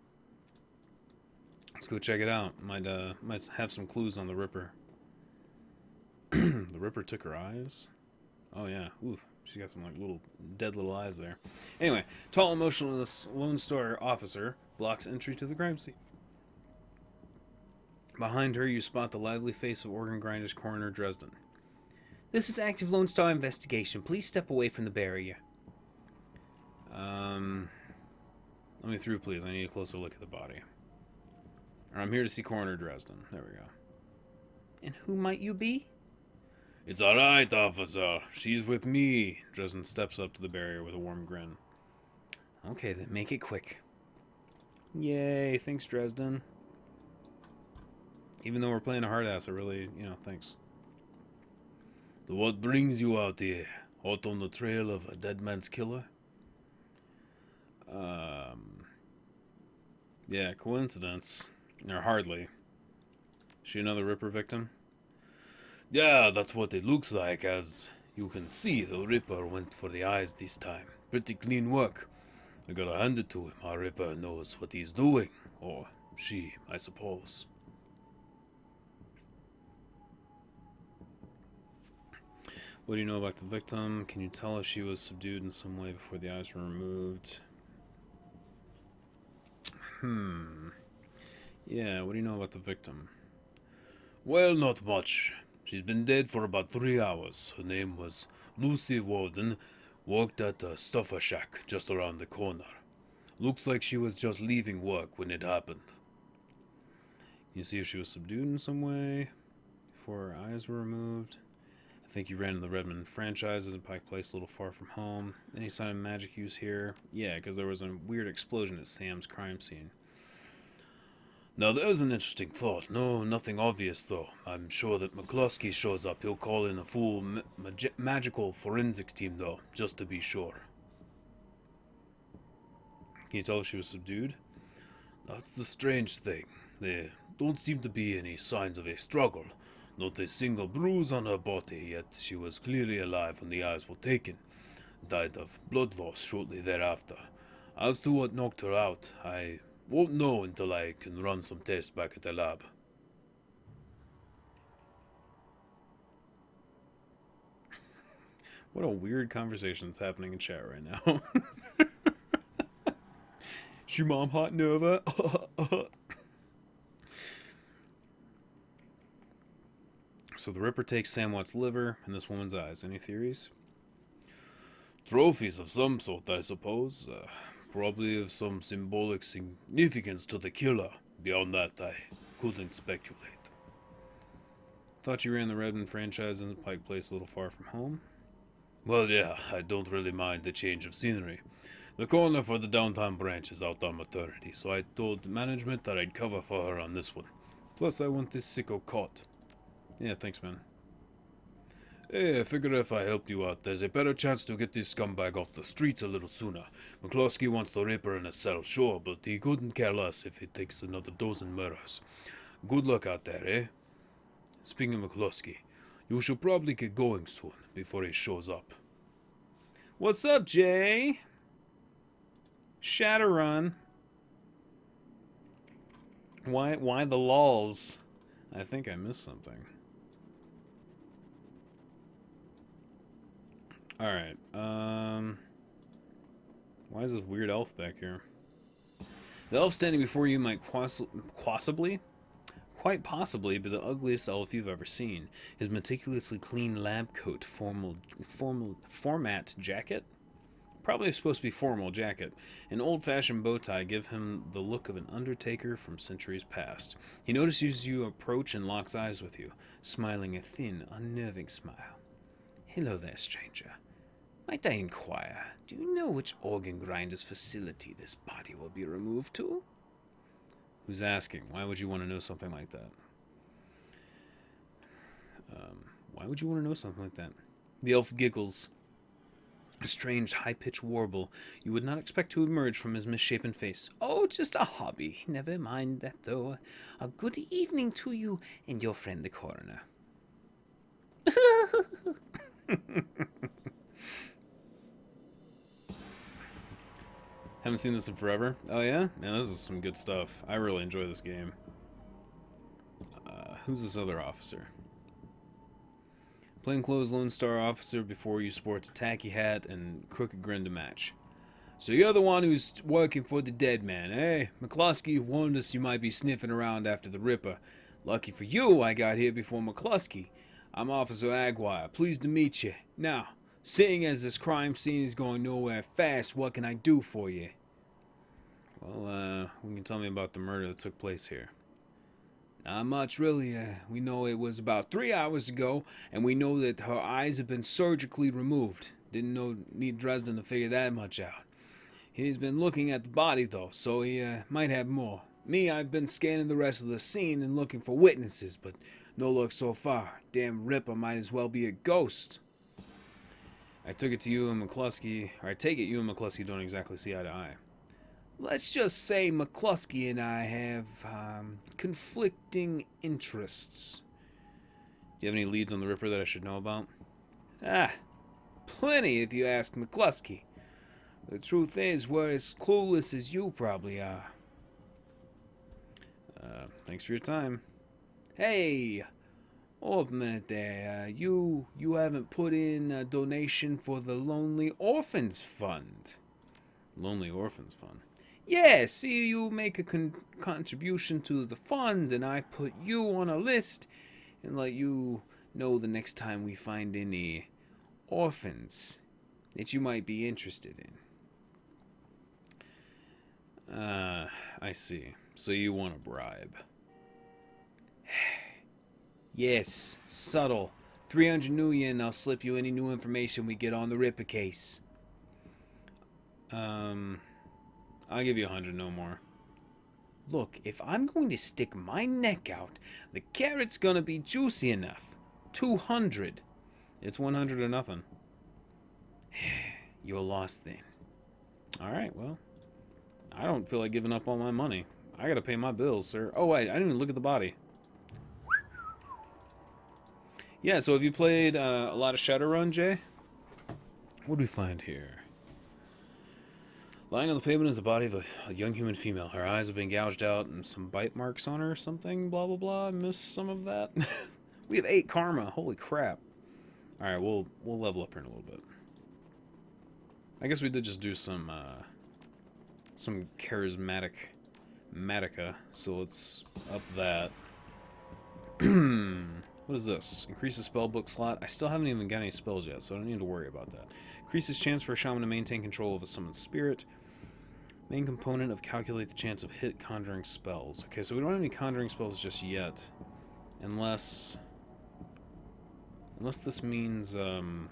Let's go check it out. Might have some clues on the Ripper. The Ripper took her eyes? Oh yeah. Oof. She's got some like dead little eyes there. Anyway, tall, emotionless Lone Star officer blocks entry to the crime scene. Behind her, you spot the lively face of organ grinder's coroner Dresden. This is active Lone Star investigation. Please step away from the barrier. Let me through, please. I need a closer look at the body. Or I'm here to see coroner Dresden. There we go. And who might you be? It's all right, officer. She's with me. Dresden steps up to the barrier with a warm grin. Okay, then make it quick. Yay, thanks, Dresden. Even though we're playing a hard ass, I really, thanks. So what brings you out here? Hot on the trail of a dead man's killer? Yeah, coincidence. Or hardly. She another Ripper victim? Yeah, that's what it looks like. As you can see, the Ripper went for the eyes this time. Pretty clean work. I gotta hand it to him. Our Ripper knows what he's doing. Or she, I suppose. What do you know about the victim? Can you tell if she was subdued in some way before the eyes were removed? Yeah, what do you know about the victim? Well, not much. She's been dead for about 3 hours. Her name was Lucy Warden. Worked at a stuffer shack just around the corner. Looks like she was just leaving work when it happened. Can you see if she was subdued in some way before her eyes were removed? I think you ran in the Redmond franchises in Pike Place, a little far from home. Any sign of magic use here? Yeah, because there was a weird explosion at Sam's crime scene. Now there's an interesting thought. No, nothing obvious though. I'm sure that McCluskey shows up. He'll call in a full magical forensics team though, just to be sure. Can you tell if she was subdued? That's the strange thing. There don't seem to be any signs of a struggle. Not a single bruise on her body, yet she was clearly alive when the eyes were taken. Died of blood loss shortly thereafter. As to what knocked her out, I won't know until I can run some tests back at the lab. What a weird conversation that's happening in chat right now. Is your mom hot, Nova? So the Ripper takes Sam Watt's liver and this woman's eyes. Any theories? Trophies of some sort, I suppose. Probably of some symbolic significance to the killer. Beyond that, I couldn't speculate. Thought you ran the Redmond franchise in the Pike Place a little far from home? Well, yeah, I don't really mind the change of scenery. The corner for the downtown branch is out on maternity, so I told management that I'd cover for her on this one. Plus, I want this sicko caught. Yeah, thanks, man. Hey, I figured if I helped you out, there's a better chance to get this scumbag off the streets a little sooner. McCloskey wants the Ripper in a cell, sure, but he couldn't care less if it takes another dozen murders. Good luck out there, eh? Speaking of McCloskey, you should probably get going soon, before he shows up. What's up, Jay? Shadowrun. Why the lulls? I think I missed something. Alright, why is this weird elf back here? The elf standing before you might quite possibly be the ugliest elf you've ever seen. His meticulously clean lab coat, format jacket? Probably supposed to be formal jacket. An old-fashioned bow tie give him the look of an undertaker from centuries past. He notices you approach and locks eyes with you, smiling a thin, unnerving smile. Hello there, stranger. Might I inquire, do you know which organ grinder's facility this body will be removed to? Who's asking? Why would you want to know something like that? Why would you want to know something like that? The elf giggles. A strange, high-pitched warble you would not expect to emerge from his misshapen face. Oh, just a hobby. Never mind that, though. A good evening to you and your friend the coroner. Haven't seen this in forever. Oh yeah? Man, this is some good stuff. I really enjoy this game. Who's this other officer? Plainclothes Lone Star officer before you sports a tacky hat and crooked grin to match. So you're the one who's working for the dead man, eh? McCloskey warned us you might be sniffing around after the Ripper. Lucky for you, I got here before McCloskey. I'm Officer Aguirre. Pleased to meet you. Now, seeing as this crime scene is going nowhere fast, what can I do for you? Well, you can tell me about the murder that took place here. Not much, really. We know it was about 3 hours ago, and we know that her eyes have been surgically removed. Didn't need Dresden to figure that much out. He's been looking at the body, though, so he might have more. Me, I've been scanning the rest of the scene and looking for witnesses, but no luck so far. Damn Ripper might as well be a ghost. I take it you and McCluskey don't exactly see eye to eye. Let's just say McCluskey and I have conflicting interests. Do you have any leads on the Ripper that I should know about? Plenty if you ask McCluskey. The truth is, we're as clueless as you probably are. Thanks for your time. Hey! Hold a minute there. You haven't put in a donation for the Lonely Orphans Fund. Lonely Orphans Fund? Yeah, see, you make a contribution to the fund, and I put you on a list and let you know the next time we find any orphans that you might be interested in. I see. So you want a bribe. Yes, subtle. 300 new yen, I'll slip you any new information we get on the Ripper case. I'll give you 100, no more. Look, if I'm going to stick my neck out, the carrot's gonna be juicy enough. 200. It's 100 or nothing. You're lost then. Alright, well. I don't feel like giving up all my money. I gotta pay my bills, sir. Oh, wait, I didn't even look at the body. Yeah, so have you played a lot of Shadowrun, Jay? What do we find here? Lying on the pavement is the body of a young human female. Her eyes have been gouged out and some bite marks on her or something, blah, blah, blah. I missed some of that. We have 8 karma. Holy crap. Alright, we'll level up here in a little bit. I guess we did just do some charismatic Matica, so let's up that. What is this? Increases spellbook slot. I still haven't even got any spells yet, so I don't need to worry about that. Increases chance for a shaman to maintain control of a summoned spirit. Main component of calculate the chance of hit conjuring spells. Okay, so we don't have any conjuring spells just yet. Unless this means the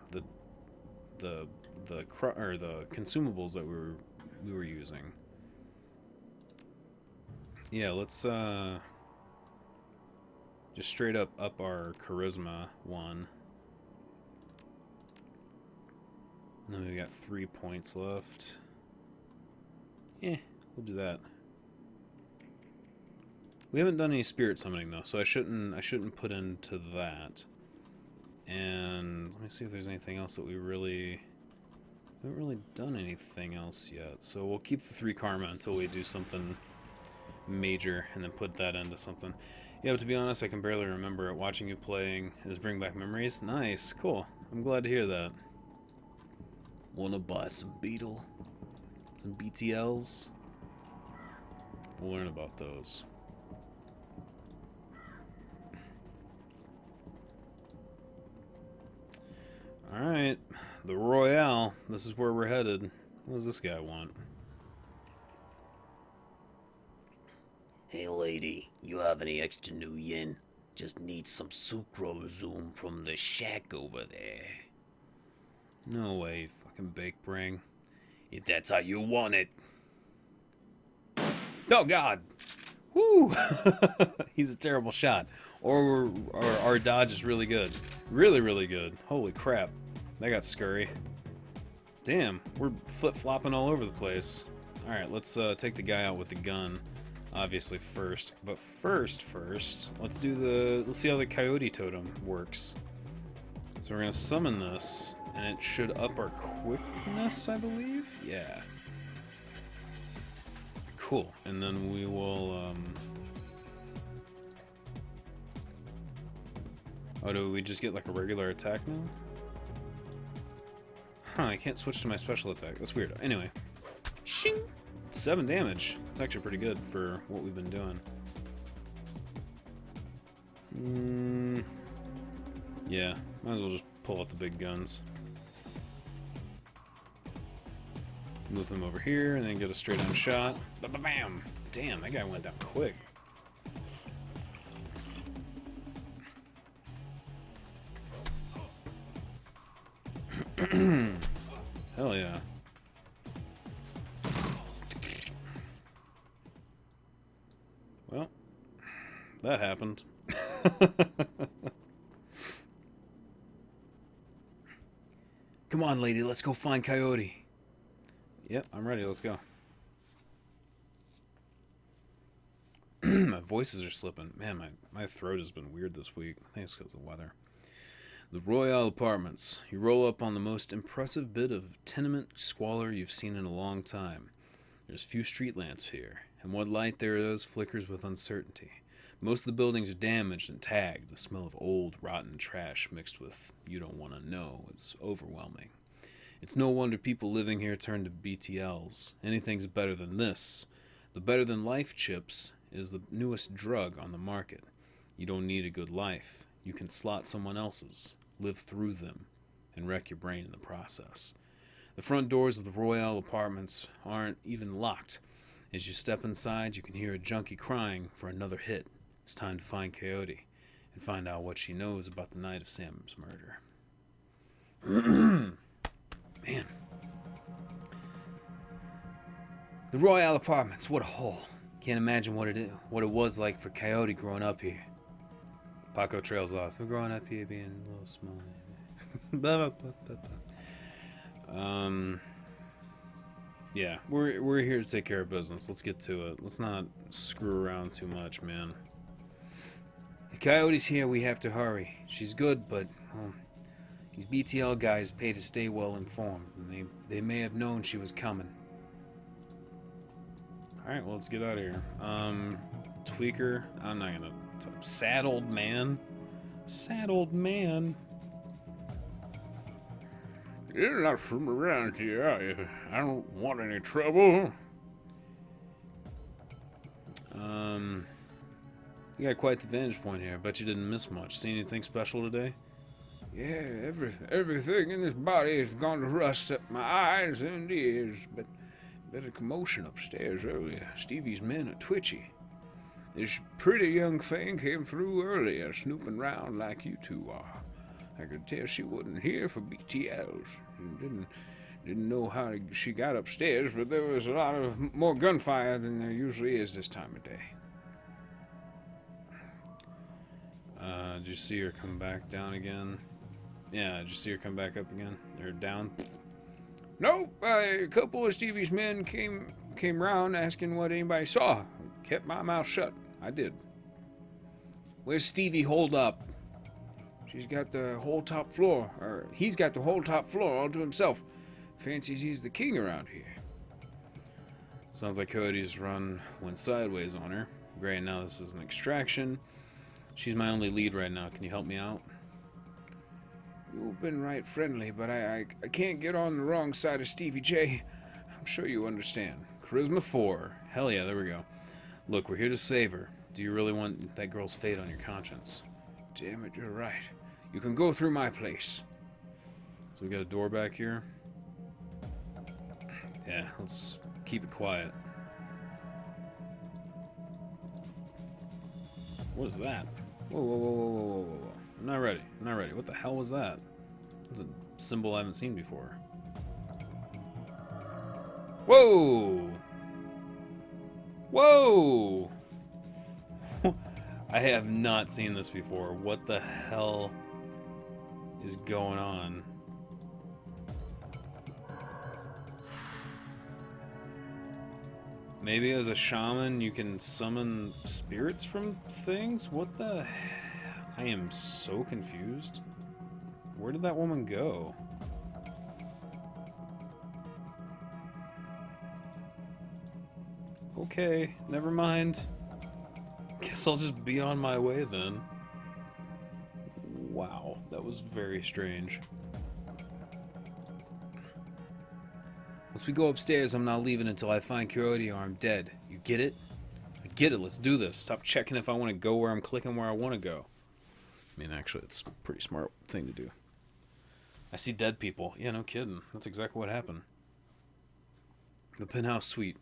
consumables that we were using. Yeah, let's just straight up our charisma one. And then we got 3 points left. Yeah, we'll do that. We haven't done any spirit summoning though, so I shouldn't put into that. And let me see if there's anything else that we haven't really done anything else yet. So we'll keep the 3 karma until we do something major, and then put that into something. Yeah, but to be honest, I can barely remember it. Watching you playing is bring back memories. Nice, cool. I'm glad to hear that. Wanna buy some beetle? Some BTLs? We'll learn about those. Alright, the Royale. This is where we're headed. What does this guy want? Hey lady, you have any extra new yen? Just need some sucrose zoom from the shack over there. No way, you fucking bake bring. If that's how you want it. Oh god! Woo! He's a terrible shot. Or our dodge is really good. Really, really good. Holy crap. That got scurry. Damn, we're flip-flopping all over the place. Alright, let's take the guy out with the gun. Obviously first. But first, let's see how the coyote totem works. So we're gonna summon this, and it should up our quickness, I believe? Yeah. Cool. And then we will, oh, do we just get like a regular attack now? Huh, I can't switch to my special attack. That's weird. Anyway. Shing! 7 damage. It's actually pretty good for what we've been doing. Yeah, might as well just pull out the big guns. Move him over here and then get a straight on shot. Ba-ba-bam! Damn, that guy went down quick. Hell yeah. Well, that happened. Come on, lady, let's go find Coyote. Yep, I'm ready. Let's go. My voices are slipping. Man, my throat has been weird this week. I think it's because of the weather. The Royale Apartments. You roll up on the most impressive bit of tenement squalor you've seen in a long time. There's few street lamps here, and what light there is flickers with uncertainty. Most of the buildings are damaged and tagged. The smell of old, rotten trash mixed with you don't want to know is overwhelming. It's no wonder people living here turn to BTLs. Anything's better than this. The better than life chips is the newest drug on the market. You don't need a good life. You can slot someone else's, live through them, and wreck your brain in the process. The front doors of the Royale Apartments aren't even locked. As you step inside, you can hear a junkie crying for another hit. It's time to find Coyote and find out what she knows about the night of Sam's murder. Man. The Royale Apartments, what a hole. Can't imagine what it was like for Coyote growing up here. Paco trails off. We're growing up here being a little small. Blah, blah, blah, blah. Yeah, we're here to take care of business. Let's get to it. Let's not screw around too much, man. If Coyote's here, we have to hurry. She's good, but these BTL guys pay to stay well informed, and they may have known she was coming. Alright, well, let's get out of here. Tweaker. I'm not gonna... Sad old man? Sad old man? You're not from around here, are you? I don't want any trouble. You got quite the vantage point here. I bet you didn't miss much. See anything special today? Yeah, everything in this body has gone to rust except my eyes and ears, but bit of commotion upstairs earlier. Stevie's men are twitchy. This pretty young thing came through earlier, snooping round like you two are. I could tell she wasn't here for BTLs. Didn't know how she got upstairs, but there was a lot of more gunfire than there usually is this time of day. Did you see her come back down again? Yeah, did you see her come back up again? Or down? Nope, a couple of Stevie's men came round asking what anybody saw. Kept my mouth shut. I did. Where's Stevie holed up? She's got the whole top floor, or he's got the whole top floor all to himself. Fancies he's the king around here. Sounds like Cody's run went sideways on her. Great, now this is an extraction. She's my only lead right now. Can you help me out? You've been right friendly, but I can't get on the wrong side of Stevie J. I'm sure you understand. Charisma 4. Hell yeah, there we go. Look, we're here to save her. Do you really want that girl's fate on your conscience? Damn it, you're right. You can go through my place. So we got a door back here. Yeah, let's keep it quiet. What is that? Whoa, whoa, whoa, whoa, whoa, whoa, whoa. I'm not ready. I'm not ready. What the hell was that? It's a symbol I haven't seen before. Whoa! Whoa! I have not seen this before. What the hell is going on? Maybe as a shaman you can summon spirits from things? What the... I am so confused. Where did that woman go? Okay, never mind. Guess I'll just be on my way then. Wow, that was very strange. Once we go upstairs, I'm not leaving until I find Coyote or I'm dead. You get it? I get it, let's do this. Stop checking if I want to go where I'm clicking where I want to go. I mean, actually, it's a pretty smart thing to do. I see dead people. Yeah, no kidding. That's exactly what happened. The penthouse suite.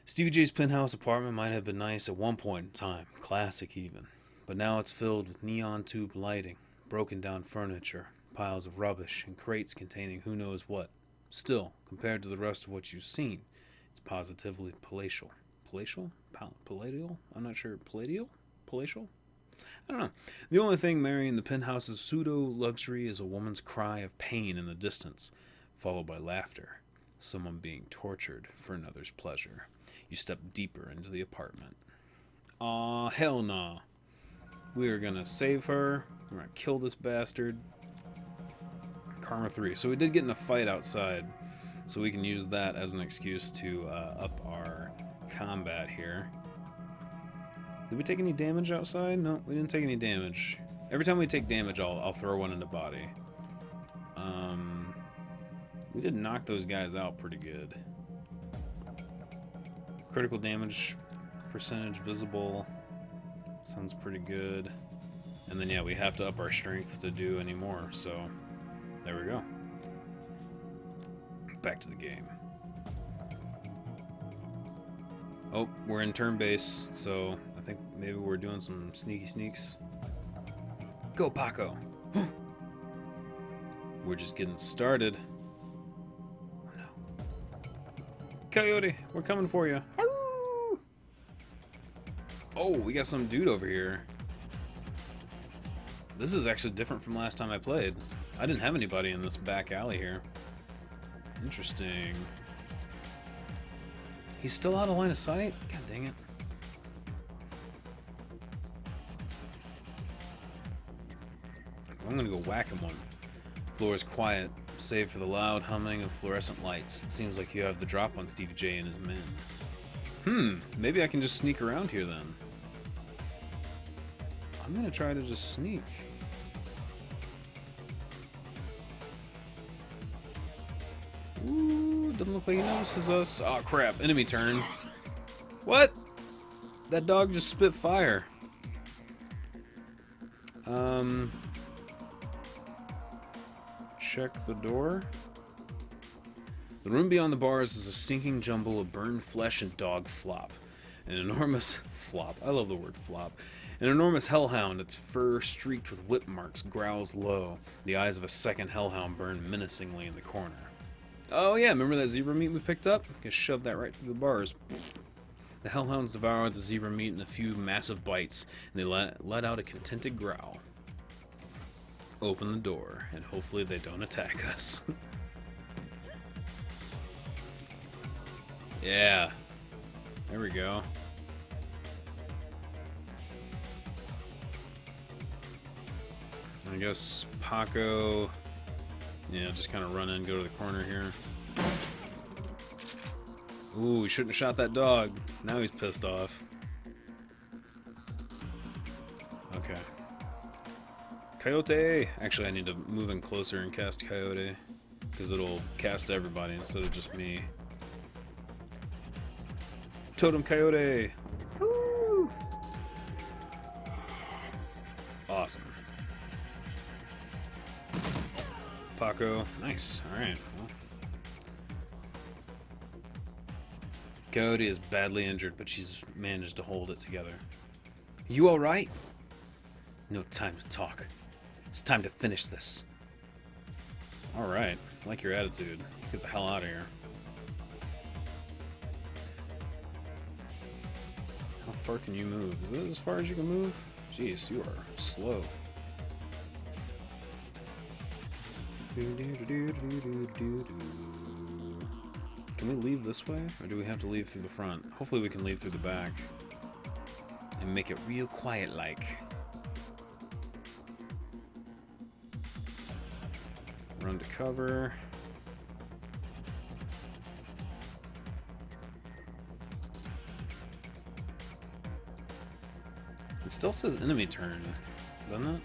Stevie J's penthouse apartment might have been nice at one point in time, classic even. But now it's filled with neon tube lighting, broken down furniture, piles of rubbish, and crates containing who knows what. Still, compared to the rest of what you've seen, it's positively palatial. Palatial? Palladial? I'm not sure. Palladial? Palatial? I don't know. The only thing marrying the penthouse's pseudo-luxury is a woman's cry of pain in the distance, followed by laughter. Someone being tortured for another's pleasure. You step deeper into the apartment. Aw, hell nah. We are gonna save her. We're gonna kill this bastard. Karma 3. So we did get in a fight outside, so we can use that as an excuse to up our combat here. Did we take any damage outside? No, we didn't take any damage. Every time we take damage, I'll throw one in the body. We did knock those guys out pretty good. Critical damage percentage visible. Sounds pretty good. And then, yeah, we have to up our strength to do any more, so there we go. Back to the game. Oh, we're in turn base, so I think maybe we're doing some sneaky sneaks. Go, Paco! We're just getting started. Oh no. Coyote, we're coming for you. Oh, we got some dude over here. This is actually different from last time I played. I didn't have anybody in this back alley here. Interesting. He's still out of line of sight? God dang it. I'm gonna go whack him one. Floor is quiet, save for the loud humming of fluorescent lights. It seems like you have the drop on Stevie J and his men. Maybe I can just sneak around here then. I'm gonna try to just sneak. Ooh, doesn't look like he notices us. Oh crap, enemy turn. What? That dog just spit fire. Check the door. The room beyond the bars is a stinking jumble of burned flesh and dog flop. An enormous flop. I love the word flop. An enormous hellhound, its fur streaked with whip marks, growls low. The eyes of a second hellhound burn menacingly in the corner. Oh yeah, remember that zebra meat we picked up? Just shove that right through the bars. The hellhounds devour the zebra meat in a few massive bites, and they let out a contented growl. Open the door, and hopefully they don't attack us. Yeah. There we go. I guess Paco. Yeah, just kind of run in, go to the corner here. Ooh, he shouldn't have shot that dog. Now he's pissed off. Okay. Coyote! Actually, I need to move in closer and cast Coyote, because it'll cast everybody instead of just me. Totem Coyote! Woo! Awesome. Paco. Nice. Alright. Well. Coyote is badly injured, but she's managed to hold it together. You alright? No time to talk. It's time to finish this. Alright. I like your attitude. Let's get the hell out of here. How far can you move? Is this as far as you can move? Jeez, you are slow. Can we leave this way? Or do we have to leave through the front? Hopefully we can leave through the back. And make it real quiet like. Run to cover. It still says enemy turn, doesn't it?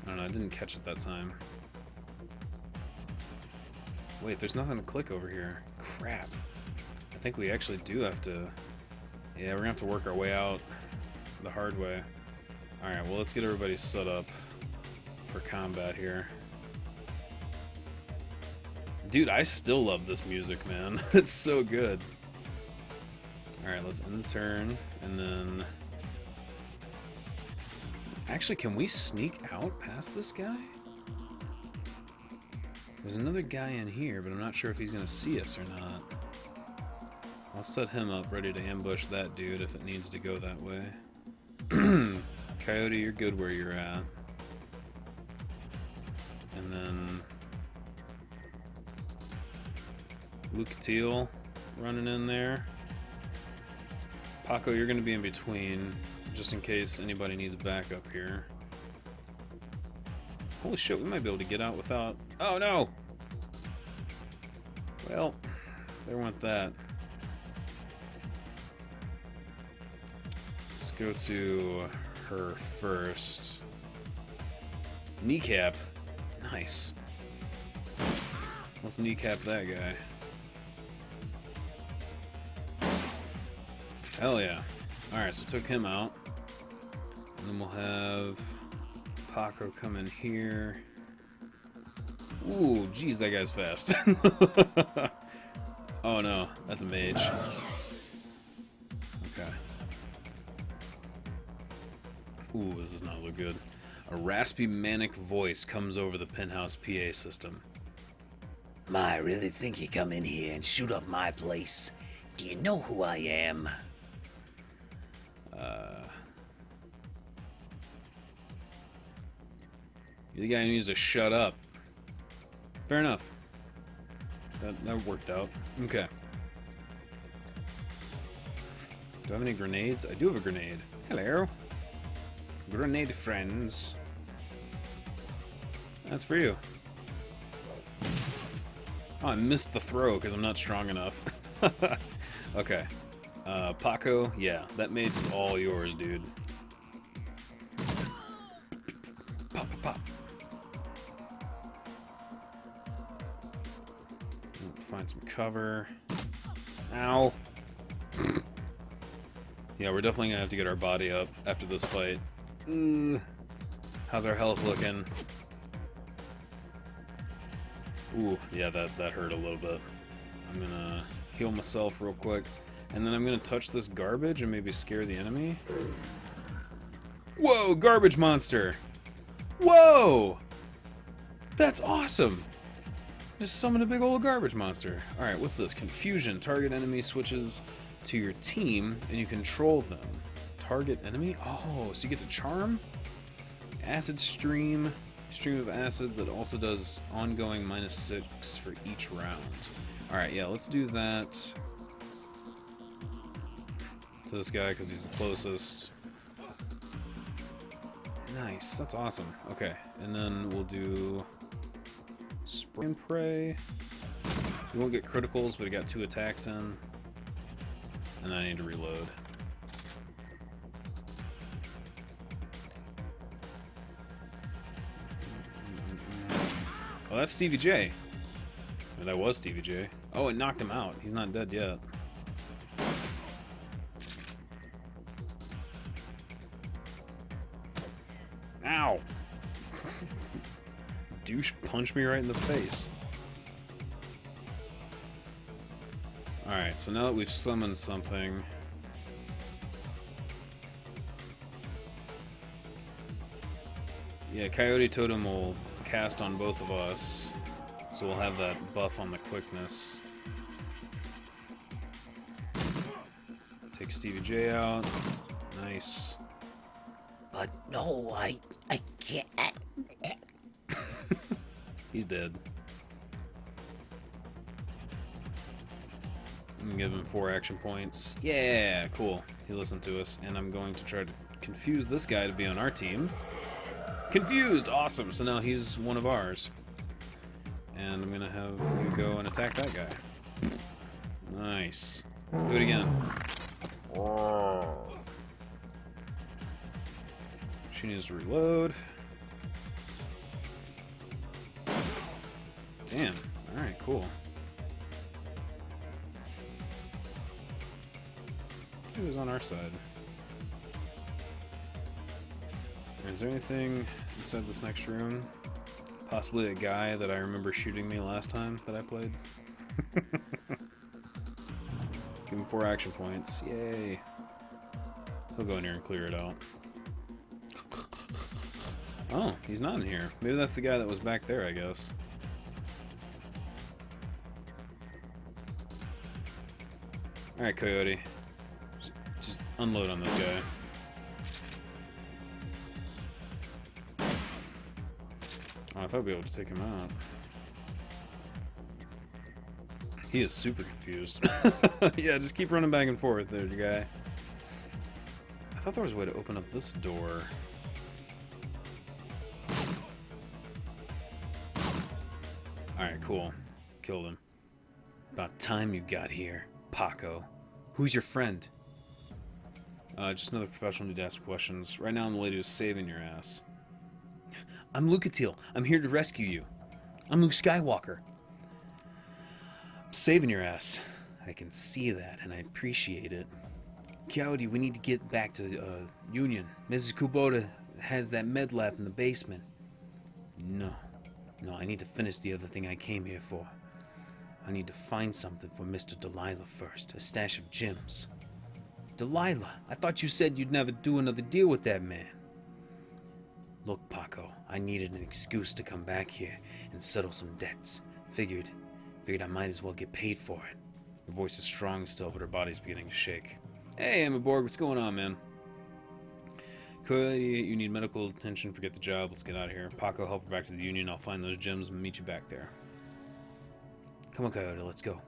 I don't know, I didn't catch it that time. Wait, there's nothing to click over here. Crap. I think we actually do have to... Yeah, we're gonna have to work our way out the hard way. Alright, well let's get everybody set up for combat here. Dude, I still love this music, man. It's so good. Alright, let's end the turn, and then... Actually, can we sneak out past this guy? There's another guy in here, but I'm not sure if he's gonna see us or not. I'll set him up ready to ambush that dude if it needs to go that way. Coyote, you're good where you're at. And then... Luke Teal running in there. Paco, you're gonna be in between, just in case anybody needs backup here. Holy shit, we might be able to get out without... Oh no! Well, there went that. Let's go to her first. Kneecap. Nice. Let's kneecap that guy. Hell yeah. Alright, so took him out. And then we'll have Paco come in here. Ooh, geez, that guy's fast. Oh no, that's a mage. Okay. Ooh, this does not look good. A raspy, manic voice comes over the penthouse PA system. My, really think you come in here and shoot up my place? Do you know who I am? You're the guy who needs to shut up. Fair enough. That worked out. Okay. Do I have any grenades? I do have a grenade. Hello. Grenade friends. That's for you. Oh, I missed the throw because I'm not strong enough. Okay. Paco, yeah, that mage is all yours, dude. Pop, pop, pop. Find some cover. Ow. Yeah, we're definitely gonna have to get our body up after this fight. How's our health looking? Ooh, yeah, that hurt a little bit. I'm gonna heal myself real quick. And then I'm gonna touch this garbage and maybe scare the enemy. Whoa, garbage monster! Whoa! That's awesome! Just summoned a big old garbage monster. Alright, what's this? Confusion. Target enemy switches to your team and you control them. Target enemy? Oh, so you get to charm? Acid stream. Stream of acid that also does ongoing -6 for each round. Alright, yeah, let's do that to this guy because he's the closest. Nice, that's awesome. Okay, and then we'll do spray and pray. We won't get criticals, but he got 2 attacks in. And then I need to reload. Oh, that's Stevie J. Or that was Stevie J. Oh, it knocked him out. He's not dead yet. Ow! Douche punched me right in the face. Alright, so now that we've summoned something... Yeah, Coyote Totem will cast on both of us, so we'll have that buff on the quickness. Take Stevie J out. Nice. But no, I can't. He's dead. I'm gonna give him 4 action points. Yeah, cool. He listened to us, and I'm going to try to confuse this guy to be on our team. Confused! Awesome! So now he's one of ours. And I'm gonna have you go and attack that guy. Nice. Do it again. She needs to reload. Damn. Alright, cool. He was on our side. Is there anything inside this next room? Possibly a guy that I remember shooting me last time that I played. Let's give him 4 action points. Yay. He'll go in here and clear it out. Oh, he's not in here. Maybe that's the guy that was back there, I guess. Alright, Coyote. Just unload on this guy. Oh, I thought I'd be able to take him out. He is super confused. Yeah, just keep running back and forth there, guy. I thought there was a way to open up this door. Alright, cool. Killed him. About time you got here, Paco. Who's your friend? Just another professional need to ask questions. Right now, the lady is saving your ass. I'm Lucatil. I'm here to rescue you. I'm Luke Skywalker. I'm saving your ass. I can see that, and I appreciate it. Coyote, we need to get back to Union. Mrs. Kubota has that med lab in the basement. No, I need to finish the other thing I came here for. I need to find something for Mr. Delilah first. A stash of gems. Delilah, I thought you said you'd never do another deal with that man. Look, Paco, I needed an excuse to come back here and settle some debts. Figured I might as well get paid for it. Her voice is strong still, but her body's beginning to shake. Hey, Emma Borg, what's going on, man? Coyote, you need medical attention, forget the job, let's get out of here. Paco, help her back to the Union, I'll find those gems and meet you back there. Come on, Coyote, let's go.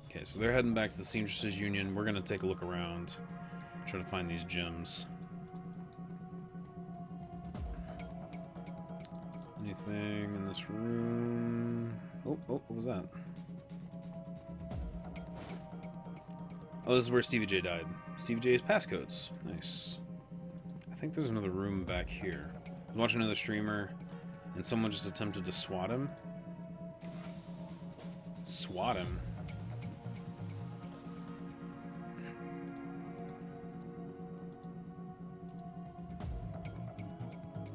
Okay, so they're heading back to the Seamstresses Union. We're gonna take a look around, try to find these gems. Anything in this room? Oh, what was that? Oh, this is where Stevie J died. Stevie J's passcodes. Nice. I think there's another room back here. I was watching another streamer, and someone just attempted to swat him. Swat him?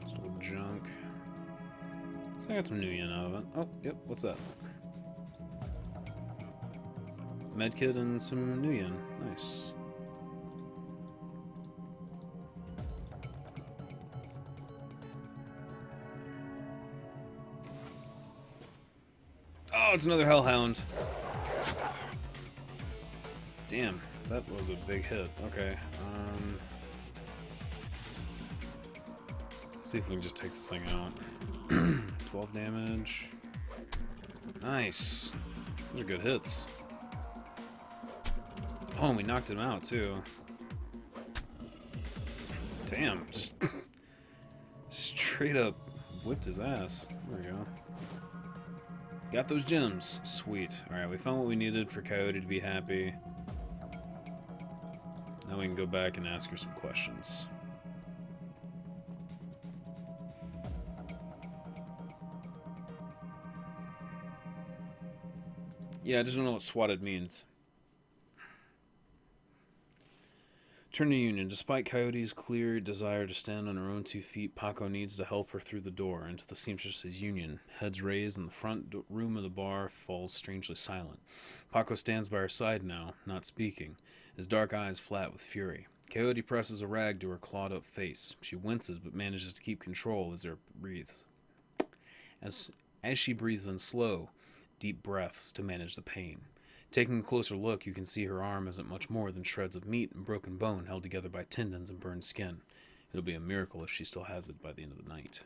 Still junk. So I got some Nuyen out of it. Oh, yep, what's that? Medkit and some Nuyen. Nice. Oh, it's another Hellhound. Damn, that was a big hit. Okay, see if we can just take this thing out. 12 damage. Nice. Those are good hits. Oh, and we knocked him out, too. Damn, just straight up whipped his ass. There we go. Got those gems. Sweet. Alright, we found what we needed for Coyote to be happy. Now we can go back and ask her some questions. Yeah, I just don't know what swatted means. Turn to Union. Despite Coyote's clear desire to stand on her own 2 feet, Paco needs to help her through the door into the seamstress's union. Heads raised, and the front room of the bar falls strangely silent. Paco stands by her side now, not speaking, his dark eyes flat with fury. Coyote presses a rag to her clawed-up face. She winces, but manages to keep control as her breathes. As she breathes in slow, deep breaths to manage the pain. Taking a closer look, you can see her arm isn't much more than shreds of meat and broken bone held together by tendons and burned skin. It'll be a miracle if she still has it by the end of the night.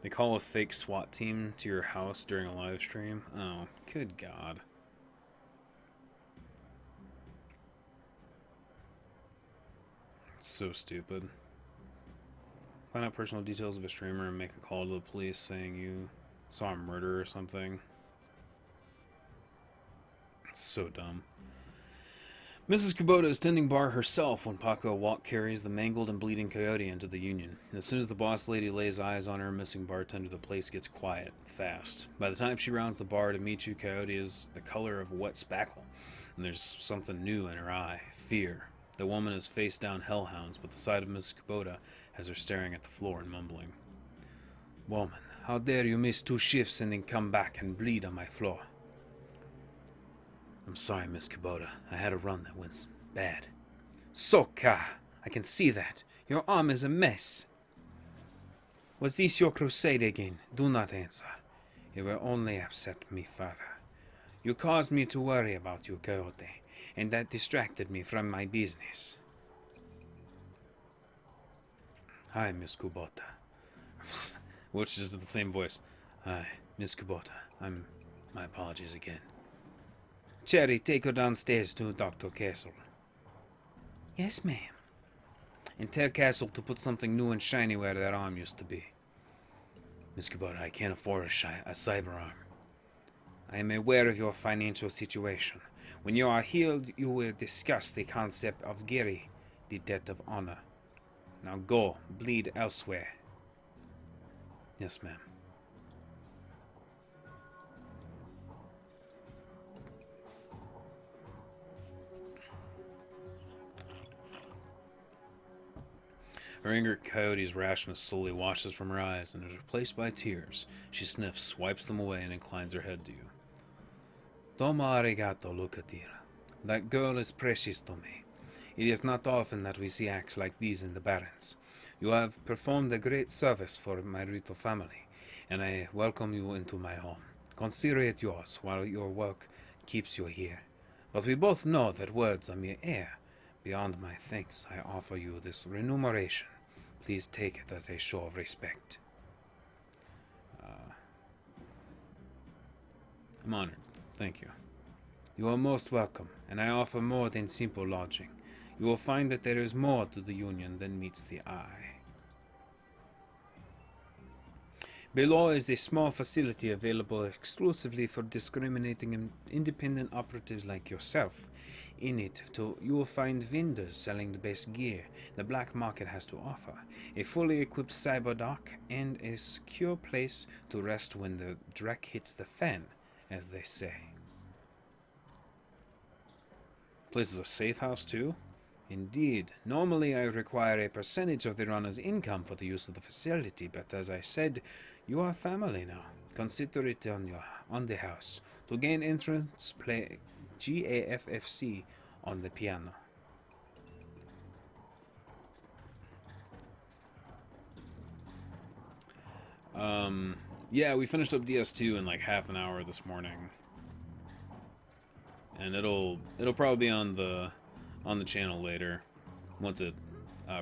They call a fake SWAT team to your house during a live stream? Oh, good God. It's so stupid. Find out personal details of a streamer and make a call to the police saying you saw a murder or something. It's so dumb. Mrs. Kubota is tending bar herself when Paco carries the mangled and bleeding Coyote into the Union. As soon as the boss lady lays eyes on her missing bartender, the place gets quiet, fast. By the time she rounds the bar to meet you, Coyote is the color of wet spackle, and there's something new in her eye, fear. The woman is face down hellhounds, but the sight of Mrs. Kubota has her staring at the floor and mumbling. Woman, how dare you miss 2 shifts and then come back and bleed on my floor? I'm sorry, Miss Kubota. I had a run that went bad. Soka! I can see that. Your arm is a mess. Was this your crusade again? Do not answer. It will only upset me further. You caused me to worry about you, Coyote, and that distracted me from my business. Hi, Miss Kubota. Which is the same voice. Hi, Miss Kubota. My apologies again. Cherry, take her downstairs to Dr. Castle. Yes, ma'am. And tell Castle to put something new and shiny where that arm used to be. Miss Kubota, I can't afford a cyber arm. I am aware of your financial situation. When you are healed, you will discuss the concept of Giri, the debt of honor. Now go, bleed elsewhere. Yes, ma'am. Her anger at Coyote's rashness slowly washes from her eyes and is replaced by tears. She sniffs, wipes them away, and inclines her head to you. Domo arigato, Lucatira. That girl is precious to me. It is not often that we see acts like these in the Barrens. You have performed a great service for my little family, and I welcome you into my home. Consider it yours while your work keeps you here. But we both know that words are mere air. Beyond my thanks, I offer you this remuneration. Please take it as a show of respect. I'm honored. Thank you. You are most welcome, and I offer more than simple lodging. You will find that there is more to the Union than meets the eye. Below is a small facility available exclusively for discriminating independent operatives like yourself. In it, you will find vendors selling the best gear the black market has to offer, a fully equipped cyber dock, and a secure place to rest when the dreck hits the fan, as they say. Place is a safe house, too? Indeed. Normally I require a percentage of the runner's income for the use of the facility, but as I said, you are family now. Consider it on the house. To gain entrance, play GAFFC on the piano. Yeah, we finished up DS2 in like half an hour this morning. And it'll probably be on the channel later once it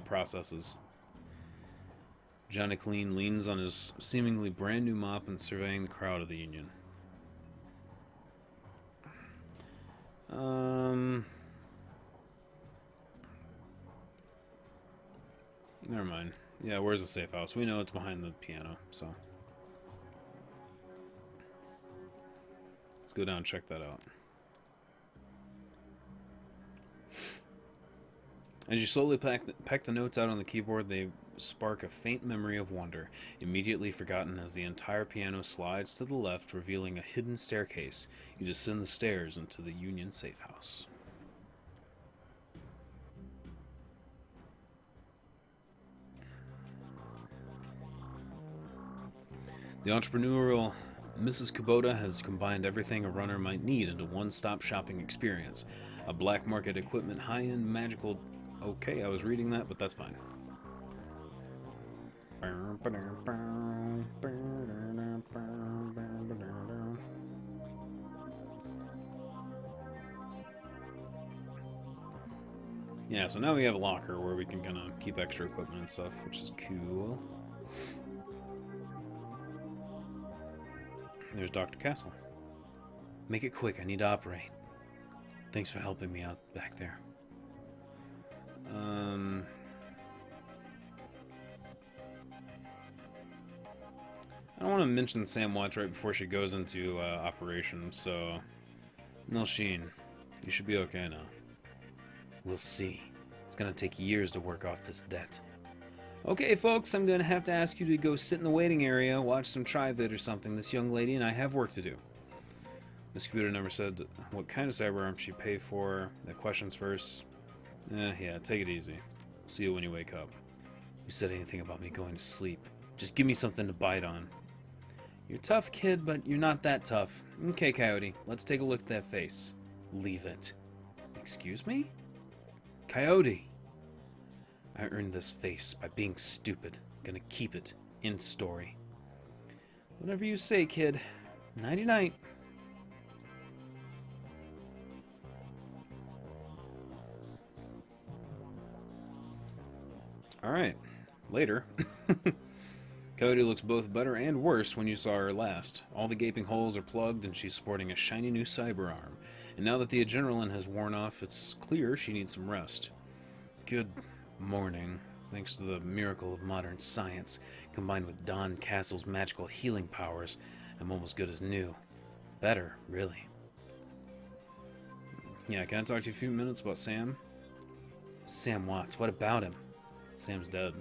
processes. Johnny Clean leans on his seemingly brand new mop and surveying the crowd of the Union. Never mind. Yeah, where's the safe house? We know it's behind the piano, so. Let's go down and check that out. As you slowly peck the notes out on the keyboard, they spark a faint memory of wonder, immediately forgotten as the entire piano slides to the left, revealing a hidden staircase. You descend the stairs into the Union safe house. The entrepreneurial Mrs. Kubota has combined everything a runner might need into one-stop shopping experience. A black market equipment, high-end magical... Okay, I was reading that, but that's fine. Yeah, so now we have a locker where we can kind of keep extra equipment and stuff, which is cool. There's Dr. Castle. Make it quick, I need to operate. Thanks for helping me out back there. I don't want to mention Sam Watts right before she goes into operation, so... Milsheen, you should be okay now. We'll see. It's gonna take years to work off this debt. Okay, folks, I'm gonna have to ask you to go sit in the waiting area, watch some Tri-Vid or something. This young lady and I have work to do. Miss Computer never said what kind of cyberarm she'd pay for. That question's first. Yeah, take it easy. See you when you wake up. You said anything about me going to sleep. Just give me something to bite on. You're tough, kid, but you're not that tough. Okay, Coyote, let's take a look at that face. Leave it. Excuse me? Coyote! I earned this face by being stupid. Gonna keep it. End story. Whatever you say, kid. Nighty-night. Alright. Later. Coyote looks both better and worse when you saw her last. All the gaping holes are plugged and she's sporting a shiny new cyber arm. And now that the adrenaline has worn off, it's clear she needs some rest. Good morning. Thanks to the miracle of modern science, combined with Don Castle's magical healing powers, I'm almost good as new. Better, really. Yeah, can I talk to you a few minutes about Sam? Sam Watts, what about him? Sam's dead.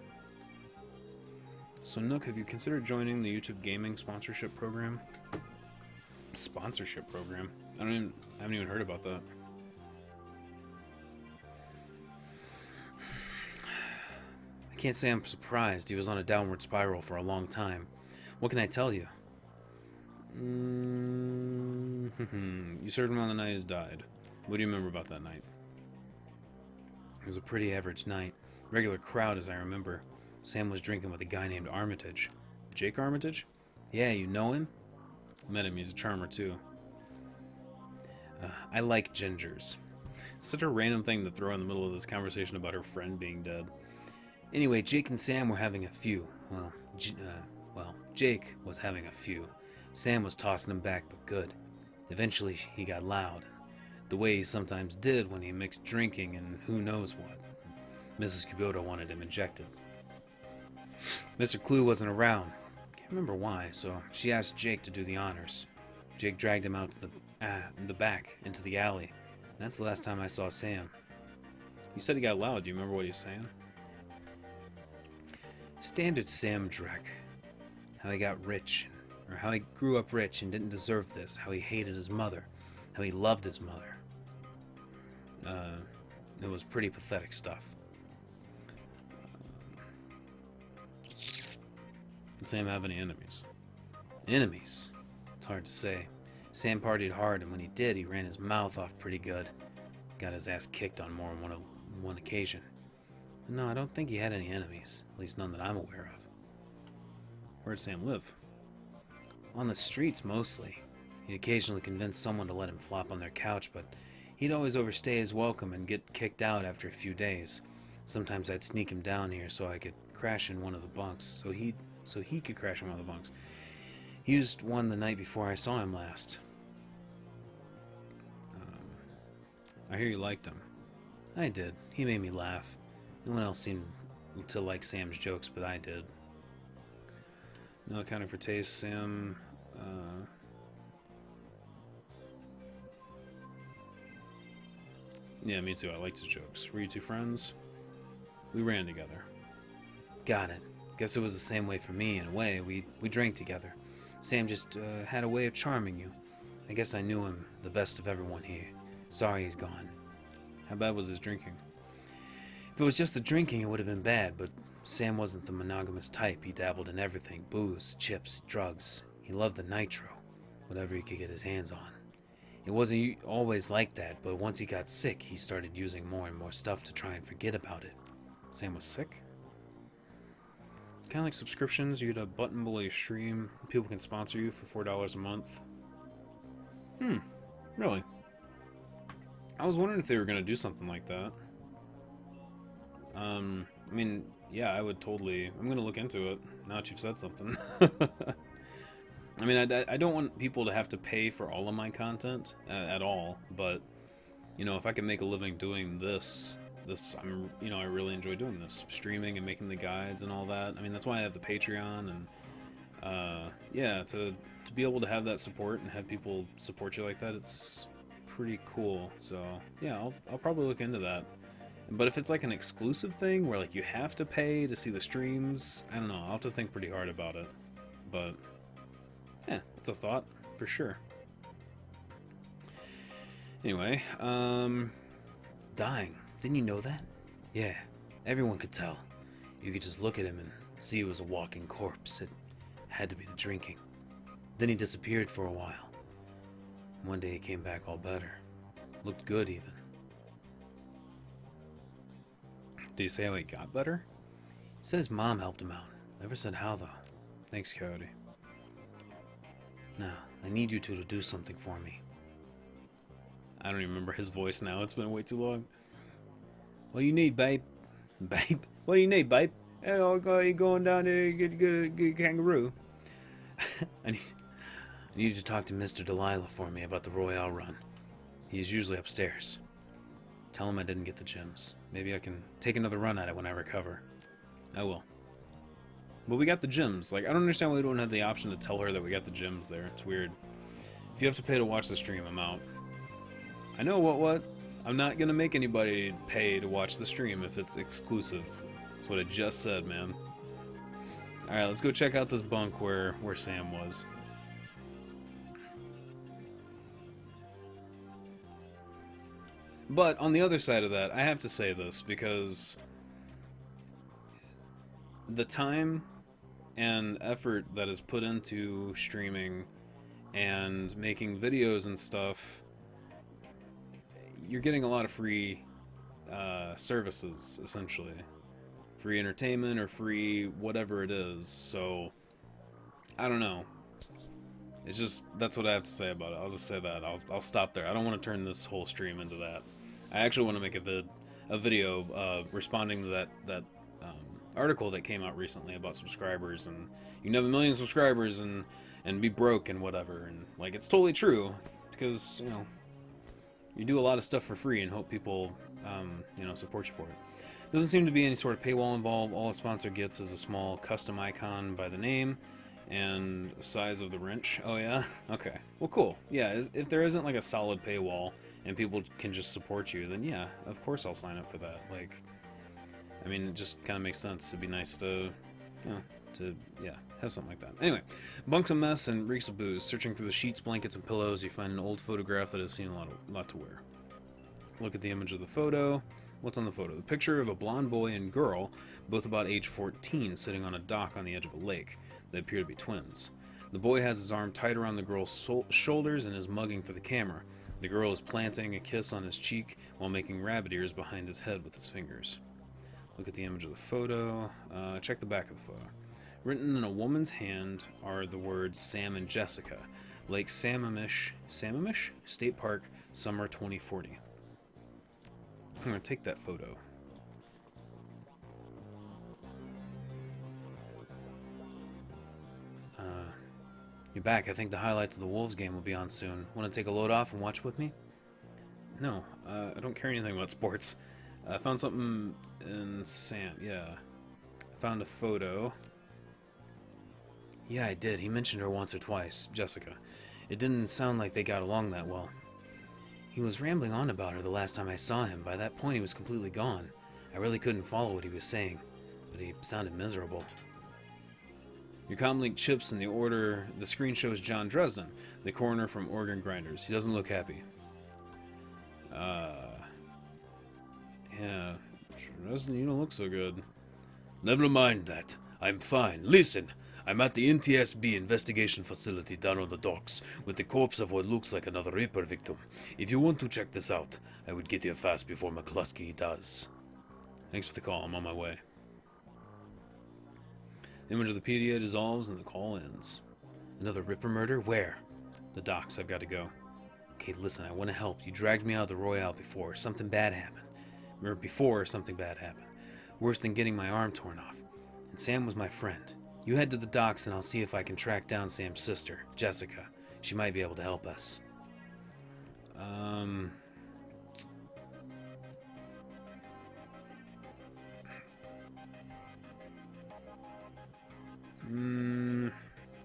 So Nook, have you considered joining the YouTube gaming sponsorship program? Sponsorship program? I haven't even heard about that. I can't say I'm surprised. He was on a downward spiral for a long time. What can I tell you? You served him on the night he's died. What do you remember about that night? It was a pretty average night. Regular crowd, as I remember. Sam was drinking with a guy named Armitage. Jake Armitage? Yeah, you know him? Met him, he's a charmer too. I like gingers. It's such a random thing to throw in the middle of this conversation about her friend being dead. Anyway, Jake and Sam were having a few. Well, Jake was having a few. Sam was tossing him back, but good. Eventually, he got loud. The way he sometimes did when he mixed drinking and who knows what. Mrs. Kubota wanted him injected. Mr. Clue wasn't around. Can't remember why, so she asked Jake to do the honors. Jake dragged him out to the back, into the alley. That's the last time I saw Sam. You said he got loud. Do you remember what he was saying? Standard Sam Drek. How he got rich, or how he grew up rich and didn't deserve this. How he hated his mother. How he loved his mother. It was pretty pathetic stuff. Did Sam have any enemies? Enemies? It's hard to say. Sam partied hard, and when he did, he ran his mouth off pretty good. Got his ass kicked on more than one occasion. But no, I don't think he had any enemies. At least none that I'm aware of. Where'd Sam live? On the streets, mostly. He'd occasionally convince someone to let him flop on their couch, but he'd always overstay his welcome and get kicked out after a few days. Sometimes I'd sneak him down here so I could crash in one of the bunks, so he could crash in one of the bunks. He used one the night before I saw him last. I hear you liked him. I did. He made me laugh. No one else seemed to like Sam's jokes, but I did. No accounting for taste, Sam. Yeah, me too. I liked his jokes. Were you two friends? We ran together. Got it. Guess it was the same way for me, in a way. We drank together. Sam just had a way of charming you. I guess I knew him the best of everyone here. Sorry he's gone. How bad was his drinking? If it was just the drinking, it would have been bad, but Sam wasn't the monogamous type. He dabbled in everything. Booze, chips, drugs. He loved the nitro. Whatever he could get his hands on. It wasn't always like that, but once he got sick, he started using more and more stuff to try and forget about it. Sam was sick? Kind of like subscriptions. You get a button below your stream. People can sponsor you for $4 a month. Really? I was wondering if they were going to do something like that. I mean, yeah, I would totally... I'm going to look into it, now that you've said something. I mean, I don't want people to have to pay for all of my content at all, but, you know, if I can make a living doing this, I really enjoy doing this. Streaming and making the guides and all that. I mean, that's why I have the Patreon, and, yeah, to be able to have that support and have people support you like that, it's pretty cool. So, yeah, I'll probably look into that. But if it's like an exclusive thing where, like, you have to pay to see the streams, I don't know, I'll have to think pretty hard about it. But... yeah, it's a thought, for sure. Anyway, dying. Didn't you know that? Yeah, everyone could tell. You could just look at him and see he was a walking corpse. It had to be the drinking. Then he disappeared for a while. One day he came back all better. Looked good, even. Did he say how he got better? He said his mom helped him out. Never said how, though. Thanks, Coyote. Now, I need you two to do something for me. I don't even remember his voice now. It's been way too long. What do you need, babe? Babe? What do you need, babe? Hey, you going down there to get a kangaroo? I need you to talk to Mr. Delilah for me about the Royale run. He's usually upstairs. Tell him I didn't get the gems. Maybe I can take another run at it when I recover. I will. But we got the gems. Like, I don't understand why we don't have the option to tell her that we got the gems there. It's weird. If you have to pay to watch the stream, I'm out. I know what? I'm not gonna make anybody pay to watch the stream if it's exclusive. That's what I just said, man. Alright, let's go check out this bunk where Sam was. But on the other side of that, I have to say this because the time and effort that is put into streaming and making videos and stuff, you're getting a lot of free services, essentially. Free entertainment or free whatever it is. So, I don't know. It's just, that's what I have to say about it. I'll just say that. I'll stop there. I don't want to turn this whole stream into that. I actually want to make a video responding to that article that came out recently about subscribers, and you can have 1 million subscribers and be broke and whatever, and like, it's totally true, because, you know, you do a lot of stuff for free and hope people support you for it. Doesn't seem to be any sort of paywall involved. All a sponsor gets is a small custom icon by the name and size of the wrench. Oh yeah? Okay. Well, cool. Yeah, if there isn't like a solid paywall and people can just support you, then yeah, of course I'll sign up for that. Like, I mean, it just kind of makes sense. It'd be nice to have something like that. Anyway, bunk's a mess and reeks of booze. Searching through the sheets, blankets, and pillows, you find an old photograph that has seen a lot to wear. Look at the image of the photo. What's on the photo? The picture of a blonde boy and girl, both about age 14, sitting on a dock on the edge of a lake. They appear to be twins. The boy has his arm tight around the girl's shoulders and is mugging for the camera. The girl is planting a kiss on his cheek while making rabbit ears behind his head with his fingers. Look at the image of the photo. Check the back of the photo. Written in a woman's hand are the words Sam and Jessica. Lake Sammamish State Park, summer 2040. I'm going to take that photo. You're back. I think the highlights of the Wolves game will be on soon. Want to take a load off and watch with me? No, I don't care anything about sports. I found something in Sam. Yeah. I found a photo. Yeah, I did. He mentioned her once or twice, Jessica. It didn't sound like they got along that well. He was rambling on about her the last time I saw him. By that point, he was completely gone. I really couldn't follow what he was saying, but he sounded miserable. Your comlink chips in the order. The screen shows John Dresden, the coroner from Organ Grinders. He doesn't look happy. Yeah, Dresden, you don't look so good. Never mind that. I'm fine. Listen, I'm at the NTSB investigation facility down on the docks with the corpse of what looks like another Reaper victim. If you want to check this out, I would get here fast before McCluskey does. Thanks for the call. I'm on my way. The image of the PDA dissolves and the call ends. Another Ripper murder? Where? The docks. I've got to go. Okay, listen, I want to help. You dragged me out of the Royale before. Something bad happened. Remember, before something bad happened. Worse than getting my arm torn off. And Sam was my friend. You head to the docks and I'll see if I can track down Sam's sister, Jessica. She might be able to help us.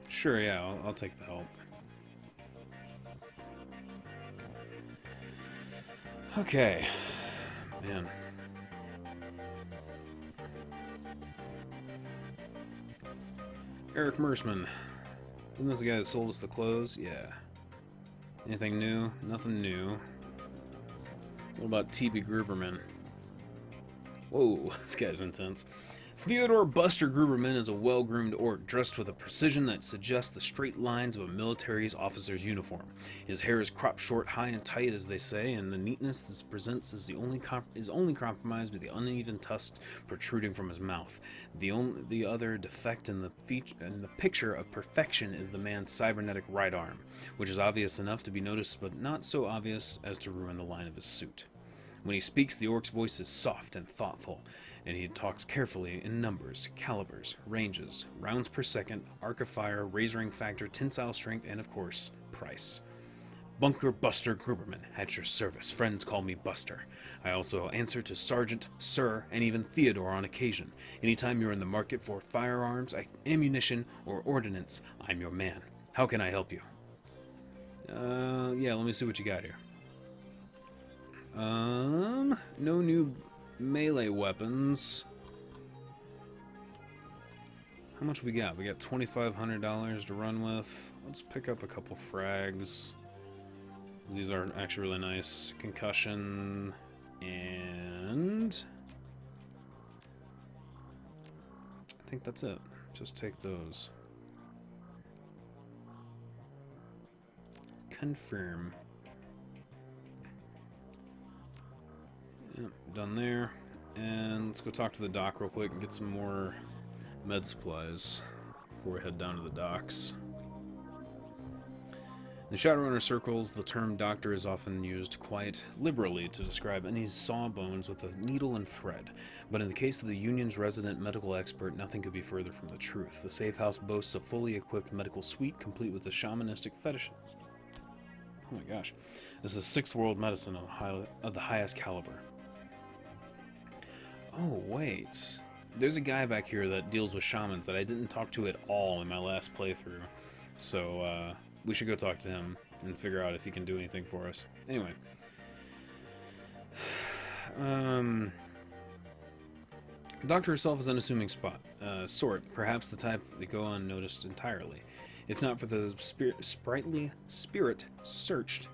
Sure, yeah, I'll take the help. Okay. Man. Eric Mersman. Isn't this the guy that sold us the clothes? Yeah. Anything new? Nothing new. What about T.B. Gruberman? Whoa, this guy's intense. Theodore Buster Gruberman is a well-groomed orc dressed with a precision that suggests the straight lines of a military officer's uniform. His hair is cropped short, high and tight, as they say, and the neatness this presents is only compromised by the uneven tusks protruding from his mouth. The other defect in the picture of perfection is the man's cybernetic right arm, which is obvious enough to be noticed, but not so obvious as to ruin the line of his suit. When he speaks, the orc's voice is soft and thoughtful, and he talks carefully in numbers, calibers, ranges, rounds per second, arc of fire, razoring factor, tensile strength, and of course, price. Bunker Buster Gruberman, at your service. Friends call me Buster. I also answer to Sergeant, Sir, and even Theodore on occasion. Anytime you're in the market for firearms, ammunition, or ordnance, I'm your man. How can I help you? Yeah, let me see what you got here. No new melee weapons. How much we got? We got $2,500 to run with. Let's pick up a couple frags. These are actually really nice. Concussion and I think that's it. Just take those. Confirm. Yep, done there. And let's go talk to the dock real quick and get some more med supplies before we head down to the docks. In Shadowrunner circles, the term doctor is often used quite liberally to describe any sawbones with a needle and thread. But in the case of the Union's resident medical expert, nothing could be further from the truth. The safe house boasts a fully equipped medical suite complete with the shamanistic fetishes. Oh my gosh. This is sixth world medicine of the highest caliber. Oh, wait. There's a guy back here that deals with shamans that I didn't talk to at all in my last playthrough. So, we should go talk to him and figure out if he can do anything for us. Anyway. The doctor herself is unassuming sort, perhaps the type that go unnoticed entirely. If not for the sprightly spirit searched,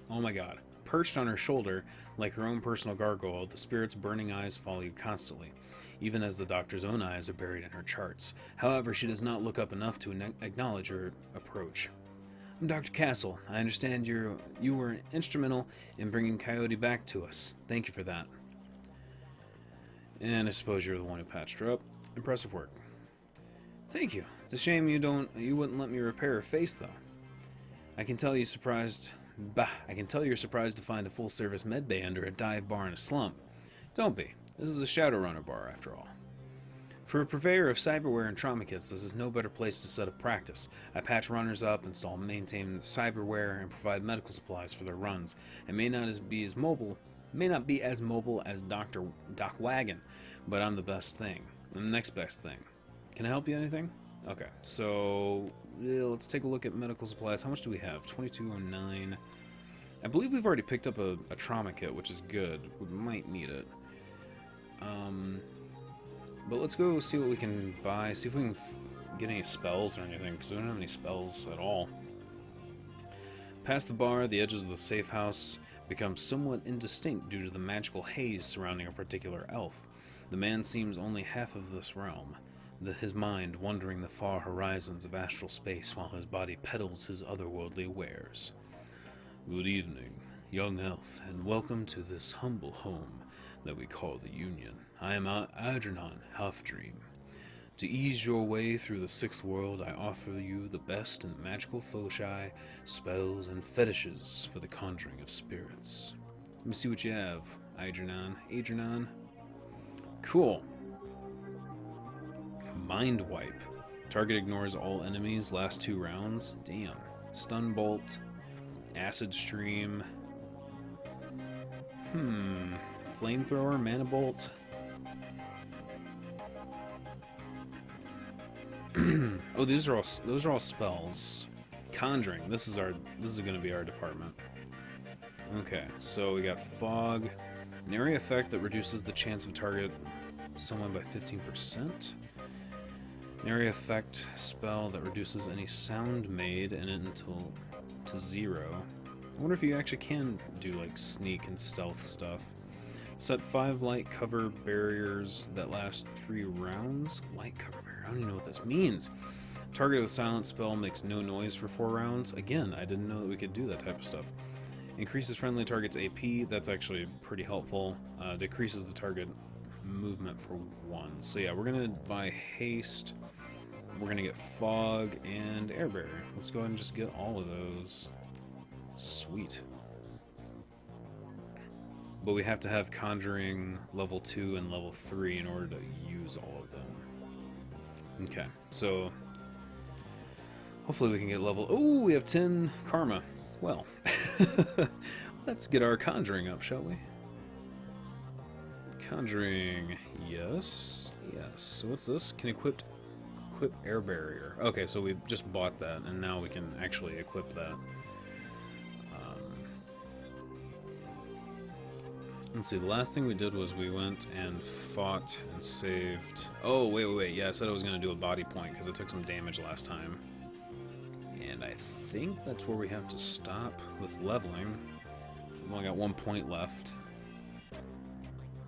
oh my god, perched on her shoulder like her own personal gargoyle, the spirit's burning eyes follow you constantly, even as the doctor's own eyes are buried in her charts. However, she does not look up enough to acknowledge your approach. I'm Dr. Castle. I understand you were instrumental in bringing Coyote back to us. Thank you for that. And I suppose you're the one who patched her up. Impressive work. Thank you. It's a shame you wouldn't let me repair her face, though. I can tell you're surprised to find a full-service medbay under a dive bar in a slump. Don't be. This is a Shadowrunner bar, after all. For a purveyor of cyberware and trauma kits, this is no better place to set up practice. I patch runners up, install and maintain cyberware, and provide medical supplies for their runs. It may not be as mobile as Doc Wagon, but I'm the best thing. I'm the next best thing. Can I help you anything? Okay, so let's take a look at medical supplies. How much do we have? 2209. I believe we've already picked up a trauma kit, which is good. We might need it. But let's go see what we can buy, see if we can get any spells or anything, because we don't have any spells at all. Past the bar, the edges of the safe house become somewhat indistinct due to the magical haze surrounding a particular elf. The man seems only half of this realm, his mind wandering the far horizons of astral space while his body peddles his otherworldly wares. Good evening, young elf, and welcome to this humble home that we call the Union. I am Algernon Halfdream. To ease your way through the sixth world, I offer you the best in magical foci, spells, and fetishes for the conjuring of spirits. Let me see what you have, Algernon. Cool. Mind Wipe. Target ignores all enemies last 2 rounds. Damn. Stun Bolt. Acid Stream. Flamethrower, Mana Bolt. Oh, those are all spells. Conjuring. This is going to be our department. Okay, so we got Fog. An area effect that reduces the chance of target someone by 15%. An area effect spell that reduces any sound made in it to 0. I wonder if you actually can do like sneak and stealth stuff. Set 5 light cover barriers that last 3 rounds. Light cover barrier. I don't even know what this means. Target of the silent spell makes no noise for 4 rounds. Again, I didn't know that we could do that type of stuff. Increases friendly target's AP. That's actually pretty helpful. Decreases the target movement for 1. So yeah, we're gonna buy haste. We're gonna get fog and air barrier. Let's go ahead and just get all of those. Sweet. But we have to have conjuring level 2 and level 3 in order to use all of them. Okay, so hopefully we can get level... Oh, we have 10 karma. Well, let's get our conjuring up, shall we? Conjuring, yes. So what's this? Can equip air barrier. Okay, so we just bought that, and now we can actually equip that. Let's see, the last thing we did was we went and fought and saved... Oh, wait. Yeah, I said I was going to do a body point because it took some damage last time. And I think that's where we have to stop with leveling. We've only got 1 point left.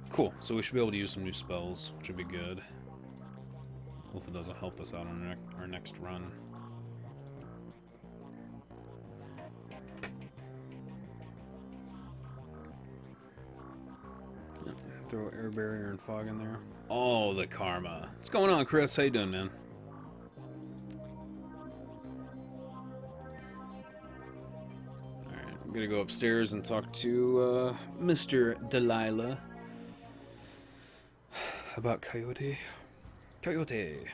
Cool, so we should be able to use some new spells, which would be good. Hopefully those will help us out on our next run. Throw air barrier and fog in there. Oh, the karma. What's going on, Chris? How you doing, man? Alright, I'm gonna go upstairs and talk to Mr. Delilah about Coyote. Coyote.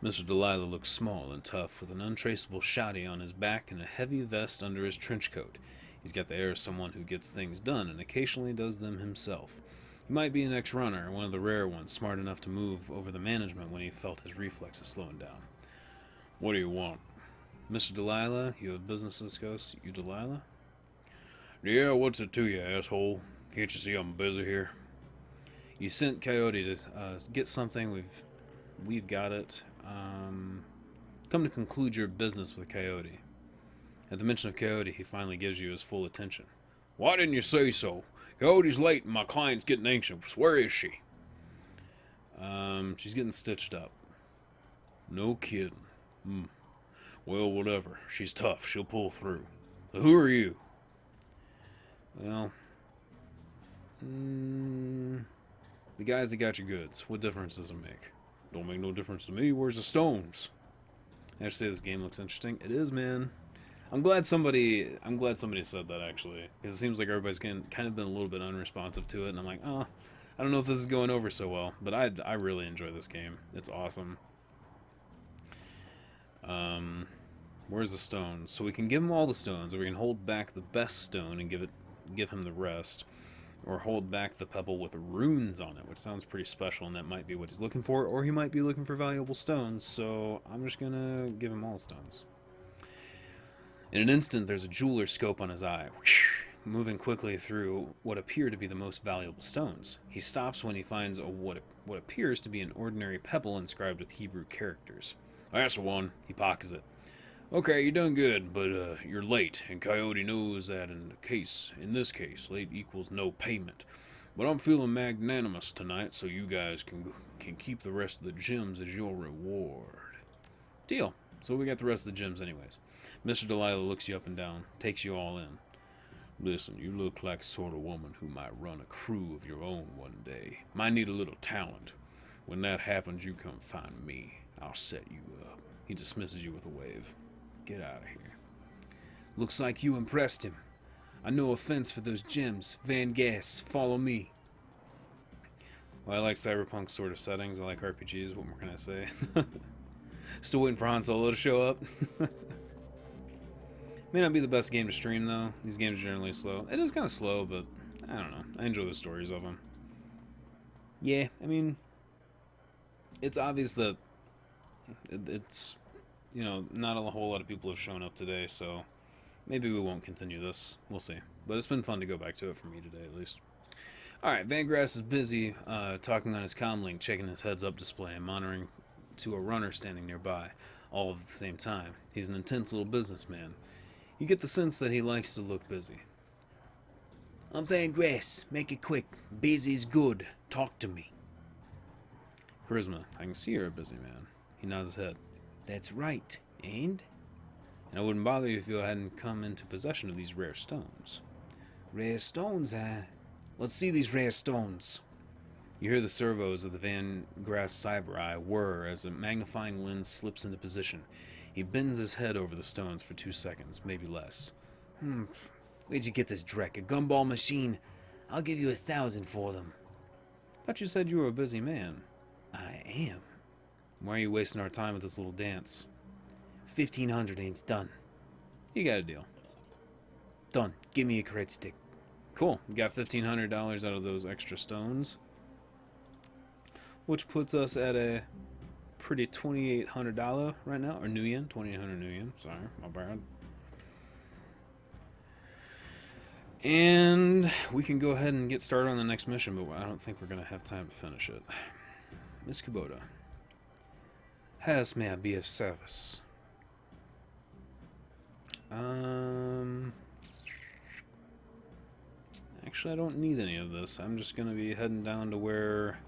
Mr. Delilah looks small and tough, with an untraceable shady on his back and a heavy vest under his trench coat. He's got the air of someone who gets things done and occasionally does them himself. He might be an ex-runner, one of the rare ones, smart enough to move over the management when he felt his reflexes slowing down. What do you want? Mr. Delilah, you have business to discuss. You Delilah? Yeah, what's it to you, asshole? Can't you see I'm busy here? You sent Coyote to get something. We've got it. Come to conclude your business with Coyote. At the mention of Coyote, he finally gives you his full attention. Why didn't you say so? Coyote's late and my client's getting anxious. Where is she? She's getting stitched up. No kidding. Well, whatever. She's tough. She'll pull through. So who are you? Well, the guys that got your goods. What difference does it make? Don't make no difference to me. Where's the stones? I have to say this game looks interesting. It is, man. I'm glad somebody said that actually, because it seems like everybody's kind of been a little bit unresponsive to it, and I'm like, oh, I don't know if this is going over so well, but I really enjoy this game. It's awesome. Where's the stones? So we can give him all the stones, or we can hold back the best stone and give him the rest, or hold back the pebble with runes on it, which sounds pretty special, and that might be what he's looking for, or he might be looking for valuable stones. So I'm just gonna give him all stones. In an instant, there's a jeweler's scope on his eye, moving quickly through what appear to be the most valuable stones. He stops when he finds what appears to be an ordinary pebble inscribed with Hebrew characters. That's the one. He pockets it. Okay, you're done good, but you're late, and Coyote knows that in this case, late equals no payment. But I'm feeling magnanimous tonight, so you guys can keep the rest of the gems as your reward. Deal. So we got the rest of the gems anyways. Mr. Delilah looks you up and down, takes you all in. Listen, you look like the sort of woman who might run a crew of your own one day. Might need a little talent. When that happens, you come find me. I'll set you up. He dismisses you with a wave. Get out of here. Looks like you impressed him. No offense for those gems. Van Gas, follow me. Well, I like cyberpunk sort of settings. I like RPGs. What more can I say? Still waiting for Han Solo to show up. May not be the best game to stream, though. These games are generally slow. It is kind of slow, but I don't know. I enjoy the stories of them. Yeah, I mean, it's obvious that it's, you know, not a whole lot of people have shown up today, so maybe we won't continue this. We'll see. But it's been fun to go back to it for me today, at least. Alright, Van Grass is busy talking on his comlink, checking his heads-up display and monitoring to a runner standing nearby, all at the same time. He's an intense little businessman. You get the sense that he likes to look busy. I'm Van Grass. Make it quick. Busy's good. Talk to me. Charisma. I can see you're a busy man. He nods his head. That's right. And I wouldn't bother you if you hadn't come into possession of these rare stones. Rare stones, Let's see these rare stones. You hear the servos of the Van Grass cyber eye whir as a magnifying lens slips into position. He bends his head over the stones for 2 seconds, maybe less. Where'd you get this dreck? A gumball machine? I'll give you 1,000 for them. Thought you said you were a busy man. I am. Why are you wasting our time with this little dance? 1,500 ain't done. You got a deal. Done. Give me a credit stick. Cool. You got $1,500 out of those extra stones, which puts us at a pretty $2,800 right now, or new yen, 2,800 new yen. Sorry, my bad. And we can go ahead and get started on the next mission, but I don't think we're going to have time to finish it. Miss Kubota. How may I be of service? Actually, I don't need any of this. I'm just going to be heading down to where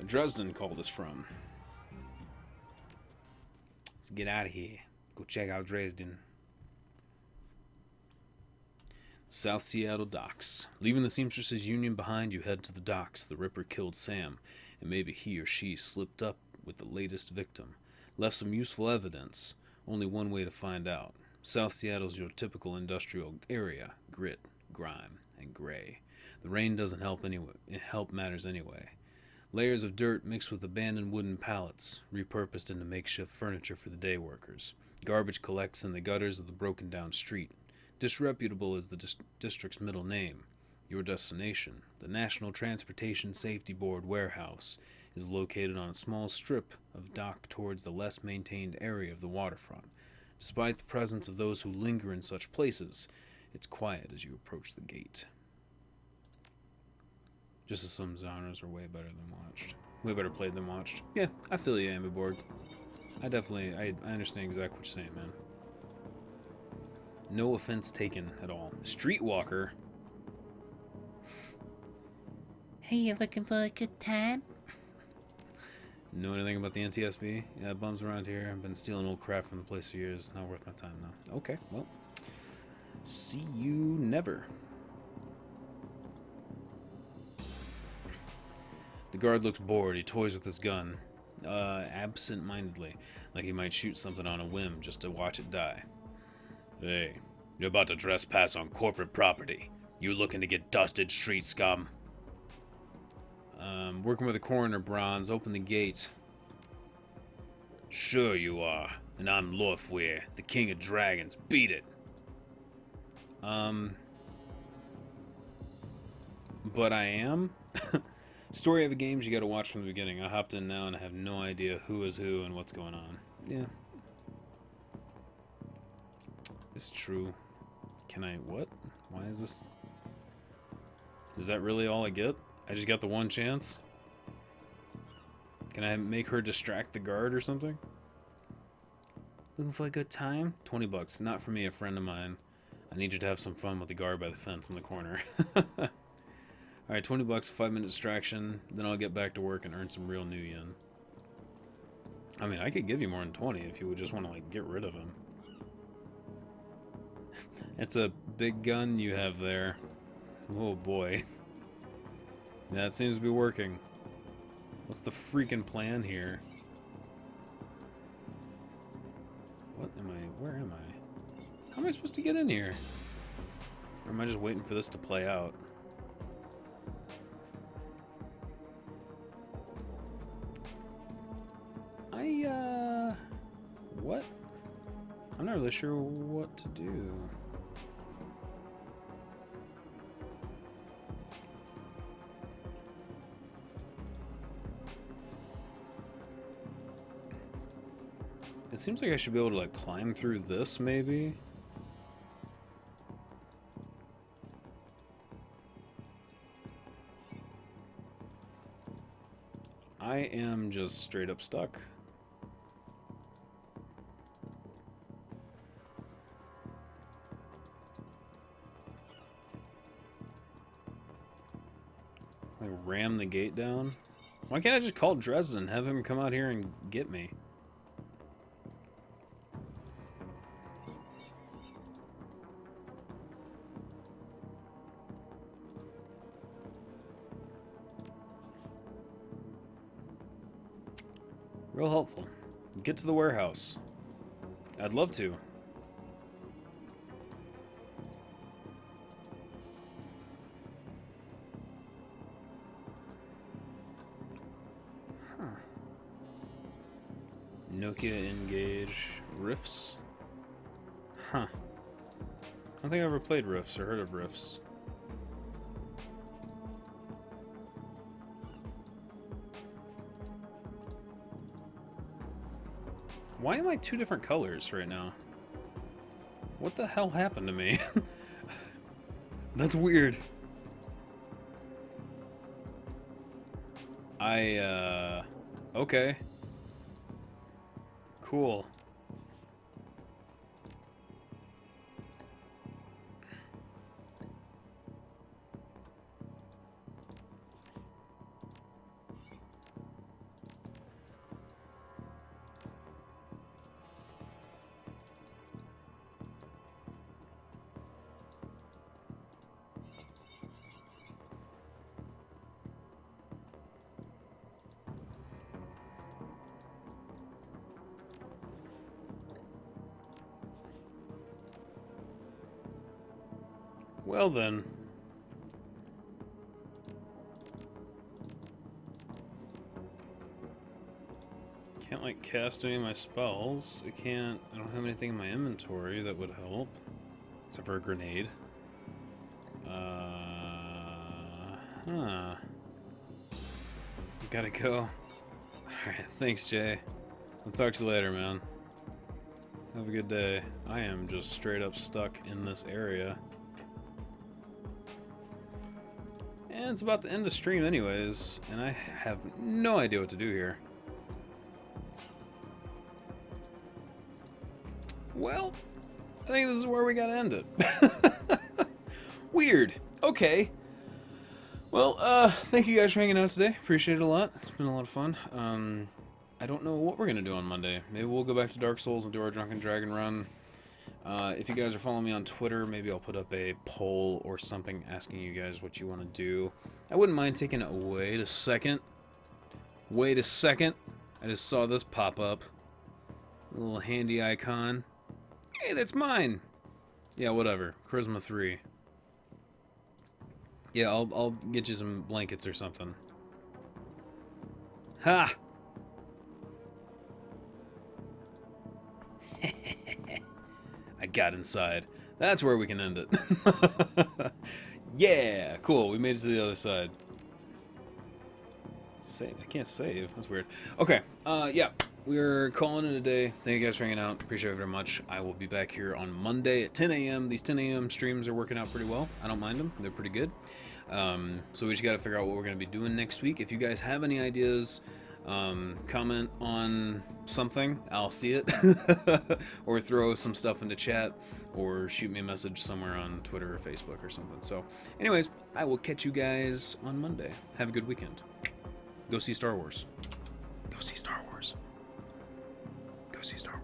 Dresden called us from. Let's get out of here. Go check out Dresden. South Seattle docks. Leaving the Seamstresses Union behind, you head to the docks. The Ripper killed Sam, and maybe he or she slipped up with the latest victim. Left some useful evidence. Only one way to find out. South Seattle's your typical industrial area. Grit, grime, and gray. The rain doesn't help matters anyway. Layers of dirt mixed with abandoned wooden pallets, repurposed into makeshift furniture for the day workers. Garbage collects in the gutters of the broken down street. Disreputable is the district's middle name. Your destination, the National Transportation Safety Board warehouse, is located on a small strip of dock towards the less maintained area of the waterfront. Despite the presence of those who linger in such places, it's quiet as you approach the gate. Just as some genres are way better played than watched. Yeah, I feel you, Ambiborg. I understand exactly what you're saying, man. No offense taken at all. Streetwalker. Hey, you looking for a good time? Know anything about the NTSB? Yeah, bums around here. I've been stealing old crap from the place for years. Not worth my time now. Okay, well. See you never. The guard looks bored. He toys with his gun, absent-mindedly, like he might shoot something on a whim just to watch it die. Hey, you're about to trespass on corporate property. You looking to get dusted, street scum? Working with the coroner, Bronze. Open the gate. Sure you are. And I'm Lorfweir, the king of dragons. Beat it. But I am. Story of a games you gotta watch from the beginning. I hopped in now and I have no idea who is who and what's going on. Yeah. It's true. Can I... what? Why is this... Is that really all I get? I just got the one chance? Can I make her distract the guard or something? Looking for a good time? $20. Not for me, a friend of mine. I need you to have some fun with the guard by the fence in the corner. Alright, $20, 5-minute distraction. Then I'll get back to work and earn some real new yen. I mean, I could give you more than 20 if you would just want to, like, get rid of him. It's a big gun you have there. Oh boy. Yeah, it seems to be working. What's the freaking plan here? What am I... where am I? How am I supposed to get in here? Or am I just waiting for this to play out? What? I'm not really sure what to do. It seems like I should be able to, like, climb through this, maybe? I am just straight up stuck. Like, ram the gate down? Why can't I just call Dresden and have him come out here and get me? Real helpful. Get to the warehouse. I'd love to. Huh. Nokia engage Rifts. Huh. I don't think I ever played Rifts or heard of Rifts. Why am I two different colors right now? What the hell happened to me? That's weird. Okay. Cool. Well then. Can't like cast any of my spells. I don't have anything in my inventory that would help. Except for a grenade. Huh. Gotta go. Alright, thanks Jay. I'll talk to you later, man. Have a good day. I am just straight up stuck in this area. And it's about to end the stream anyways, and I have no idea what to do here. Well, I think this is where we gotta end it. Weird. Okay. Well, thank you guys for hanging out today. Appreciate it a lot. It's been a lot of fun. I don't know what we're gonna do on Monday. Maybe we'll go back to Dark Souls and do our Drunken Dragon run. If you guys are following me on Twitter, maybe I'll put up a poll or something asking you guys what you want to do. I wouldn't mind taking it. Wait a second. Wait a second. I just saw this pop up. A little handy icon. Hey, that's mine. Yeah, whatever. Charisma 3. Yeah, I'll get you some blankets or something. Ha! I got inside. That's where we can end it. Yeah, cool. We made it to the other side. Save. I can't save. That's weird. Okay. Yeah. We're calling it a day. Thank you guys for hanging out. Appreciate it very much. I will be back here on Monday at 10 a.m. These 10 a.m. streams are working out pretty well. I don't mind them. They're pretty good. So we just got to figure out what we're going to be doing next week. If you guys have any ideas, comment on something. I'll see it. Or throw some stuff into chat. Or shoot me a message somewhere on Twitter or Facebook or something. So, anyways, I will catch you guys on Monday. Have a good weekend. Go see Star Wars. Go see Star Wars. Go see Star Wars.